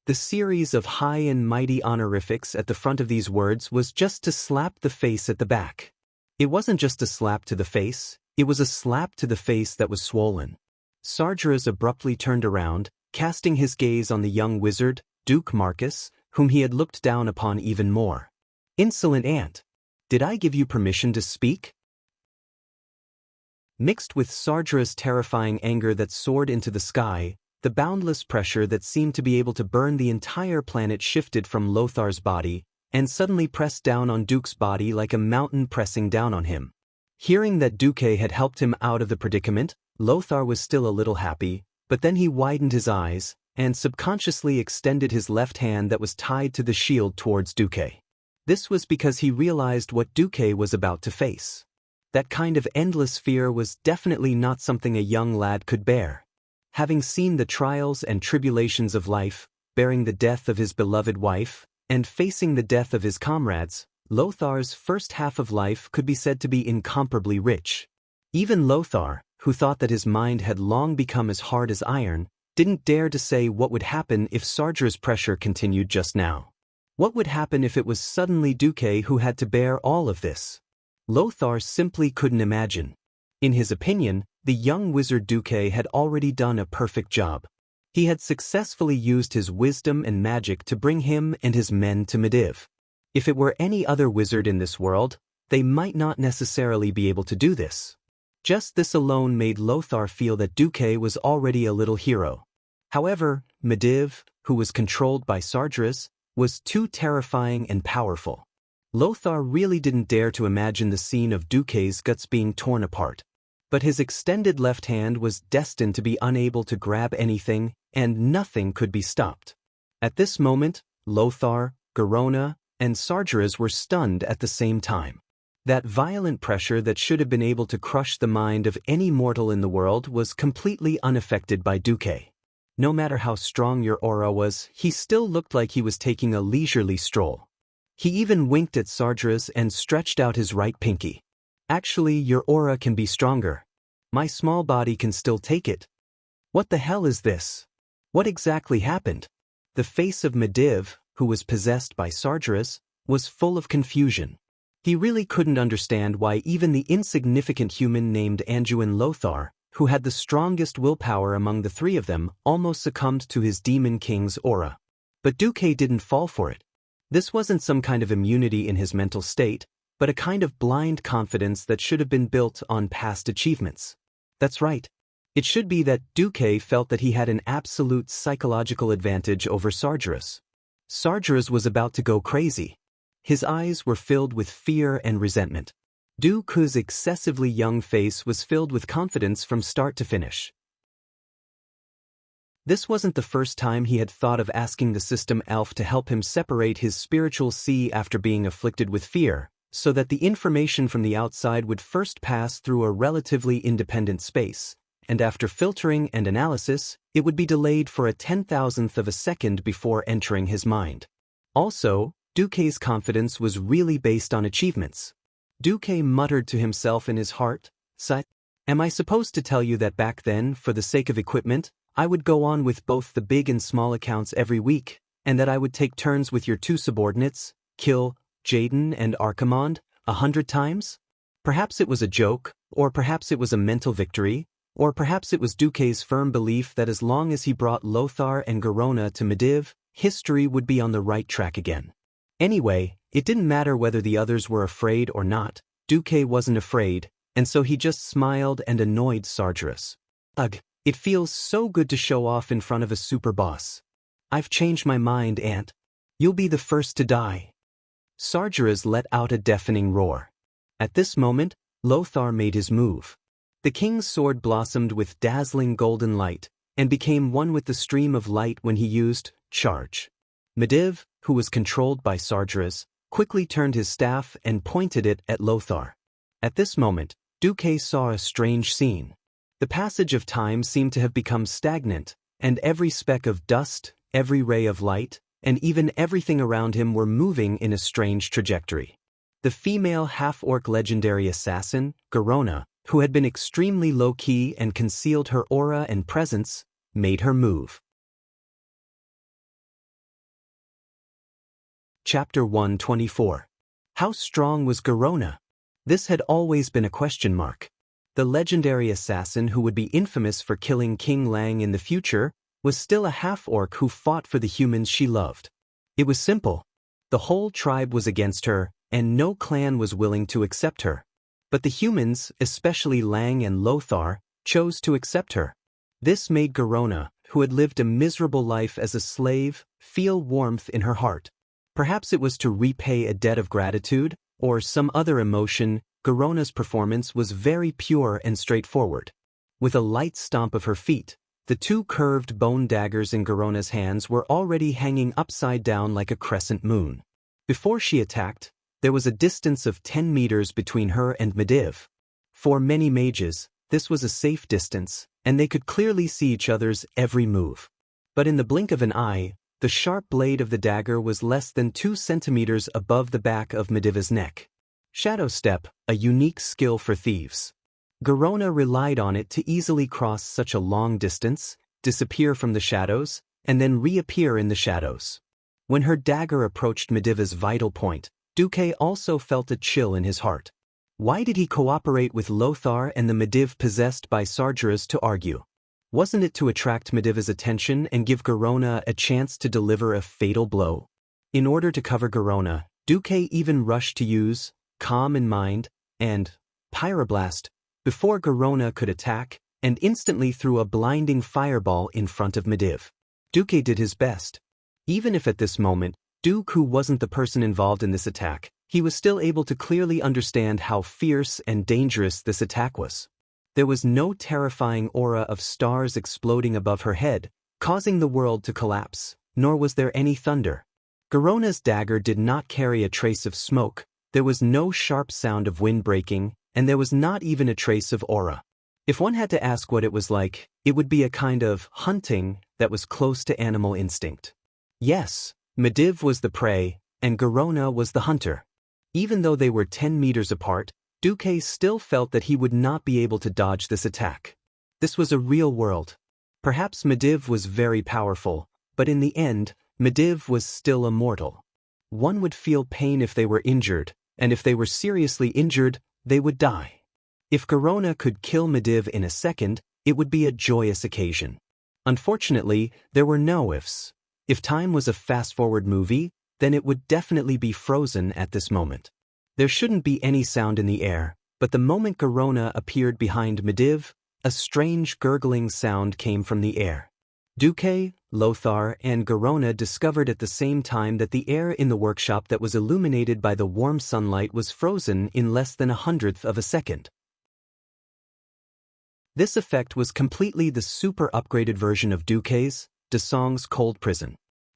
The series of high and mighty honorifics at the front of these words was just to slap the face at the back. It wasn't just a slap to the face, it was a slap to the face that was swollen. Sargeras abruptly turned around, casting his gaze on the young wizard, Duke Marcus, whom he had looked down upon even more. Insolent ant! Did I give you permission to speak? Mixed with Sargera's terrifying anger that soared into the sky, the boundless pressure that seemed to be able to burn the entire planet shifted from Lothar's body, and suddenly pressed down on Duke's body like a mountain pressing down on him. Hearing that Duke had helped him out of the predicament, Lothar was still a little happy, but then he widened his eyes, and subconsciously extended his left hand that was tied to the shield towards Duke. This was because he realized what Duke was about to face. That kind of endless fear was definitely not something a young lad could bear. Having seen the trials and tribulations of life, bearing the death of his beloved wife, and facing the death of his comrades, Lothar's first half of life could be said to be incomparably rich. Even Lothar, who thought that his mind had long become as hard as iron, didn't dare to say what would happen if Sargera's pressure continued just now. What would happen if it was suddenly Duke who had to bear all of this? Lothar simply couldn't imagine. In his opinion, the young wizard Duke had already done a perfect job. He had successfully used his wisdom and magic to bring him and his men to Mediv. If it were any other wizard in this world, they might not necessarily be able to do this. Just this alone made Lothar feel that Duke was already a little hero. However, Mediv, who was controlled by Sargeras, was too terrifying and powerful. Lothar really didn't dare to imagine the scene of Duke's guts being torn apart. But his extended left hand was destined to be unable to grab anything, and nothing could be stopped. At this moment, Lothar, Garona, and Sargeras were stunned at the same time. That violent pressure that should have been able to crush the mind of any mortal in the world was completely unaffected by Duque. No matter how strong your aura was, he still looked like he was taking a leisurely stroll. He even winked at Sargeras and stretched out his right pinky. Actually, your aura can be stronger. My small body can still take it. What the hell is this? What exactly happened? The face of Mediv, who was possessed by Sargeras, was full of confusion. He really couldn't understand why even the insignificant human named Anduin Lothar, who had the strongest willpower among the three of them, almost succumbed to his demon king's aura. But Duque didn't fall for it. This wasn't some kind of immunity in his mental state, but a kind of blind confidence that should have been built on past achievements. That's right. It should be that Duque felt that he had an absolute psychological advantage over Sargeras. Sargeras was about to go crazy. His eyes were filled with fear and resentment. Duque's excessively young face was filled with confidence from start to finish. This wasn't the first time he had thought of asking the system elf to help him separate his spiritual sea after being afflicted with fear, so that the information from the outside would first pass through a relatively independent space, and after filtering and analysis, it would be delayed for a 10,000th of a second before entering his mind. Also, Duque's confidence was really based on achievements. Duque muttered to himself in his heart, Am I supposed to tell you that back then, for the sake of equipment, I would go on with both the big and small accounts every week, and that I would take turns with your two subordinates, kill Jaden and Archimond, 100 times? Perhaps it was a joke, or perhaps it was a mental victory, or perhaps it was Duque's firm belief that as long as he brought Lothar and Garona to Mediv, history would be on the right track again. Anyway, it didn't matter whether the others were afraid or not. Duque wasn't afraid, and so he just smiled and annoyed Sargeras. Ugh, it feels so good to show off in front of a super boss. I've changed my mind, Ant. You'll be the first to die. Sargeras let out a deafening roar. At this moment, Lothar made his move. The king's sword blossomed with dazzling golden light, and became one with the stream of light when he used charge. Mediv, who was controlled by Sargeras, quickly turned his staff and pointed it at Lothar. At this moment, Duque saw a strange scene. The passage of time seemed to have become stagnant, and every speck of dust, every ray of light, and even everything around him were moving in a strange trajectory. The female half-orc legendary assassin, Garona, who had been extremely low-key and concealed her aura and presence, made her move. Chapter 124. How strong was Garona? This had always been a question mark. The legendary assassin who would be infamous for killing King Lang in the future was still a half-orc who fought for the humans she loved. It was simple. The whole tribe was against her, and no clan was willing to accept her. But the humans, especially Lang and Lothar, chose to accept her. This made Garona, who had lived a miserable life as a slave, feel warmth in her heart. Perhaps it was to repay a debt of gratitude, or some other emotion. Garona's performance was very pure and straightforward. With a light stomp of her feet, the two curved bone daggers in Garona's hands were already hanging upside down like a crescent moon. Before she attacked, there was a distance of 10 meters between her and Medivh. For many mages, this was a safe distance, and they could clearly see each other's every move. But in the blink of an eye, the sharp blade of the dagger was less than 2 centimeters above the back of Medivh's neck. Shadow Step, a unique skill for thieves. Garona relied on it to easily cross such a long distance, disappear from the shadows, and then reappear in the shadows. When her dagger approached Medivh's vital point, Duque also felt a chill in his heart. Why did he cooperate with Lothar and the Medivh possessed by Sargeras to argue? Wasn't it to attract Medivh's attention and give Garona a chance to deliver a fatal blow? In order to cover Garona, Duque even rushed to use Calm in Mind and Pyroblast before Garona could attack, and instantly threw a blinding fireball in front of Medivh. Duque did his best. Even if at this moment, Duque, who wasn't the person involved in this attack, he was still able to clearly understand how fierce and dangerous this attack was. There was no terrifying aura of stars exploding above her head, causing the world to collapse, nor was there any thunder. Garona's dagger did not carry a trace of smoke, there was no sharp sound of wind breaking, and there was not even a trace of aura. If one had to ask what it was like, it would be a kind of hunting that was close to animal instinct. Yes, Medivh was the prey, and Garona was the hunter. Even though they were 10 meters apart, Duque still felt that he would not be able to dodge this attack. This was a real world. Perhaps Medivh was very powerful, but in the end, Medivh was still immortal. One would feel pain if they were injured, and if they were seriously injured, they would die. If Garona could kill Medivh in a second, it would be a joyous occasion. Unfortunately, there were no ifs. If time was a fast-forward movie, then it would definitely be frozen at this moment. There shouldn't be any sound in the air, but the moment Garona appeared behind Medivh, a strange gurgling sound came from the air. Duque, Lothar, and Garona discovered at the same time that the air in the workshop that was illuminated by the warm sunlight was frozen in less than 1/100th of a second. This effect was completely the super upgraded version of Duque's, Desong's cold prison.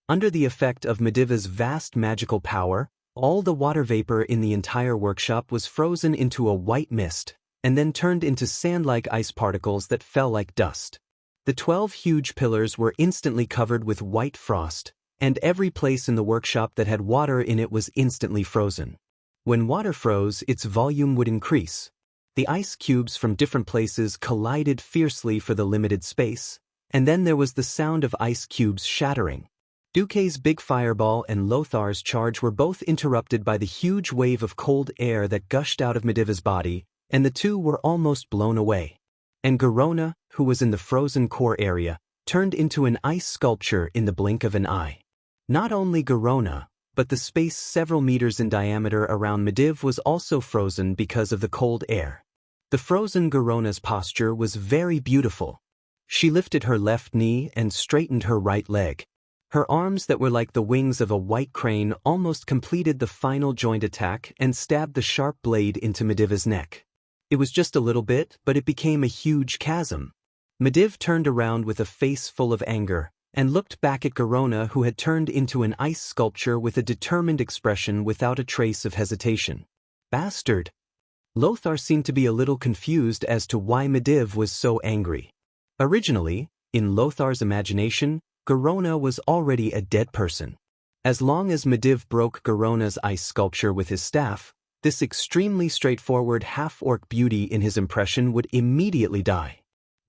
Under the effect of Medivh's vast magical power, all the water vapor in the entire workshop was frozen into a white mist, and then turned into sand-like ice particles that fell like dust. The 12 huge pillars were instantly covered with white frost, and every place in the workshop that had water in it was instantly frozen. When water froze, its volume would increase. The ice cubes from different places collided fiercely for the limited space, and then there was the sound of ice cubes shattering. Duque's big fireball and Lothar's charge were both interrupted by the huge wave of cold air that gushed out of Medivh's body, and the two were almost blown away. And Garona, who was in the frozen core area, turned into an ice sculpture in the blink of an eye. Not only Garona, but the space several meters in diameter around Medivh was also frozen because of the cold air. The frozen Garona's posture was very beautiful. She lifted her left knee and straightened her right leg. Her arms that were like the wings of a white crane almost completed the final joint attack and stabbed the sharp blade into Medivh's neck. It was just a little bit, but it became a huge chasm. Medivh turned around with a face full of anger, and looked back at Garona, who had turned into an ice sculpture with a determined expression without a trace of hesitation. Bastard! Lothar seemed to be a little confused as to why Medivh was so angry. Originally, in Lothar's imagination, Garona was already a dead person. As long as Medivh broke Garona's ice sculpture with his staff, this extremely straightforward half-orc beauty in his impression would immediately die.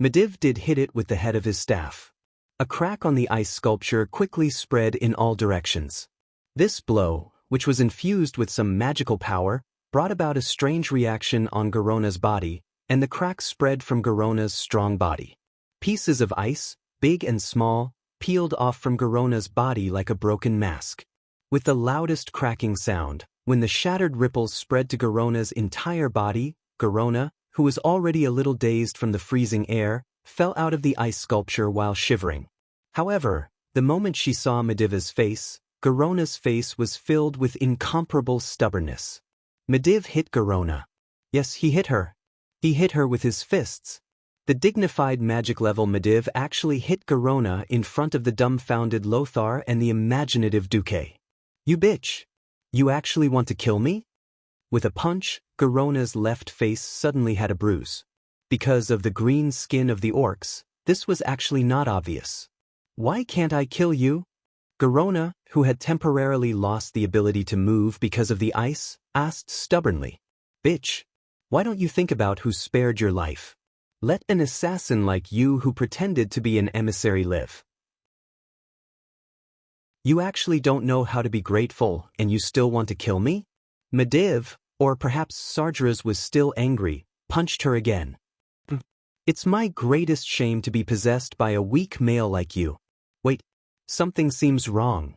Medivh did hit it with the head of his staff. A crack on the ice sculpture quickly spread in all directions. This blow, which was infused with some magical power, brought about a strange reaction on Garona's body, and the crack spread from Garona's strong body. Pieces of ice, big and small, peeled off from Garona's body like a broken mask. With the loudest cracking sound, when the shattered ripples spread to Garona's entire body, Garona, who was already a little dazed from the freezing air, fell out of the ice sculpture while shivering. However, the moment she saw Medivh's face, Garona's face was filled with incomparable stubbornness. Medivh hit Garona. Yes, he hit her. He hit her with his fists. The dignified magic-level Medivh actually hit Garona in front of the dumbfounded Lothar and the imaginative Duque. You bitch! You actually want to kill me? With a punch, Garona's left face suddenly had a bruise. Because of the green skin of the orcs, this was actually not obvious. Why can't I kill you? Garona, who had temporarily lost the ability to move because of the ice, asked stubbornly. Bitch! Why don't you think about who spared your life? Let an assassin like you who pretended to be an emissary live. You actually don't know how to be grateful, and you still want to kill me? Medivh, or perhaps Sargeras was still angry, punched her again. It's my greatest shame to be possessed by a weak male like you. Wait, something seems wrong.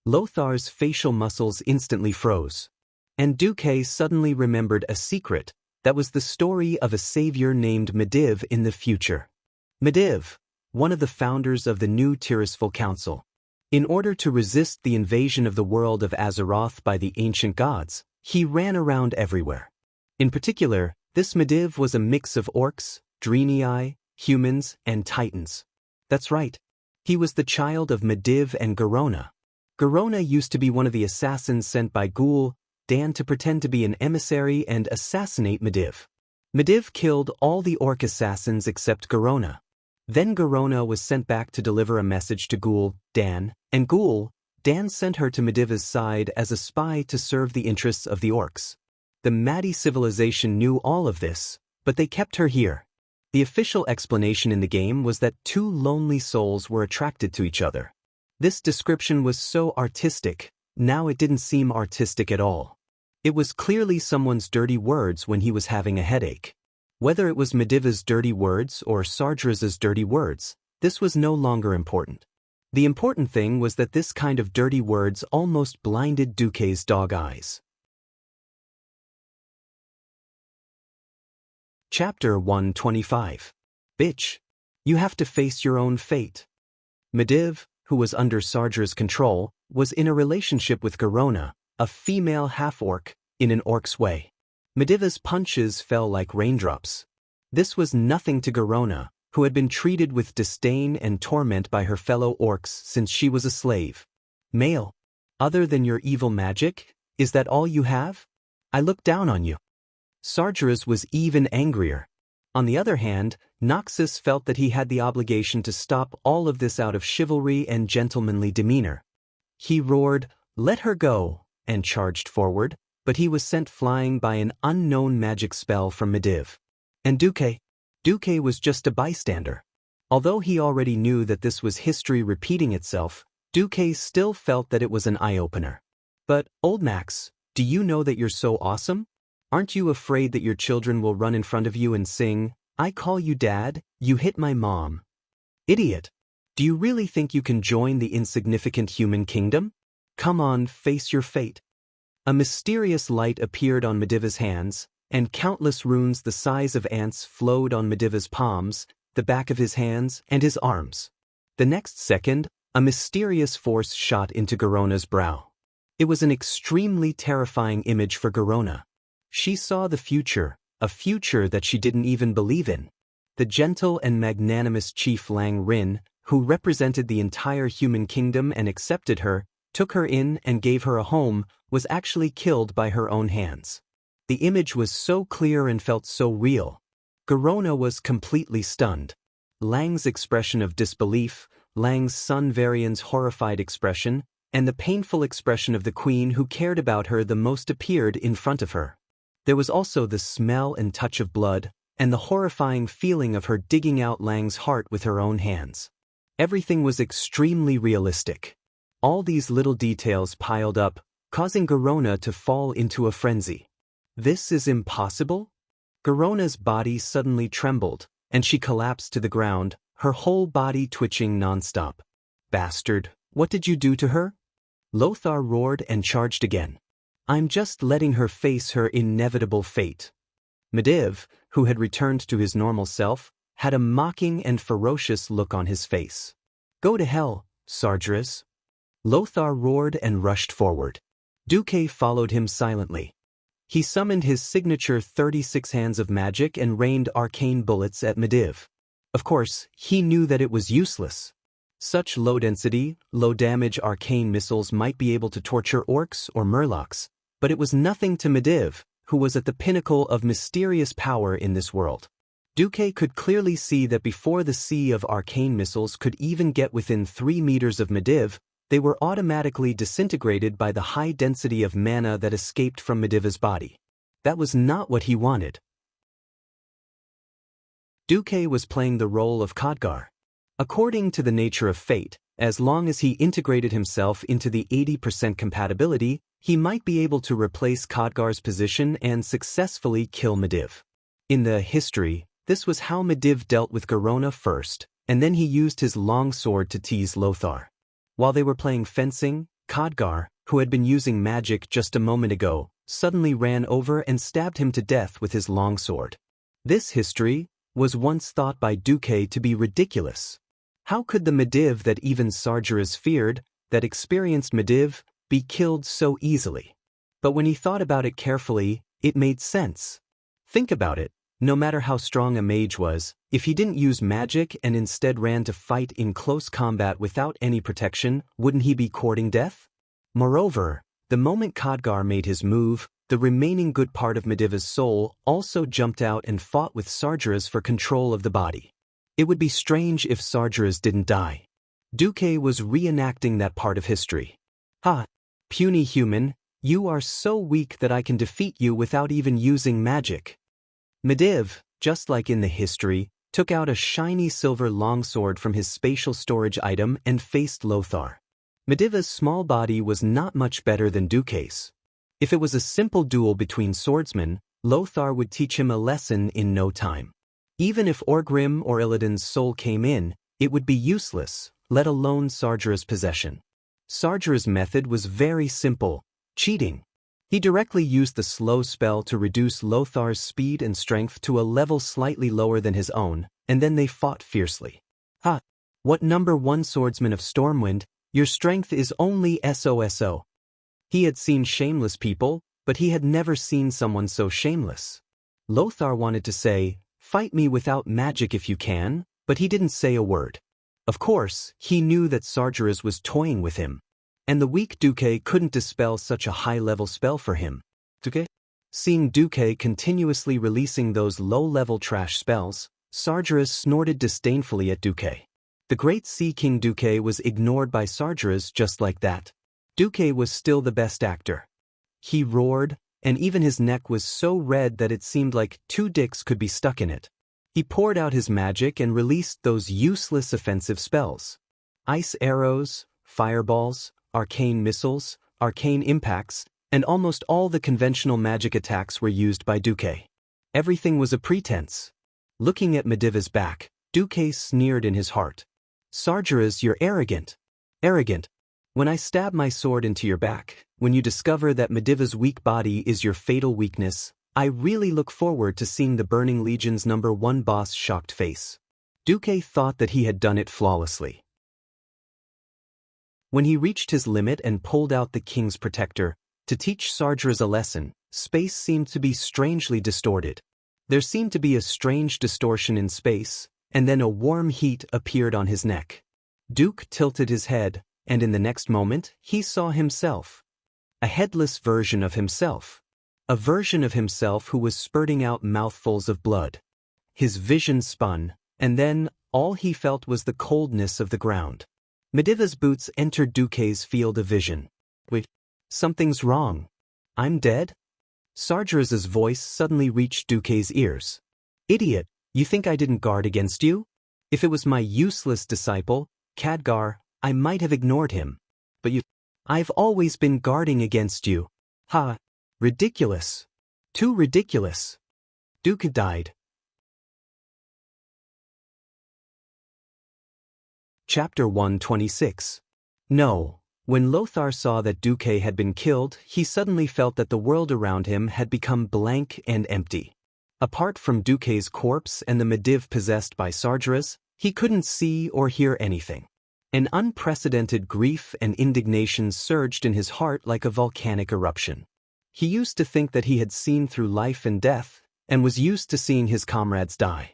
Lothar's facial muscles instantly froze. And Duque suddenly remembered a secret. That was the story of a savior named Medivh in the future. Medivh, one of the founders of the new Tirisful Council. In order to resist the invasion of the world of Azeroth by the ancient gods, he ran around everywhere. In particular, this Medivh was a mix of orcs, Draenei, humans, and titans. That's right. He was the child of Medivh and Garona. Garona used to be one of the assassins sent by Ghoul Dan to pretend to be an emissary and assassinate Medivh. Medivh killed all the orc assassins except Garona. Then Garona was sent back to deliver a message to Ghoul Dan, and Ghoul Dan sent her to Medivh's side as a spy to serve the interests of the orcs. The Maddie civilization knew all of this, but they kept her here. The official explanation in the game was that two lonely souls were attracted to each other. This description was so artistic, now it didn't seem artistic at all. It was clearly someone's dirty words when he was having a headache. Whether it was Medivh's dirty words or Sargeras's dirty words, this was no longer important. The important thing was that this kind of dirty words almost blinded Duque's dog eyes. Chapter 125. Bitch. You have to face your own fate. Medivh, who was under Sarger's control, was in a relationship with Garona, a female half-orc, in an orc's way. Medivh's punches fell like raindrops. This was nothing to Garona, who had been treated with disdain and torment by her fellow orcs since she was a slave. Male. Other than your evil magic, is that all you have? I look down on you. Sargeras was even angrier. On the other hand, Noxus felt that he had the obligation to stop all of this out of chivalry and gentlemanly demeanor. He roared, "Let her go," and charged forward, but he was sent flying by an unknown magic spell from Medivh. And Duque was just a bystander. Although he already knew that this was history repeating itself, Duque still felt that it was an eye-opener. But, Old Max, do you know that you're so awesome? Aren't you afraid that your children will run in front of you and sing, "I call you Dad, you hit my mom"? Idiot! Do you really think you can join the insignificant human kingdom? Come on, face your fate. A mysterious light appeared on Medivh's hands, and countless runes the size of ants flowed on Medivh's palms, the back of his hands, and his arms. The next second, a mysterious force shot into Garona's brow. It was an extremely terrifying image for Garona. She saw the future, a future that she didn't even believe in. The gentle and magnanimous Chief Wang Lin, who represented the entire human kingdom and accepted her, took her in and gave her a home, was actually killed by her own hands. The image was so clear and felt so real. Garona was completely stunned. Lang's expression of disbelief, Lang's son Varian's horrified expression, and the painful expression of the queen who cared about her the most appeared in front of her. There was also the smell and touch of blood, and the horrifying feeling of her digging out Lang's heart with her own hands. Everything was extremely realistic. All these little details piled up, causing Garona to fall into a frenzy. This is impossible? Garona's body suddenly trembled, and she collapsed to the ground, her whole body twitching nonstop. Bastard, what did you do to her? Lothar roared and charged again. I'm just letting her face her inevitable fate. Medivh, who had returned to his normal self, had a mocking and ferocious look on his face. Go to hell, Sargeras. Lothar roared and rushed forward. Duque followed him silently. He summoned his signature 36 hands of magic and rained arcane bullets at Medivh. Of course, he knew that it was useless. Such low-density, low-damage arcane missiles might be able to torture orcs or murlocs, but it was nothing to Medivh, who was at the pinnacle of mysterious power in this world. Duque could clearly see that before the sea of arcane missiles could even get within 3 meters of Medivh, they were automatically disintegrated by the high density of mana that escaped from Medivh's body. That was not what he wanted. Duque was playing the role of Khadgar. According to the nature of fate, as long as he integrated himself into the 80% compatibility, he might be able to replace Khadgar's position and successfully kill Medivh. In the history, this was how Medivh dealt with Garona first, and then he used his long sword to tease Lothar. While they were playing fencing, Khadgar, who had been using magic just a moment ago, suddenly ran over and stabbed him to death with his longsword. This history was once thought by Duque to be ridiculous. How could the Medivh that even Sargeras feared, that experienced Medivh, be killed so easily? But when he thought about it carefully, it made sense. Think about it. No matter how strong a mage was, if he didn't use magic and instead ran to fight in close combat without any protection, wouldn't he be courting death? Moreover, the moment Khadgar made his move, the remaining good part of Medivh's soul also jumped out and fought with Sargeras for control of the body. It would be strange if Sargeras didn't die. Duque was reenacting that part of history. Ha! Puny human, you are so weak that I can defeat you without even using magic. Medivh, just like in the history, took out a shiny silver longsword from his spatial storage item and faced Lothar. Medivh's small body was not much better than Duque's. If it was a simple duel between swordsmen, Lothar would teach him a lesson in no time. Even if Orgrim or Illidan's soul came in, it would be useless, let alone Sargeras' possession. Sargeras' method was very simple: cheating. He directly used the slow spell to reduce Lothar's speed and strength to a level slightly lower than his own, and then they fought fiercely. Ha! What number 1 swordsman of Stormwind, your strength is only SOSO. He had seen shameless people, but he had never seen someone so shameless. Lothar wanted to say, fight me without magic if you can, but he didn't say a word. Of course, he knew that Sargeras was toying with him. And the weak Duque couldn't dispel such a high-level spell for him. Duque? Seeing Duque continuously releasing those low-level trash spells, Sargeras snorted disdainfully at Duque. The great Sea King Duque was ignored by Sargeras just like that. Duque was still the best actor. He roared, and even his neck was so red that it seemed like 2 dicks could be stuck in it. He poured out his magic and released those useless offensive spells. Ice arrows, fireballs, arcane missiles, arcane impacts, and almost all the conventional magic attacks were used by Duque. Everything was a pretense. Looking at Medivh's back, Duque sneered in his heart. Sargeras, you're arrogant. Arrogant. When I stab my sword into your back, when you discover that Medivh's weak body is your fatal weakness, I really look forward to seeing the Burning Legion's #1 boss' shocked face. Duque thought that he had done it flawlessly. When he reached his limit and pulled out the King's Protector, to teach Sargeras a lesson, space seemed to be strangely distorted. There seemed to be a strange distortion in space, and then a warm heat appeared on his neck. Duke tilted his head, and in the next moment, he saw himself. A headless version of himself. A version of himself who was spurting out mouthfuls of blood. His vision spun, and then, all he felt was the coldness of the ground. Mediva's boots entered Duque's field of vision. Wait, something's wrong. I'm dead? Sargeras's voice suddenly reached Duque's ears. Idiot, you think I didn't guard against you? If it was my useless disciple, Khadgar, I might have ignored him. But I've always been guarding against you. Ha! Ridiculous. Too ridiculous. Duke died. Chapter 126. No. When Lothar saw that Duque had been killed, he suddenly felt that the world around him had become blank and empty. Apart from Duque's corpse and the Mediv possessed by Sargeras, he couldn't see or hear anything. An unprecedented grief and indignation surged in his heart like a volcanic eruption. He used to think that he had seen through life and death, and was used to seeing his comrades die.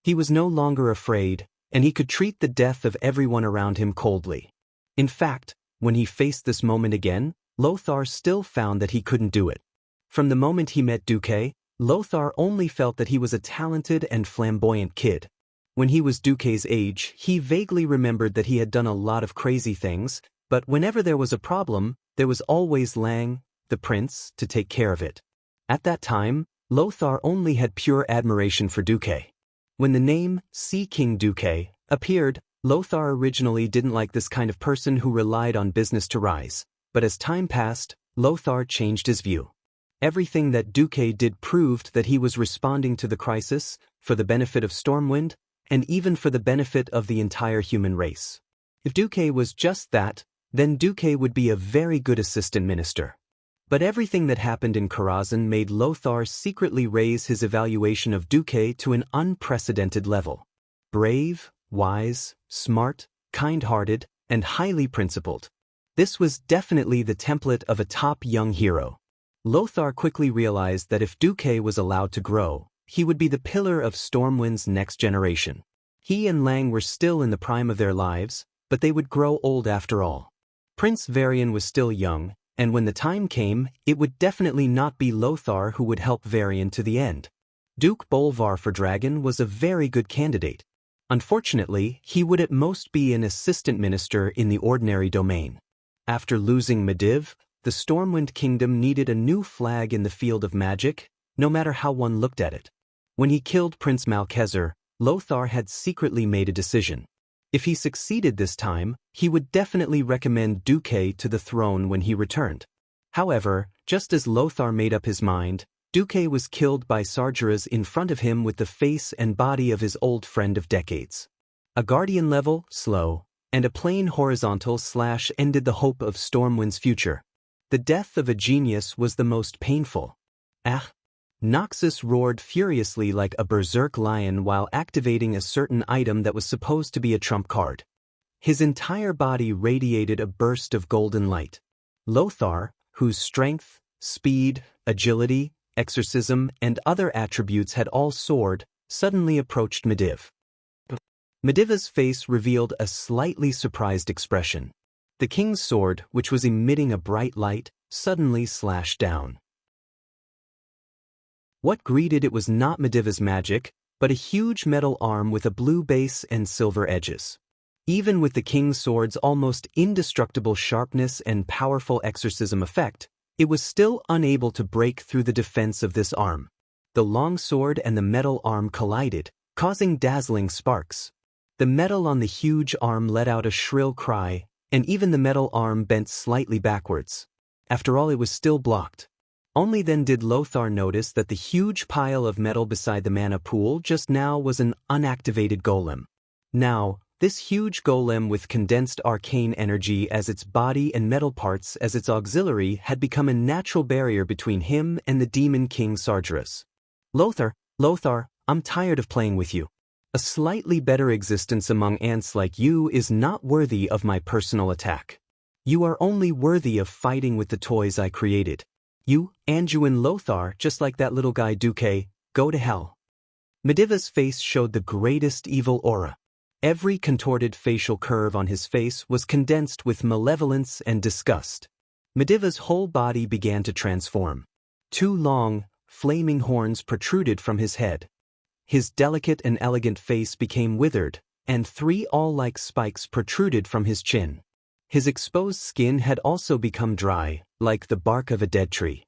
He was no longer afraid, and he could treat the death of everyone around him coldly. In fact, when he faced this moment again, Lothar still found that he couldn't do it. From the moment he met Duque, Lothar only felt that he was a talented and flamboyant kid. When he was Duque's age, he vaguely remembered that he had done a lot of crazy things, but whenever there was a problem, there was always Lang, the prince, to take care of it. At that time, Lothar only had pure admiration for Duque. When the name Sea King Duque appeared, Lothar originally didn't like this kind of person who relied on business to rise, but as time passed, Lothar changed his view. Everything that Duque did proved that he was responding to the crisis, for the benefit of Stormwind, and even for the benefit of the entire human race. If Duque was just that, then Duque would be a very good assistant minister. But everything that happened in Karazhan made Lothar secretly raise his evaluation of Duque to an unprecedented level. Brave, wise, smart, kind-hearted, and highly principled. This was definitely the template of a top young hero. Lothar quickly realized that if Duque was allowed to grow, he would be the pillar of Stormwind's next generation. He and Lang were still in the prime of their lives, but they would grow old after all. Prince Varian was still young, and when the time came, it would definitely not be Lothar who would help Varian to the end. Duke Bolvar for Dragon was a very good candidate. Unfortunately, he would at most be an assistant minister in the ordinary domain. After losing Mediv, the Stormwind Kingdom needed a new flag in the field of magic, no matter how one looked at it. When he killed Prince Malcheser, Lothar had secretly made a decision. If he succeeded this time, he would definitely recommend Duque to the throne when he returned. However, just as Lothar made up his mind, Duque was killed by Sargeras in front of him with the face and body of his old friend of decades. A guardian level, slow, and a plain horizontal slash ended the hope of Stormwind's future. The death of a genius was the most painful. Ah! Noxus roared furiously like a berserk lion while activating a certain item that was supposed to be a trump card. His entire body radiated a burst of golden light. Lothar, whose strength, speed, agility, exorcism, and other attributes had all soared, suddenly approached Mediv. Mediva's face revealed a slightly surprised expression. The king's sword, which was emitting a bright light, suddenly slashed down. What greeted it was not Mediva's magic, but a huge metal arm with a blue base and silver edges. Even with the king's sword's almost indestructible sharpness and powerful exorcism effect, it was still unable to break through the defense of this arm. The long sword and the metal arm collided, causing dazzling sparks. The metal on the huge arm let out a shrill cry, and even the metal arm bent slightly backwards. After all, it was still blocked. Only then did Lothar notice that the huge pile of metal beside the mana pool just now was an unactivated golem. Now, this huge golem with condensed arcane energy as its body and metal parts as its auxiliary had become a natural barrier between him and the demon king Sargeras. Lothar, I'm tired of playing with you. A slightly better existence among ants like you is not worthy of my personal attack. You are only worthy of fighting with the toys I created. You, Anduin Lothar, just like that little guy Duque, go to hell. Mediva's face showed the greatest evil aura. Every contorted facial curve on his face was condensed with malevolence and disgust. Mediva's whole body began to transform. Two long, flaming horns protruded from his head. His delicate and elegant face became withered, and 3 awl-like spikes protruded from his chin. His exposed skin had also become dry, like the bark of a dead tree.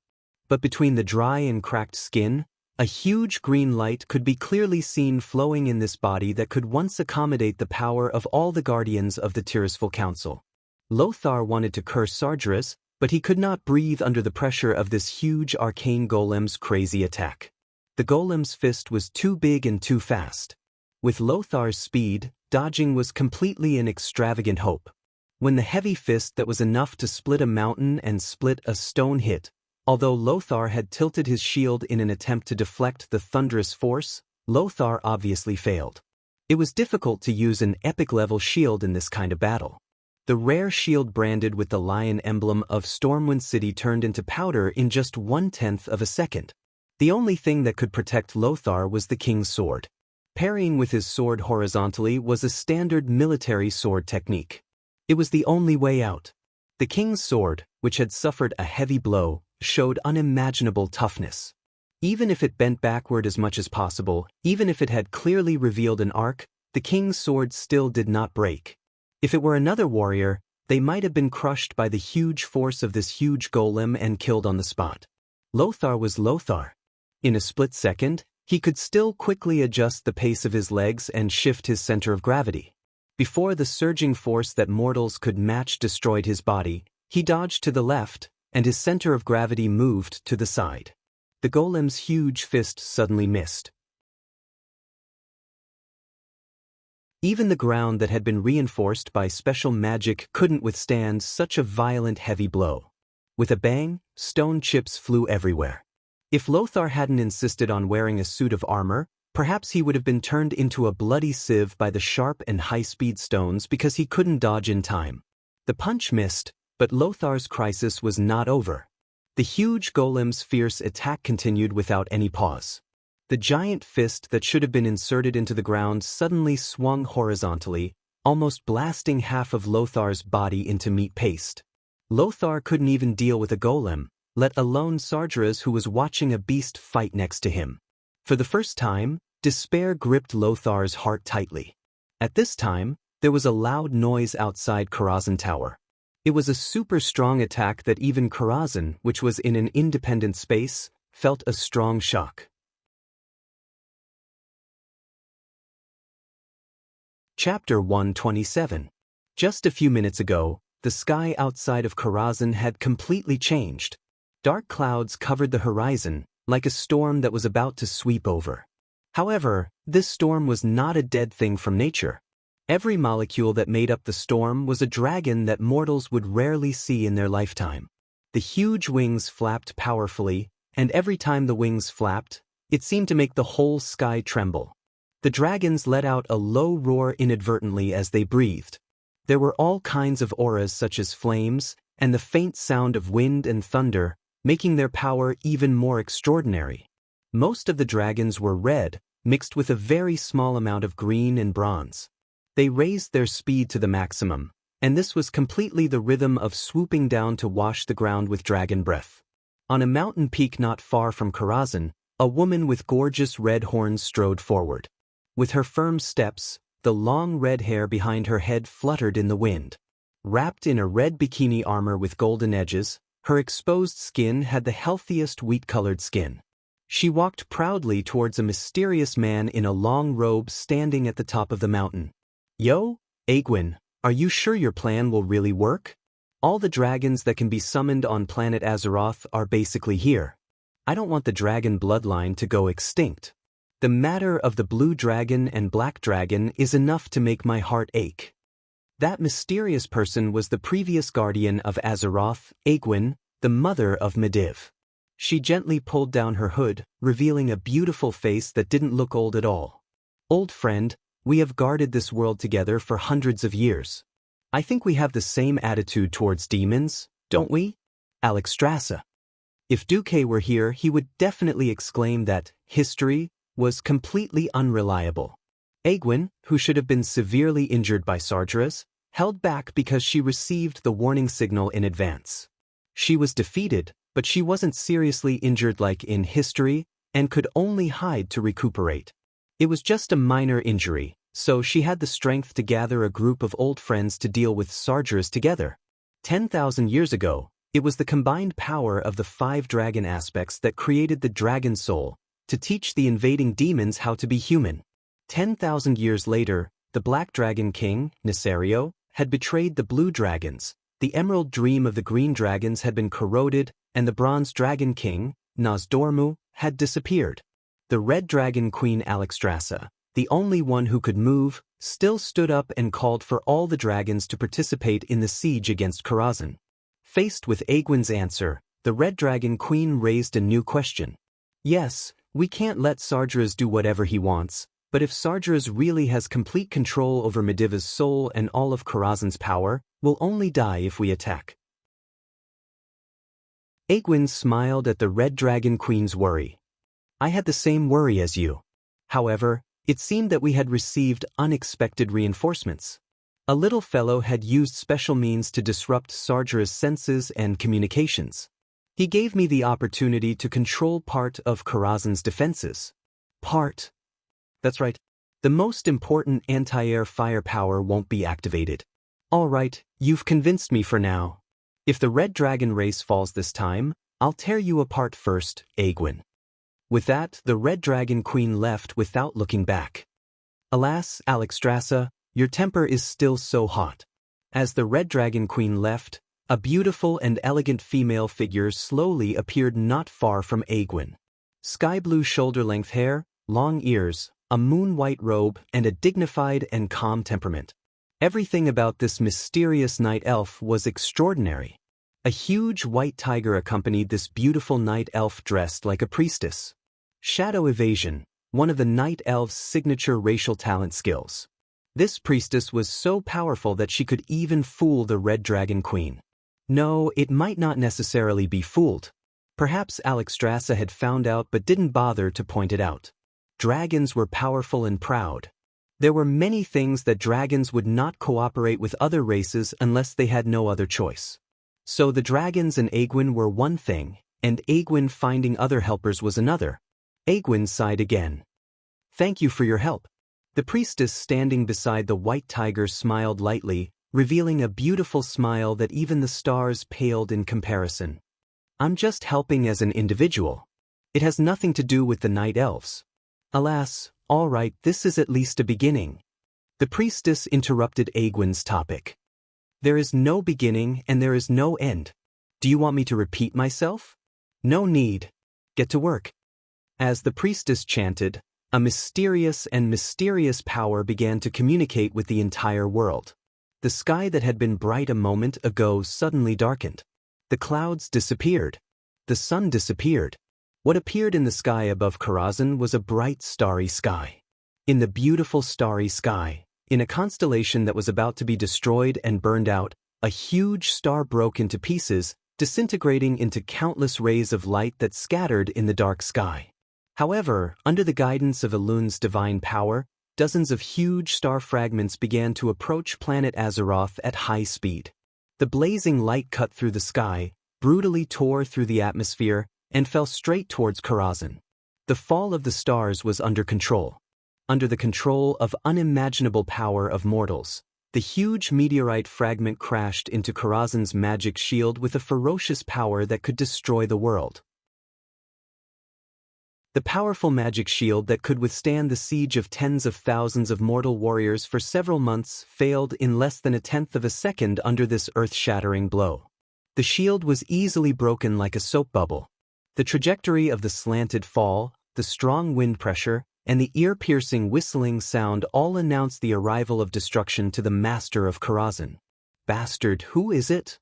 But between the dry and cracked skin, a huge green light could be clearly seen flowing in this body that could once accommodate the power of all the guardians of the Tirisful Council. Lothar wanted to curse Sargeras, but he could not breathe under the pressure of this huge arcane golem's crazy attack. The golem's fist was too big and too fast. With Lothar's speed, dodging was completely an extravagant hope. When the heavy fist that was enough to split a mountain and split a stone hit, although Lothar had tilted his shield in an attempt to deflect the thunderous force, Lothar obviously failed. It was difficult to use an epic-level shield in this kind of battle. The rare shield branded with the lion emblem of Stormwind City turned into powder in just 1/10 of a second. The only thing that could protect Lothar was the king's sword. Parrying with his sword horizontally was a standard military sword technique. It was the only way out. The king's sword, which had suffered a heavy blow, showed unimaginable toughness. Even if it bent backward as much as possible, even if it had clearly revealed an arc, the king's sword still did not break. If it were another warrior, they might have been crushed by the huge force of this huge golem and killed on the spot. Lothar was Lothar. In a split second, he could still quickly adjust the pace of his legs and shift his center of gravity. Before the surging force that mortals could match destroyed his body, he dodged to the left, and his center of gravity moved to the side. The golem's huge fist suddenly missed. Even the ground that had been reinforced by special magic couldn't withstand such a violent heavy blow. With a bang, stone chips flew everywhere. If Lothar hadn't insisted on wearing a suit of armor, perhaps he would have been turned into a bloody sieve by the sharp and high-speed stones because he couldn't dodge in time. The punch missed, but Lothar's crisis was not over. The huge golem's fierce attack continued without any pause. The giant fist that should have been inserted into the ground suddenly swung horizontally, almost blasting half of Lothar's body into meat paste. Lothar couldn't even deal with a golem, let alone Sargeras, who was watching a beast fight next to him. For the first time, despair gripped Lothar's heart tightly. At this time, there was a loud noise outside Karazhan Tower. It was a super strong attack that even Karazhan, which was in an independent space, felt a strong shock. Chapter 127. Just a few minutes ago, the sky outside of Karazhan had completely changed. Dark clouds covered the horizon, like a storm that was about to sweep over. However, this storm was not a dead thing from nature. Every molecule that made up the storm was a dragon that mortals would rarely see in their lifetime. The huge wings flapped powerfully, and every time the wings flapped, it seemed to make the whole sky tremble. The dragons let out a low roar inadvertently as they breathed. There were all kinds of auras such as flames, and the faint sound of wind and thunder, making their power even more extraordinary. Most of the dragons were red, mixed with a very small amount of green and bronze. They raised their speed to the maximum, and this was completely the rhythm of swooping down to wash the ground with dragon breath. On a mountain peak not far from Karazhan, a woman with gorgeous red horns strode forward. With her firm steps, the long red hair behind her head fluttered in the wind. Wrapped in a red bikini armor with golden edges, her exposed skin had the healthiest wheat-colored skin. She walked proudly towards a mysterious man in a long robe standing at the top of the mountain. "Yo, Aegwin, are you sure your plan will really work? All the dragons that can be summoned on planet Azeroth are basically here. I don't want the dragon bloodline to go extinct. The matter of the blue dragon and black dragon is enough to make my heart ache." That mysterious person was the previous guardian of Azeroth, Aegwin, the mother of Medivh. She gently pulled down her hood, revealing a beautiful face that didn't look old at all. "Old friend, we have guarded this world together for hundreds of years. I think we have the same attitude towards demons, don't we? Alexstrasza." If Duque were here, he would definitely exclaim that history was completely unreliable. Aegwin, who should have been severely injured by Sargeras, held back because she received the warning signal in advance. She was defeated, but she wasn't seriously injured like in history, and could only hide to recuperate. It was just a minor injury, So she had the strength to gather a group of old friends to deal with Sargeras together. 10,000 years ago, it was the combined power of the 5 dragon aspects that created the dragon soul, to teach the invading demons how to be human. 10,000 years later, the Black Dragon King, Nisario, had betrayed the Blue Dragons, the Emerald Dream of the Green Dragons had been corroded, and the Bronze Dragon King, Nosdormu, had disappeared. The Red Dragon Queen Alexstrasza, the only one who could move, still stood up and called for all the dragons to participate in the siege against Karazhan. Faced with Aegwyn's answer, the Red Dragon Queen raised a new question. Yes, we can't let Sargeras do whatever he wants, but if Sargeras really has complete control over Mediva's soul and all of Karazhan's power, we'll only die if we attack. Aegwyn smiled at the Red Dragon Queen's worry. I had the same worry as you. However, it seemed that we had received unexpected reinforcements. A little fellow had used special means to disrupt Sargeras' senses and communications. He gave me the opportunity to control part of Karazhan's defenses. Part? That's right. The most important anti-air firepower won't be activated. All right, you've convinced me for now. If the Red Dragon race falls this time, I'll tear you apart first, Aegwyn. With that, the Red Dragon Queen left without looking back. Alas, Alexstrasza, your temper is still so hot. As the Red Dragon Queen left, a beautiful and elegant female figure slowly appeared not far from Aegwyn. Sky-blue shoulder-length hair, long ears, a moon-white robe, and a dignified and calm temperament. Everything about this mysterious night elf was extraordinary. A huge white tiger accompanied this beautiful night elf dressed like a priestess. Shadow evasion, one of the night elf's signature racial talent skills. This priestess was so powerful that she could even fool the Red Dragon Queen. No, it might not necessarily be fooled. Perhaps Alexstrasza had found out but didn't bother to point it out. Dragons were powerful and proud. There were many things that dragons would not cooperate with other races unless they had no other choice. So the dragons and Aegwyn were one thing, and Aegwyn finding other helpers was another. Aegwyn sighed again. Thank you for your help. The priestess standing beside the white tiger smiled lightly, revealing a beautiful smile that even the stars paled in comparison. I'm just helping as an individual. It has nothing to do with the night elves. Alas, all right, this is at least a beginning. The priestess interrupted Aegwyn's topic. There is no beginning and there is no end. Do you want me to repeat myself? No need. Get to work. As the priestess chanted, a mysterious power began to communicate with the entire world. The sky that had been bright a moment ago suddenly darkened. The clouds disappeared. The sun disappeared. What appeared in the sky above Karazhan was a bright starry sky. In the beautiful starry sky, in a constellation that was about to be destroyed and burned out, a huge star broke into pieces, disintegrating into countless rays of light that scattered in the dark sky. However, under the guidance of Elun's divine power, dozens of huge star fragments began to approach planet Azeroth at high speed. The blazing light cut through the sky, brutally tore through the atmosphere, and fell straight towards Karazhan. The fall of the stars was under control. Under the control of unimaginable power of mortals, the huge meteorite fragment crashed into Karazhan's magic shield with a ferocious power that could destroy the world. The powerful magic shield that could withstand the siege of tens of thousands of mortal warriors for several months failed in less than a tenth of a second under this earth-shattering blow. The shield was easily broken like a soap bubble. The trajectory of the slanted fall, the strong wind pressure, and the ear-piercing whistling sound all announced the arrival of destruction to the master of Karazhan. Bastard, who is it?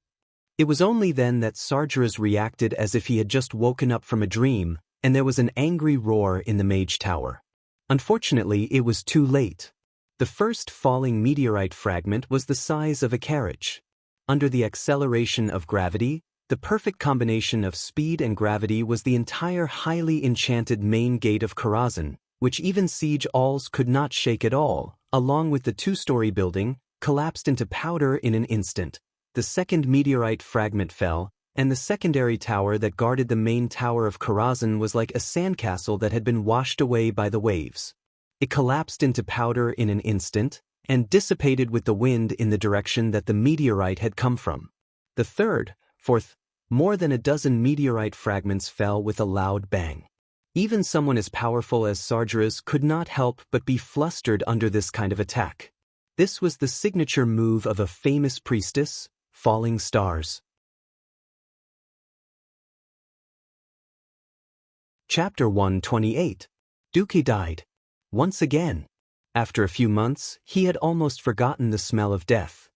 It was only then that Sargeras reacted as if he had just woken up from a dream, and there was an angry roar in the Mage Tower. Unfortunately, it was too late. The first falling meteorite fragment was the size of a carriage. Under the acceleration of gravity, the perfect combination of speed and gravity was the entire highly enchanted main gate of Karazhan, which even siege alls could not shake at all, along with the two-story building, collapsed into powder in an instant. The second meteorite fragment fell, and the secondary tower that guarded the main tower of Karazhan was like a sandcastle that had been washed away by the waves. It collapsed into powder in an instant, and dissipated with the wind in the direction that the meteorite had come from. The third, fourth, more than a dozen meteorite fragments fell with a loud bang. Even someone as powerful as Sargeras could not help but be flustered under this kind of attack. This was the signature move of a famous priestess, falling stars. Chapter 128. Duque died. Once again. After a few months, he had almost forgotten the smell of death.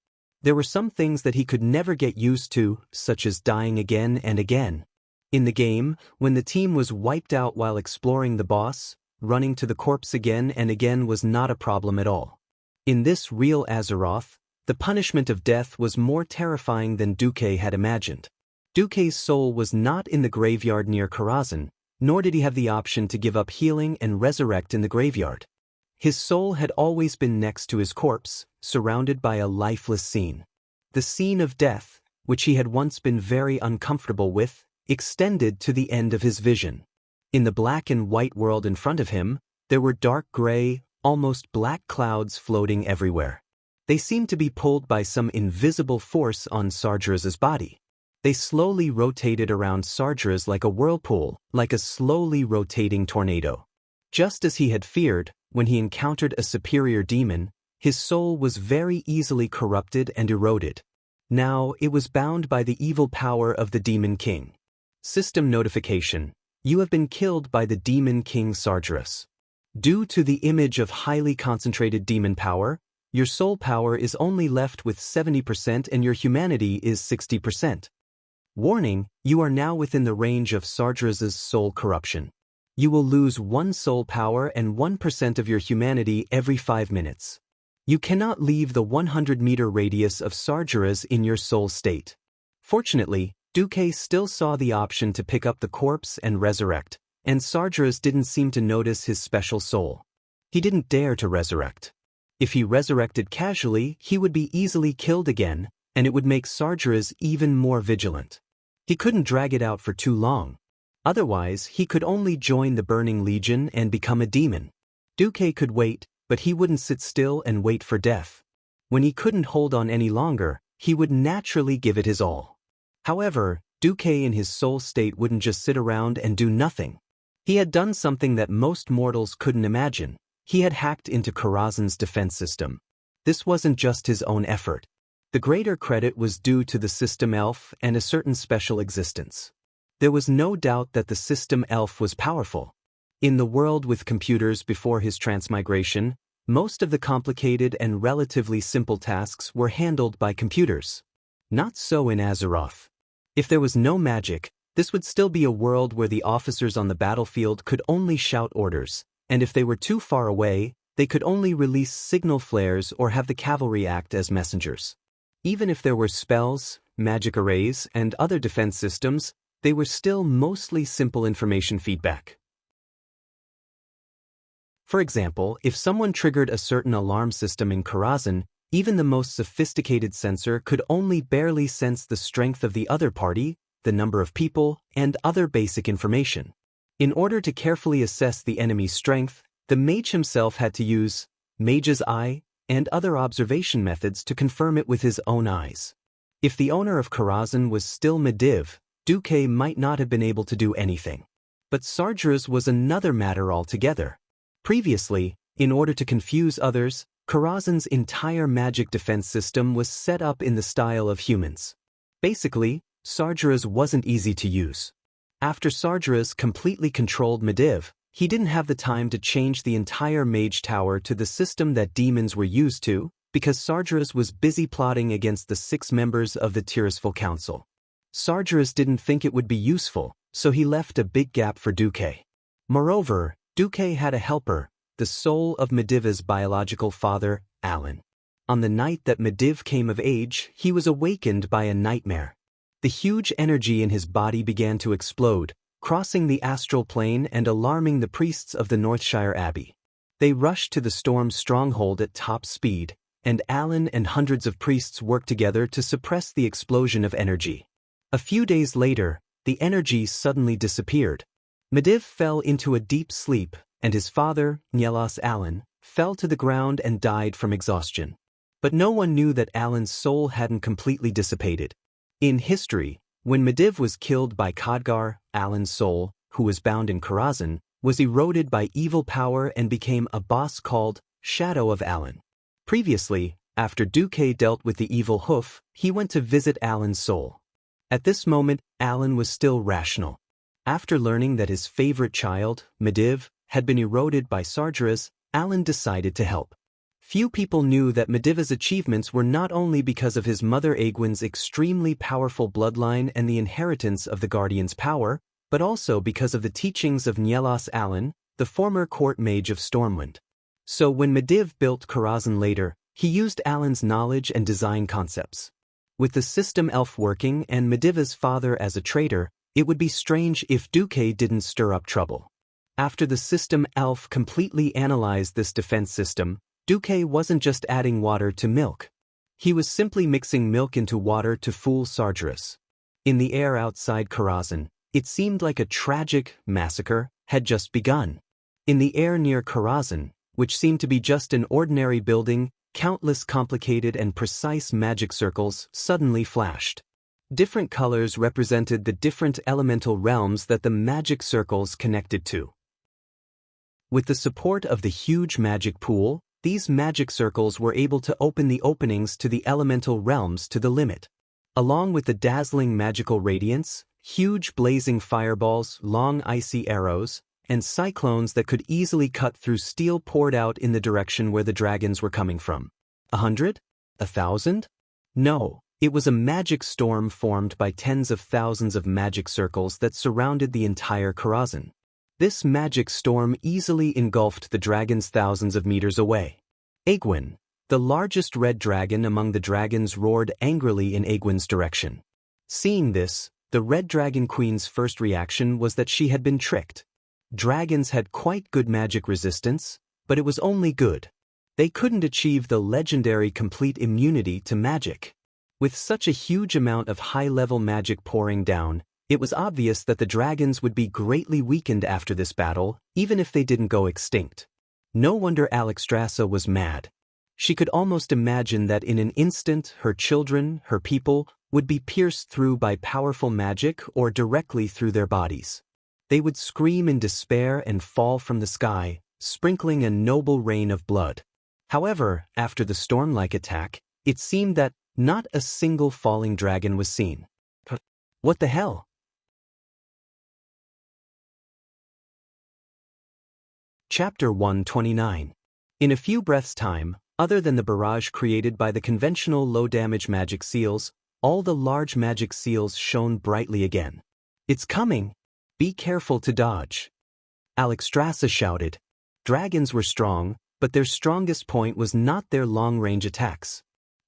There were some things that he could never get used to, such as dying again and again. In the game, when the team was wiped out while exploring the boss, running to the corpse again and again was not a problem at all. In this real Azeroth, the punishment of death was more terrifying than Duque had imagined. Duque's soul was not in the graveyard near Karazhan, nor did he have the option to give up healing and resurrect in the graveyard. His soul had always been next to his corpse, surrounded by a lifeless scene. The scene of death, which he had once been very uncomfortable with, extended to the end of his vision. In the black and white world in front of him, there were dark gray, almost black clouds floating everywhere. They seemed to be pulled by some invisible force on Sargeras' body. They slowly rotated around Sargeras like a whirlpool, like a slowly rotating tornado. Just as he had feared, when he encountered a superior demon, his soul was very easily corrupted and eroded. Now it was bound by the evil power of the Demon King. System notification: you have been killed by the Demon King Sargeras. Due to the image of highly concentrated demon power, your soul power is only left with 70% and your humanity is 60%. Warning: you are now within the range of Sargeras' soul corruption. You will lose 1 soul power and 1% of your humanity every 5 minutes. You cannot leave the 100-meter radius of Sargeras in your soul state. Fortunately, Duque still saw the option to pick up the corpse and resurrect, and Sargeras didn't seem to notice his special soul. He didn't dare to resurrect. If he resurrected casually, he would be easily killed again, and it would make Sargeras even more vigilant. He couldn't drag it out for too long. Otherwise, he could only join the Burning Legion and become a demon. Duque could wait, but he wouldn't sit still and wait for death. When he couldn't hold on any longer, he would naturally give it his all. However, Duque in his soul state wouldn't just sit around and do nothing. He had done something that most mortals couldn't imagine. He had hacked into Karazhan's defense system. This wasn't just his own effort. The greater credit was due to the system elf and a certain special existence. There was no doubt that the system elf was powerful. In the world with computers before his transmigration, most of the complicated and relatively simple tasks were handled by computers. Not so in Azeroth. If there was no magic, this would still be a world where the officers on the battlefield could only shout orders, and if they were too far away, they could only release signal flares or have the cavalry act as messengers. Even if there were spells, magic arrays, and other defense systems, they were still mostly simple information feedback. For example, if someone triggered a certain alarm system in Karazhan, even the most sophisticated sensor could only barely sense the strength of the other party, the number of people, and other basic information. In order to carefully assess the enemy's strength, the mage himself had to use Mage's Eye and other observation methods to confirm it with his own eyes. If the owner of Karazhan was still Medivh, Duque might not have been able to do anything. But Sargeras was another matter altogether. Previously, in order to confuse others, Karazhan's entire magic defense system was set up in the style of humans. Basically, Sargeras wasn't easy to use. After Sargeras completely controlled Medivh, he didn't have the time to change the entire mage tower to the system that demons were used to, because Sargeras was busy plotting against the 6 members of the Tirisfal Council. Sargeras didn't think it would be useful, so he left a big gap for Duque. Moreover, Duque had a helper, the soul of Medivh's biological father, Alan. On the night that Medivh came of age, he was awakened by a nightmare. The huge energy in his body began to explode, crossing the astral plane and alarming the priests of the Northshire Abbey. They rushed to the storm's stronghold at top speed, and Alan and hundreds of priests worked together to suppress the explosion of energy. A few days later, the energy suddenly disappeared. Medivh fell into a deep sleep, and his father, Nielas Allen, fell to the ground and died from exhaustion. But no one knew that Allen's soul hadn't completely dissipated. In history, when Medivh was killed by Khadgar, Allen's soul, who was bound in Karazhan, was eroded by evil power and became a boss called Shadow of Allen. Previously, after Duque dealt with the evil hoof, he went to visit Allen's soul. At this moment, Allen was still rational. After learning that his favorite child, Medivh, had been eroded by Sargeras, Allen decided to help. Few people knew that Medivh's achievements were not only because of his mother Egwene's extremely powerful bloodline and the inheritance of the Guardian's power, but also because of the teachings of Nielas Allen, the former court mage of Stormwind. So when Medivh built Karazhan later, he used Allen's knowledge and design concepts. With the system elf working and Medivh's father as a traitor, it would be strange if Duque didn't stir up trouble. After the system elf completely analyzed this defense system, Duque wasn't just adding water to milk. He was simply mixing milk into water to fool Sargeras. In the air outside Karazhan, it seemed like a tragic massacre had just begun. In the air near Karazhan, which seemed to be just an ordinary building, countless complicated and precise magic circles suddenly flashed. Different colors represented the different elemental realms that the magic circles connected to. With the support of the huge magic pool, these magic circles were able to open the openings to the elemental realms to the limit. Along with the dazzling magical radiance, huge blazing fireballs, long icy arrows, and cyclones that could easily cut through steel poured out in the direction where the dragons were coming from. 100? 1,000? No, it was a magic storm formed by tens of thousands of magic circles that surrounded the entire Karazhan. This magic storm easily engulfed the dragons thousands of meters away. Egwene, the largest red dragon among the dragons, roared angrily in Egwene's direction. Seeing this, the Red Dragon Queen's first reaction was that she had been tricked. Dragons had quite good magic resistance, but it was only good. They couldn't achieve the legendary complete immunity to magic. With such a huge amount of high-level magic pouring down, it was obvious that the dragons would be greatly weakened after this battle, even if they didn't go extinct. No wonder Alexstrasza was mad. She could almost imagine that in an instant her children, her people, would be pierced through by powerful magic or directly through their bodies. They would scream in despair and fall from the sky, sprinkling a noble rain of blood. However, after the storm-like attack, it seemed that not a single falling dragon was seen. What the hell? Chapter 129. In a few breaths' time, other than the barrage created by the conventional low-damage magic seals, all the large magic seals shone brightly again. It's coming! Be careful to dodge. Alexstrasza shouted. Dragons were strong, but their strongest point was not their long-range attacks.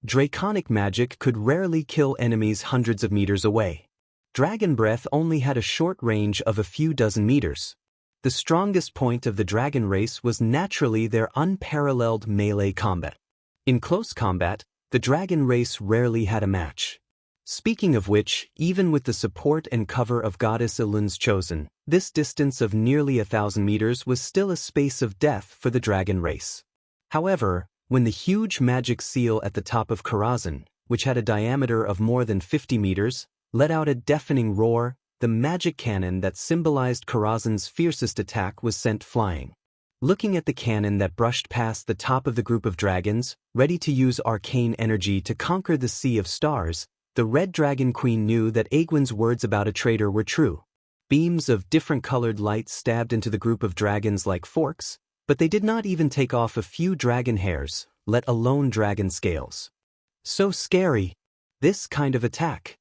Draconic magic could rarely kill enemies hundreds of meters away. Dragon breath only had a short range of a few dozen meters. The strongest point of the dragon race was naturally their unparalleled melee combat. In close combat, the dragon race rarely had a match. Speaking of which, even with the support and cover of Goddess Elun's Chosen, this distance of nearly 1,000 meters was still a space of death for the dragon race. However, when the huge magic seal at the top of Karazhan, which had a diameter of more than 50 meters, let out a deafening roar, the magic cannon that symbolized Karazhan's fiercest attack was sent flying. Looking at the cannon that brushed past the top of the group of dragons, ready to use arcane energy to conquer the Sea of Stars, the Red Dragon Queen knew that Egwene's words about a traitor were true. Beams of different colored light stabbed into the group of dragons like forks, but they did not even take off a few dragon hairs, let alone dragon scales. So scary. This kind of attack.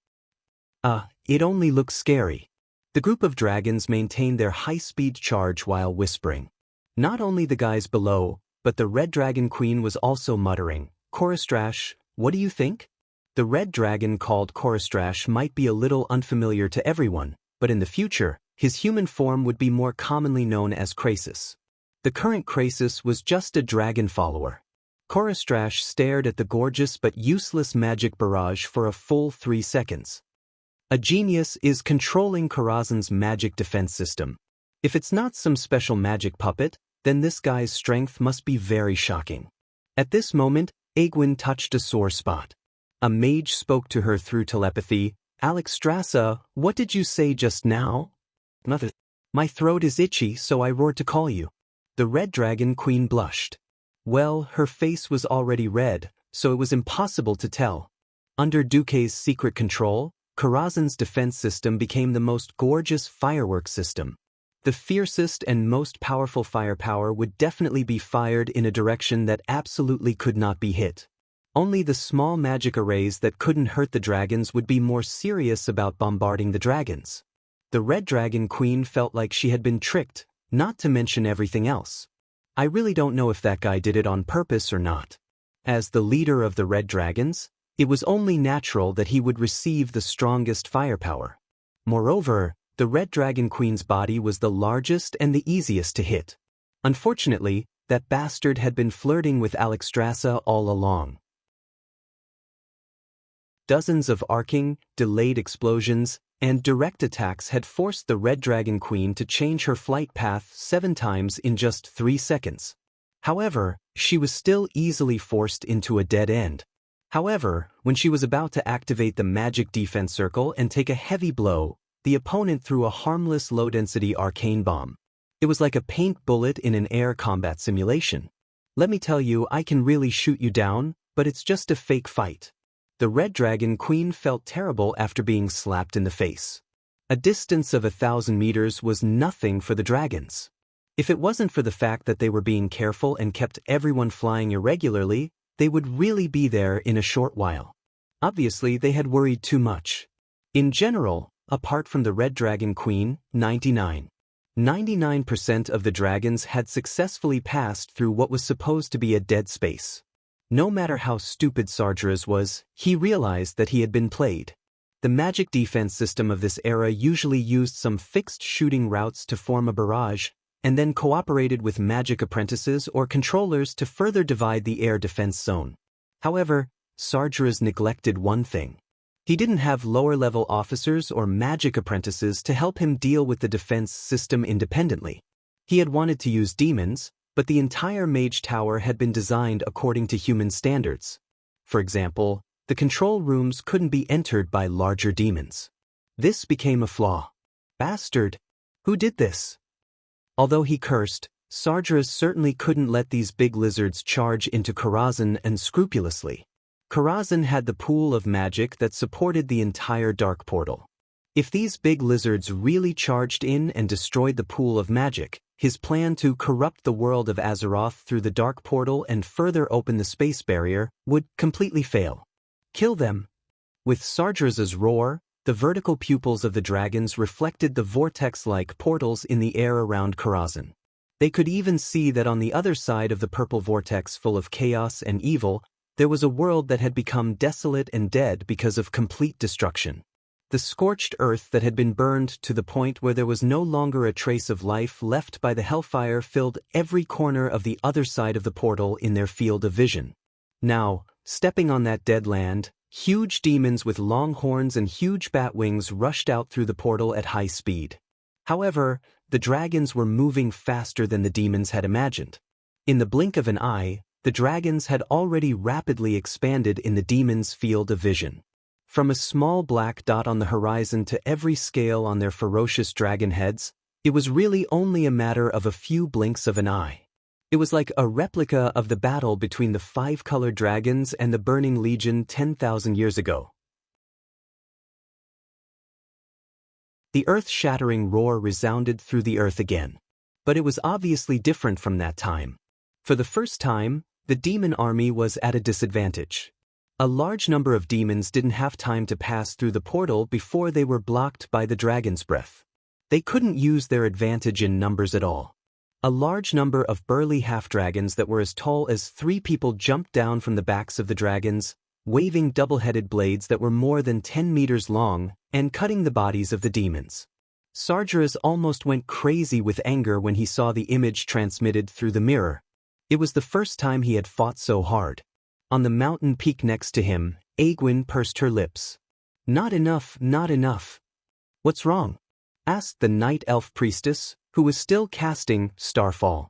It only looks scary. The group of dragons maintained their high-speed charge while whispering. Not only the guys below, but the Red Dragon Queen was also muttering, "Koristrash, what do you think?" The red dragon called Koristrash might be a little unfamiliar to everyone, but in the future, his human form would be more commonly known as Krasis. The current Krasis was just a dragon follower. Koristrash stared at the gorgeous but useless magic barrage for a full 3 seconds. A genius is controlling Karazhan's magic defense system. If it's not some special magic puppet, then this guy's strength must be very shocking. At this moment, Egwene touched a sore spot. A mage spoke to her through telepathy. "Alexstrasza, what did you say just now?" "Mother, my throat is itchy, so I roared to call you." The Red Dragon Queen blushed. Well, her face was already red, so it was impossible to tell. Under Duque's secret control, Karazhan's defense system became the most gorgeous fireworks system. The fiercest and most powerful firepower would definitely be fired in a direction that absolutely could not be hit. Only the small magic arrays that couldn't hurt the dragons would be more serious about bombarding the dragons. The Red Dragon Queen felt like she had been tricked, not to mention everything else. I really don't know if that guy did it on purpose or not. As the leader of the Red Dragons, it was only natural that he would receive the strongest firepower. Moreover, the Red Dragon Queen's body was the largest and the easiest to hit. Unfortunately, that bastard had been flirting with Alexstrasza all along. Dozens of arcing, delayed explosions, and direct attacks had forced the Red Dragon Queen to change her flight path 7 times in just 3 seconds. However, she was still easily forced into a dead end. However, when she was about to activate the magic defense circle and take a heavy blow, the opponent threw a harmless low-density arcane bomb. It was like a paint bullet in an air combat simulation. Let me tell you, I can really shoot you down, but it's just a fake fight. The Red Dragon Queen felt terrible after being slapped in the face. A distance of 1,000 meters was nothing for the dragons. If it wasn't for the fact that they were being careful and kept everyone flying irregularly, they would really be there in a short while. Obviously, they had worried too much. In general, apart from the Red Dragon Queen, 99% of the dragons had successfully passed through what was supposed to be a dead space. No matter how stupid Sargeras was, he realized that he had been played. The magic defense system of this era usually used some fixed shooting routes to form a barrage, and then cooperated with magic apprentices or controllers to further divide the air defense zone. However, Sargeras neglected one thing. He didn't have lower-level officers or magic apprentices to help him deal with the defense system independently. He had wanted to use demons, but the entire mage tower had been designed according to human standards. For example, the control rooms couldn't be entered by larger demons. This became a flaw. Bastard! Who did this? Although he cursed, Sargeras certainly couldn't let these big lizards charge into Karazhan unscrupulously. Karazhan had the pool of magic that supported the entire dark portal. If these big lizards really charged in and destroyed the pool of magic, his plan to corrupt the world of Azeroth through the dark portal and further open the space barrier would completely fail. Kill them! With Sargeras's roar, the vertical pupils of the dragons reflected the vortex-like portals in the air around Karazhan. They could even see that on the other side of the purple vortex full of chaos and evil, there was a world that had become desolate and dead because of complete destruction. The scorched earth that had been burned to the point where there was no longer a trace of life left by the hellfire filled every corner of the other side of the portal in their field of vision. Now, stepping on that dead land, huge demons with long horns and huge bat wings rushed out through the portal at high speed. However, the dragons were moving faster than the demons had imagined. In the blink of an eye, the dragons had already rapidly expanded in the demons' field of vision. From a small black dot on the horizon to every scale on their ferocious dragon heads, it was really only a matter of a few blinks of an eye. It was like a replica of the battle between the 5-colored dragons and the Burning Legion 10,000 years ago. The earth-shattering roar resounded through the earth again. But it was obviously different from that time. For the first time, the demon army was at a disadvantage. A large number of demons didn't have time to pass through the portal before they were blocked by the dragon's breath. They couldn't use their advantage in numbers at all. A large number of burly half-dragons that were as tall as 3 people jumped down from the backs of the dragons, waving double-headed blades that were more than 10 meters long, and cutting the bodies of the demons. Sargeras almost went crazy with anger when he saw the image transmitted through the mirror. It was the first time he had fought so hard. On the mountain peak next to him, Egwene pursed her lips. Not enough, not enough. What's wrong? Asked the night elf priestess, who was still casting Starfall.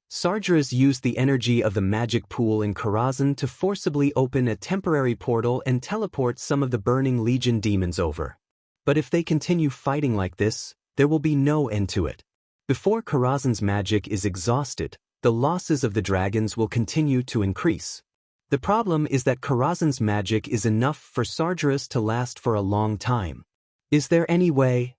Sargeras used the energy of the magic pool in Karazhan to forcibly open a temporary portal and teleport some of the Burning Legion demons over. But if they continue fighting like this, there will be no end to it. Before Karazhan's magic is exhausted, the losses of the dragons will continue to increase. The problem is that Karazhan's magic is enough for Sargeras to last for a long time. Is there any way?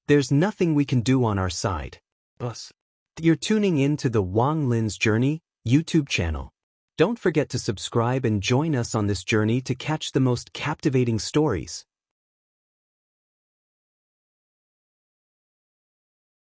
There's nothing we can do on our side. Boss. You're tuning in to the Wang Lin's Journey YouTube channel. Don't forget to subscribe and join us on this journey to catch the most captivating stories.